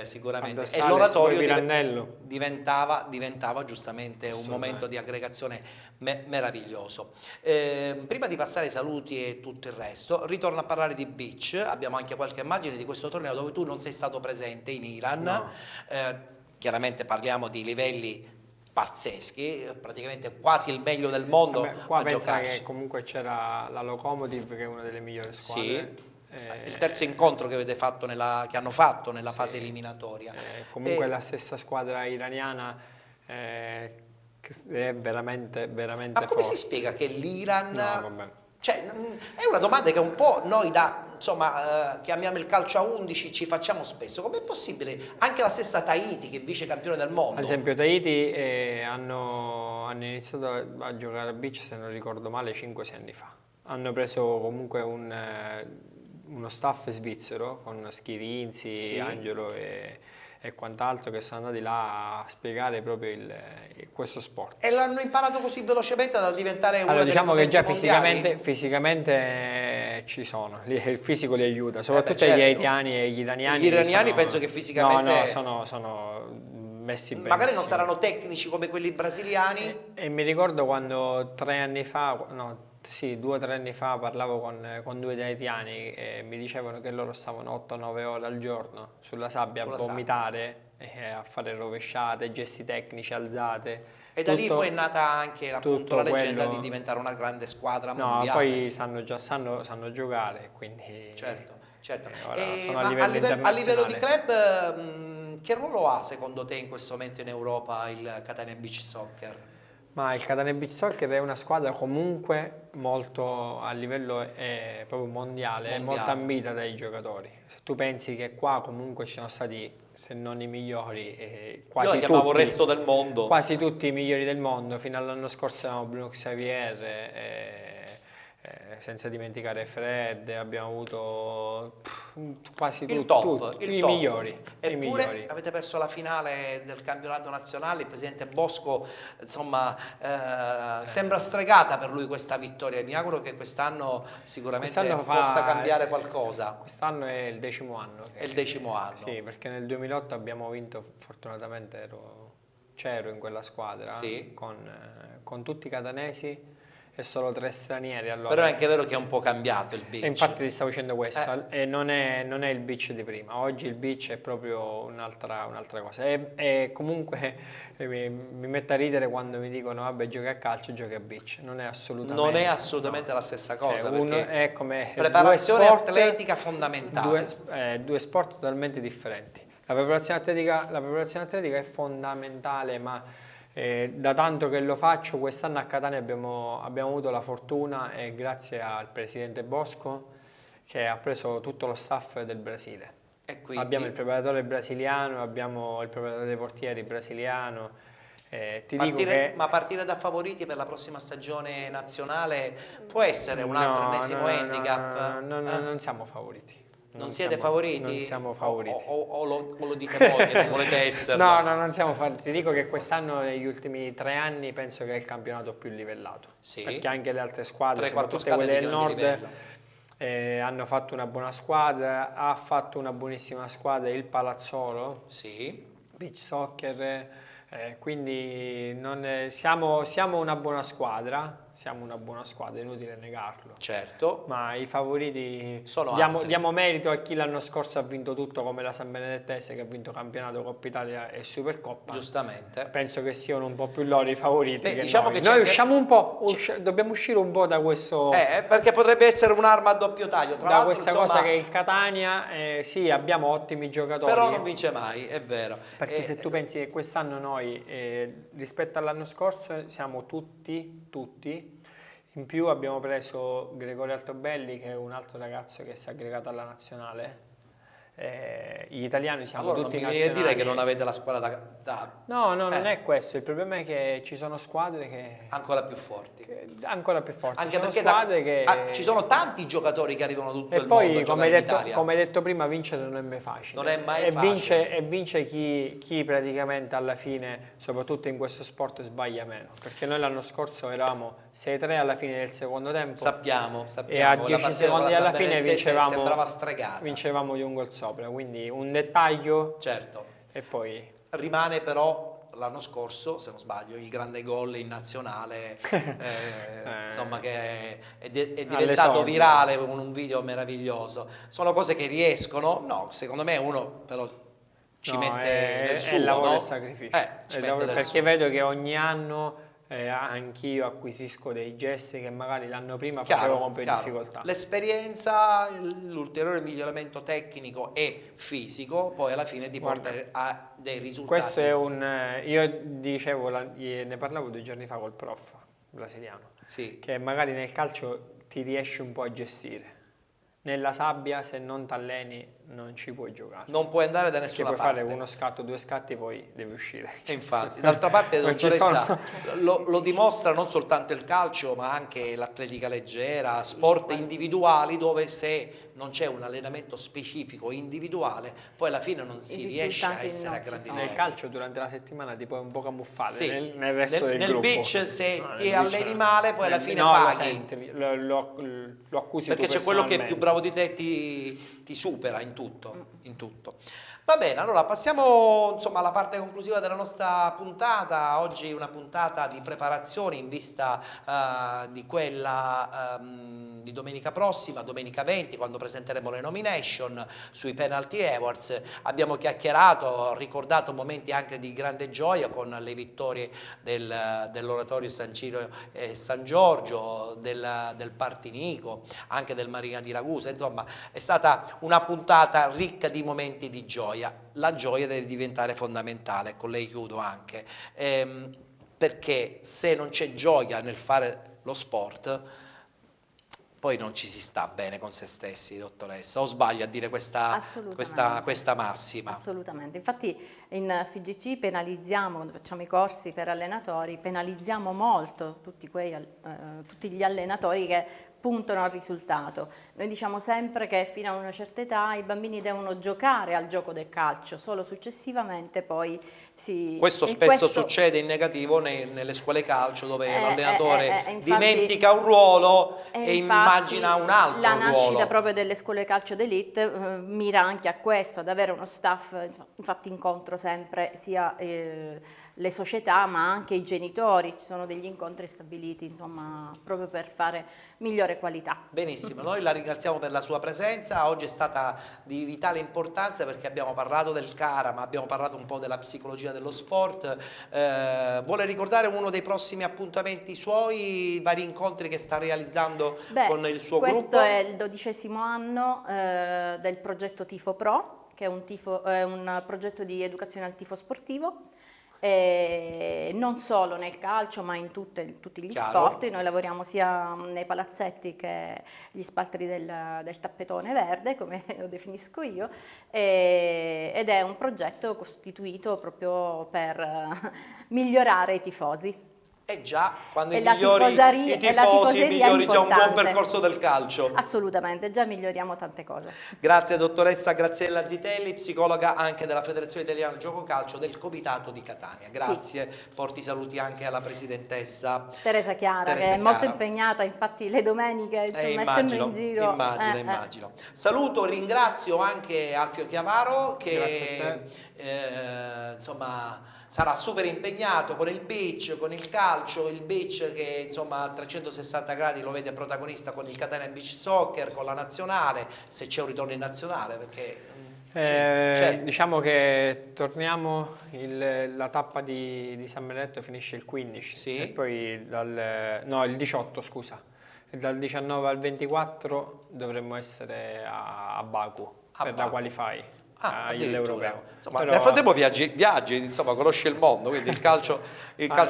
sicuramente. E Aldorsale, l'oratorio Pirandello. diventava giustamente un momento di aggregazione meraviglioso. Prima di passare ai saluti e tutto il resto, ritorno a parlare di beach. Abbiamo anche qualche immagine di questo torneo dove tu non sei stato presente in Iran. No. Chiaramente parliamo di livelli pazzeschi, praticamente quasi il meglio del mondo. Vabbè, qua a pensa giocarci. che comunque c'era la Lokomotiv, che è una delle migliori squadre. Il terzo incontro che che hanno fatto nella fase eliminatoria. Comunque la stessa squadra iraniana è veramente Ma come forte. si spiega che l'Iran... No, vabbè. Cioè, è una domanda che un po' noi che amiamo il calcio a 11 ci facciamo spesso. Com'è possibile? Anche la stessa Tahiti, che è vice campione del mondo. Ad esempio Tahiti hanno iniziato a giocare a beach, se non ricordo male, 5-6 anni fa. hanno preso comunque uno staff svizzero con Schirinzi, Sì. Angelo e quant'altro, che sono andati là a spiegare proprio questo sport. E l'hanno imparato così velocemente da diventare una Allora, delle diciamo che potenze già mondiali? fisicamente ci sono, il fisico li aiuta, soprattutto certo. gli haitiani e gli iraniani. Gli iraniani sono- penso che fisicamente- sono messi bene. Magari non saranno tecnici come quelli brasiliani. E mi ricordo quando 2 o 3 anni fa parlavo con 2 haitiani e mi dicevano che loro stavano 8-9 ore al giorno sulla sabbia Sulla a vomitare, e a fare rovesciate, gesti tecnici, alzate. E da lì Tutto- poi è nata anche appunto tutto la leggenda quello- di diventare una grande squadra No, mondiale. poi sanno giocare, quindi Certo. ora sono Ma a livello a livello di internazionale. club, che ruolo ha secondo te in questo momento in Europa il Catania Beach Soccer? Ma il Catania Beach Soccer è una squadra comunque molto a livello proprio mondiale, molto ambita dai giocatori. Se tu pensi che qua comunque ci sono stati, se non i migliori, quasi Io la chiamavo tutti, resto del mondo. quasi tutti i migliori del mondo, fino all'anno scorso avevamo Bruno Xavier, senza dimenticare Fred, abbiamo avuto quasi Il tutti, top, il i top. migliori. i Eppure migliori. avete perso la finale del campionato nazionale, il presidente Bosco insomma sembra stregata per lui questa vittoria. Mi auguro che quest'anno sicuramente Quest'anno possa cambiare qualcosa. Quest'anno è il 10° anno. È il 10° anno. Sì, perché nel 2008 abbiamo vinto, fortunatamente c'ero in quella squadra, Sì. con tutti i catanesi e solo 3 stranieri. Allora. Però è anche vero che è un po' cambiato il beach. E infatti ti stavo dicendo questo, e non è il beach di prima. Oggi il beach è proprio un'altra cosa. E comunque mi mette a ridere quando mi dicono vabbè, giochi a calcio, giochi a beach. Non è assolutamente, la stessa cosa, uno perché è come preparazione due sport, atletica fondamentale. due sport totalmente differenti. La preparazione atletica è fondamentale, ma da tanto che lo faccio, quest'anno a Catania abbiamo avuto la fortuna, e grazie al presidente Bosco, che ha preso tutto lo staff del Brasile. E quindi? Abbiamo il preparatore brasiliano, abbiamo il preparatore dei portieri brasiliano. Ma partire da favoriti per la prossima stagione nazionale può essere un altro ennesimo handicap? Non siamo favoriti. Non siete favoriti? Non siamo favoriti. O lo dite voi che non volete esserlo? No, non siamo favoriti. Ti dico che quest'anno, negli ultimi 3 anni, penso che è il campionato più livellato. Sì. Perché anche le altre squadre, 3-4 soprattutto squadre quelle di del grande nord, livello. hanno fatto una buona squadra. Ha fatto una buonissima squadra il Palazzolo. Sì. Beach Soccer. Quindi siamo una buona squadra. Siamo una buona squadra, è inutile negarlo. Certo. Ma i favoriti Sono diamo merito a chi l'anno scorso ha vinto tutto, come la San Benedettese, che ha vinto campionato, Coppa Italia e Supercoppa. Giustamente. Penso che siano un po' più loro i favoriti. Beh, che diciamo noi. che Noi usciamo un po', dobbiamo uscire un po' da questo. Perché potrebbe essere un'arma a doppio taglio. Tra Da l'altro, questa insomma, cosa che il Catania, sì, abbiamo ottimi giocatori. però non vince mai, è vero. Perché se tu pensi che quest'anno noi, rispetto all'anno scorso, siamo tutti. In più abbiamo preso Gregorio Altobelli, che è un altro ragazzo che si è aggregato alla nazionale. Gli italiani siamo Allora, tutti non mi viene a nazionali. dire che non avete la squadra da No, non è questo. Il problema è che ci sono squadre che ancora più forti. Ci Anche sono perché squadre che. ci sono tanti giocatori che arrivano da tutto E il mondo a poi, giocare in Italia. come hai detto prima, vincere non è mai facile. Non è mai facile. Vince chi praticamente alla fine, soprattutto in questo sport, sbaglia meno. Perché noi l'anno scorso eravamo 6-3 alla fine del secondo tempo. Sappiamo. E a la 10 partita secondi con la alla San fine Benedettese sembrava stregata. vincevamo di un gol sopra. Quindi un dettaglio. Certo. E poi. Rimane però l'anno scorso, se non sbaglio, il grande gol in nazionale, insomma, che è diventato virale con un video meraviglioso. Sono cose che riescono, no, secondo me uno però ci mette del suo, è lavoro no? e sacrificio. Perché Perché vedo che ogni anno anch'io acquisisco dei gesti che magari l'anno prima facevo con più difficoltà. L'esperienza, l'ulteriore miglioramento tecnico e fisico poi alla fine ti porta a dei risultati. Questo è io dicevo, ne parlavo 2 giorni fa col prof brasiliano, che magari nel calcio ti riesci un po' a gestire. Nella sabbia, se non t'alleni, non ci puoi giocare. Non puoi andare da Che nessuna puoi parte. fare uno scatto, 2 scatti, poi devi uscire. E infatti, d'altra parte, Non ci dottoressa, sono. lo dimostra non soltanto il calcio, ma anche l'atletica leggera, sport individuali dove se non c'è un allenamento specifico individuale, poi alla fine non si riesce a essere a grandi Nel livelli. calcio durante la settimana ti puoi un po' camuffare Sì. nel resto del nel gruppo. beach se No, ti nel beach alleni no. male, poi alla fine no, paghi. Lo senti, lo accusi Perché tu c'è quello che è più personalmente. bravo di te ti supera in tutto, in tutto. Va bene, allora passiamo insomma alla parte conclusiva della nostra puntata. Oggi una puntata di preparazione in vista di quella di domenica prossima, domenica 20, quando presenteremo le nomination sui Penalty Awards. Abbiamo chiacchierato, ricordato momenti anche di grande gioia con le vittorie dell'Oratorio San Ciro e San Giorgio, del Partinico, anche del Marina di Ragusa. Insomma, è stata una puntata ricca di momenti di gioia. La gioia deve diventare fondamentale, con lei chiudo anche, perché se non c'è gioia nel fare lo sport, poi non ci si sta bene con se stessi, dottoressa, o sbaglio a dire questa massima? Assolutamente, infatti in FIGC penalizziamo, quando facciamo i corsi per allenatori, penalizziamo molto tutti gli allenatori che puntano al risultato. Noi diciamo sempre che fino a una certa età i bambini devono giocare al gioco del calcio, solo successivamente poi si... Questo spesso succede in negativo nelle scuole calcio, dove l'allenatore infatti, dimentica un ruolo e infatti immagina un altro la ruolo. nascita proprio delle scuole calcio d'élite mira anche a questo, ad avere uno staff. Infatti incontro sempre sia le società ma anche i genitori, ci sono degli incontri stabiliti insomma proprio per fare migliore qualità. Benissimo, noi la ringraziamo per la sua presenza. Oggi è stata di vitale importanza perché abbiamo parlato del CARA, ma abbiamo parlato un po' della psicologia dello sport. Vuole ricordare uno dei prossimi appuntamenti suoi, i vari incontri che sta realizzando con il suo gruppo? Questo è il 12° anno del progetto Tifo Pro, che è un progetto di educazione al tifo sportivo. Non solo nel calcio ma in tutti gli sport. Noi lavoriamo sia nei palazzetti che gli spaltri del tappetone verde, come lo definisco io, ed è un progetto costituito proprio per migliorare i tifosi. Già, quando E i la migliori tifoseria- i e la tifosi tifoseria è migliori già un buon importante. percorso del calcio. Assolutamente, già miglioriamo tante cose. Grazie dottoressa Graziella Zitelli, psicologa anche della Federazione Italiana Gioco Calcio del Comitato di Catania. Grazie, porti saluti anche alla presidentessa Teresa Chiara, che è molto impegnata, infatti le domeniche insomma, è sempre in giro. Immagino. Saluto, ringrazio anche Alfio Chiavaro che insomma sarà super impegnato con il beach, con il calcio, il beach che insomma a 360 gradi lo vede protagonista con il Catania Beach Soccer, con la nazionale, se c'è un ritorno in nazionale, perché diciamo che torniamo, la tappa di San Benedetto finisce il 15 e poi il 18 scusa, e dal 19 al 24 dovremmo essere a Baku per la qualify. All'Europeo. Insomma, nel frattempo viaggi, insomma, conosci il mondo, quindi il calcio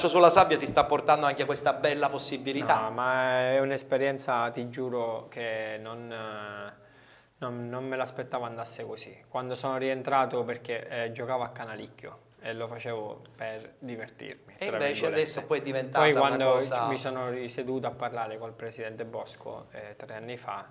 sulla sabbia ti sta portando anche a questa bella possibilità. No, ma è un'esperienza, ti giuro, che non me l'aspettavo andasse così. Quando sono rientrato, perché giocavo a Canalicchio e lo facevo per divertirmi. E invece adesso poi è diventata una cosa... Poi quando mi sono risieduto a parlare col presidente Bosco 3 anni fa,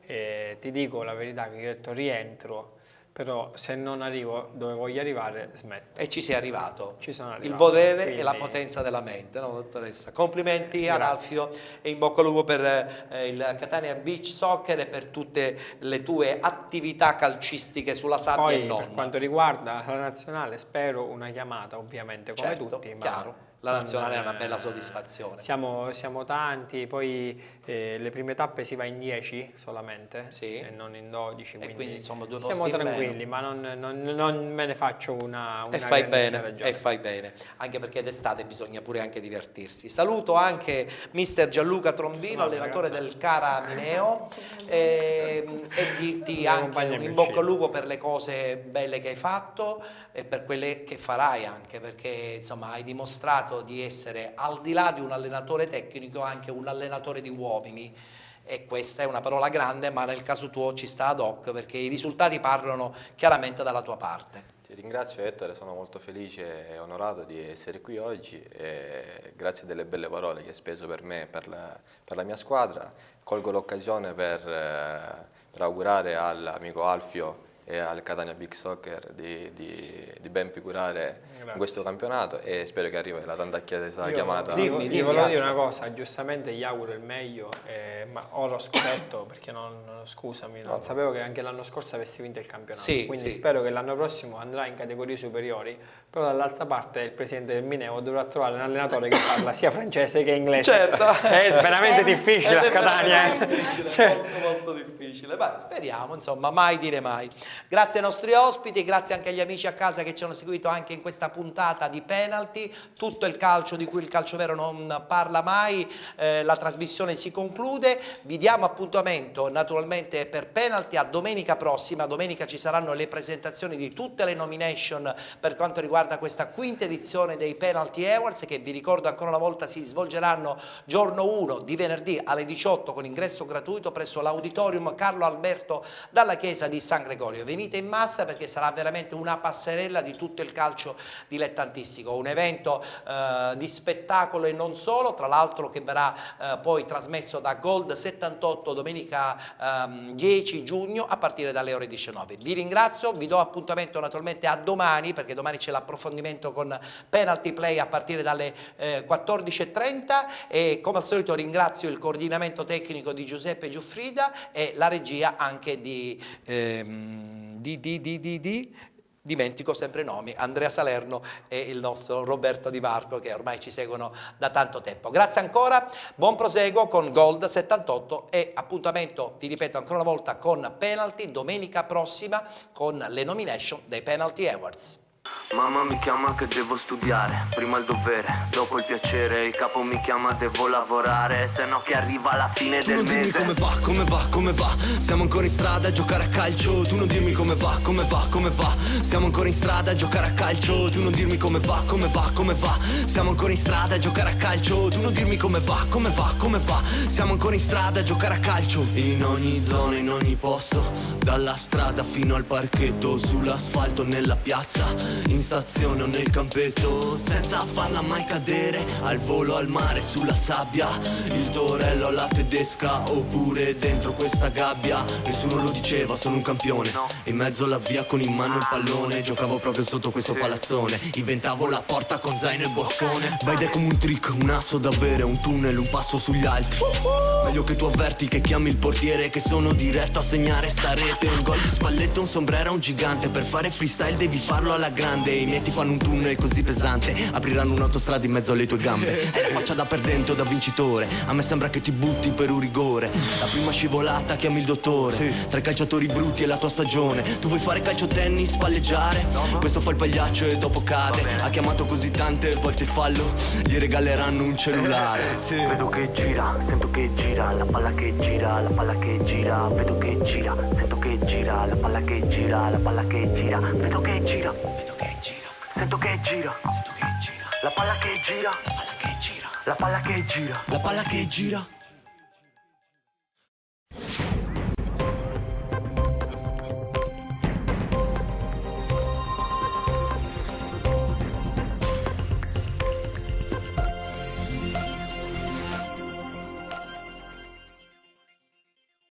e ti dico la verità che io ho detto rientro, però se non arrivo dove voglio arrivare smetto. E ci sei arrivato. Ci sono arrivato. Il volere Quindi... e la potenza della mente, no, dottoressa? Complimenti ad Grazie. Alfio e in bocca al lupo per il Catania Beach Soccer e per tutte le tue attività calcistiche sulla sabbia Poi, e non. per quanto riguarda la nazionale, spero una chiamata, ovviamente, come Certo, tutti, ma chiaro. La nazionale è una bella soddisfazione. Siamo tanti, poi le prime tappe si va in 10 solamente e non in 12, quindi insomma 2 siamo posti in tranquilli, meno. ma non me ne faccio una E fai grandissima bene, ragione. e fai bene, anche perché d'estate bisogna pure anche divertirsi. Saluto anche mister Gianluca Trombino, allenatore del Cara Mineo, e dirti anche un in bocca al lupo per le cose belle che hai fatto e per quelle che farai anche, perché insomma hai dimostrato di essere, al di là di un allenatore tecnico, anche un allenatore di uomini, e questa è una parola grande, ma nel caso tuo ci sta ad hoc, perché i risultati parlano chiaramente dalla tua parte. Ti ringrazio Ettore, sono molto felice e onorato di essere qui oggi e grazie delle belle parole che hai speso per me e per la mia squadra. Colgo l'occasione per augurare all'amico Alfio e al Catania Big Soccer di ben figurare in questo campionato e spero che arrivi la tanta chiesa chiamata. Dimmi, volevo dire una cosa, giustamente gli auguro il meglio, ma ho lo scoperto perché scusami, non sapevo che anche l'anno scorso avessi vinto il campionato, quindi spero che l'anno prossimo andrà in categorie superiori, però dall'altra parte il presidente del Mineo dovrà trovare un allenatore che parla sia francese che inglese. Certo. È veramente difficile a Catania. Molto difficile, ma speriamo, insomma, mai dire mai. Grazie ai nostri ospiti, grazie anche agli amici a casa che ci hanno seguito anche in questa puntata di Penalty, tutto il calcio di cui il calcio vero non parla mai, la trasmissione si conclude, vi diamo appuntamento naturalmente per Penalty a domenica prossima, domenica ci saranno le presentazioni di tutte le nomination per quanto riguarda questa quinta edizione dei Penalty Awards che vi ricordo ancora una volta si svolgeranno giorno 1 di venerdì alle 18 con ingresso gratuito presso l'Auditorium Carlo Alberto dalla Chiesa di San Gregorio. Venite in massa perché sarà veramente una passerella di tutto il calcio dilettantistico, un evento di spettacolo e non solo, tra l'altro che verrà poi trasmesso da Gold 78 domenica 10 giugno a partire dalle ore 19. Vi ringrazio, vi do appuntamento naturalmente a domani perché domani c'è l'approfondimento con Penalty Play a partire dalle 14:30 e come al solito ringrazio il coordinamento tecnico di Giuseppe Giuffrida e la regia anche dimentico sempre i nomi, Andrea Salerno e il nostro Roberto Di Marco che ormai ci seguono da tanto tempo. Grazie ancora, buon proseguo con Gold 78 e appuntamento, vi ripeto ancora una volta, con Penalty domenica prossima con le nomination dei Penalty Awards. Mamma mi chiama che devo studiare, prima il dovere, dopo il piacere, il capo mi chiama devo lavorare, se no che arriva la fine del mese. Tu non dirmi come va, siamo ancora in strada a giocare a calcio, tu non dirmi come va, siamo ancora in strada a giocare a calcio, tu non dirmi come va, siamo ancora in strada a giocare a calcio, tu non dirmi come va, siamo ancora in strada a giocare a calcio, in ogni zona, in ogni posto, dalla strada fino al parchetto, sull'asfalto, nella piazza, in stazione o nel campetto, senza farla mai cadere, al volo, al mare, sulla sabbia, il torello alla tedesca, oppure dentro questa gabbia, nessuno lo diceva, sono un campione, in mezzo alla via con in mano il pallone, giocavo proprio sotto questo palazzone, inventavo la porta con zaino e borsone, vai dai come un trick, un asso da avere, un tunnel, un passo sugli altri, meglio che tu avverti che chiami il portiere, che sono diretto a segnare sta rete, un gol di spalletta, un sombrero a un gigante, per fare freestyle devi farlo alla grande, i miei ti fanno un tunnel così pesante, apriranno un'autostrada in mezzo alle tue gambe, è la faccia da perdente o da vincitore, a me sembra che ti butti per un rigore, la prima scivolata chiami il dottore, tra i calciatori brutti e la tua stagione, tu vuoi fare calcio tennis, palleggiare, questo fa il pagliaccio e dopo cade, ha chiamato così tante volte il fallo, gli regaleranno un cellulare, Vedo che gira, sento che gira, la palla che gira, la palla che gira, vedo che gira, sento che gira, la palla che gira, la palla che gira, vedo che gira, sento che gira, la palla che gira, la palla che gira, la palla che gira.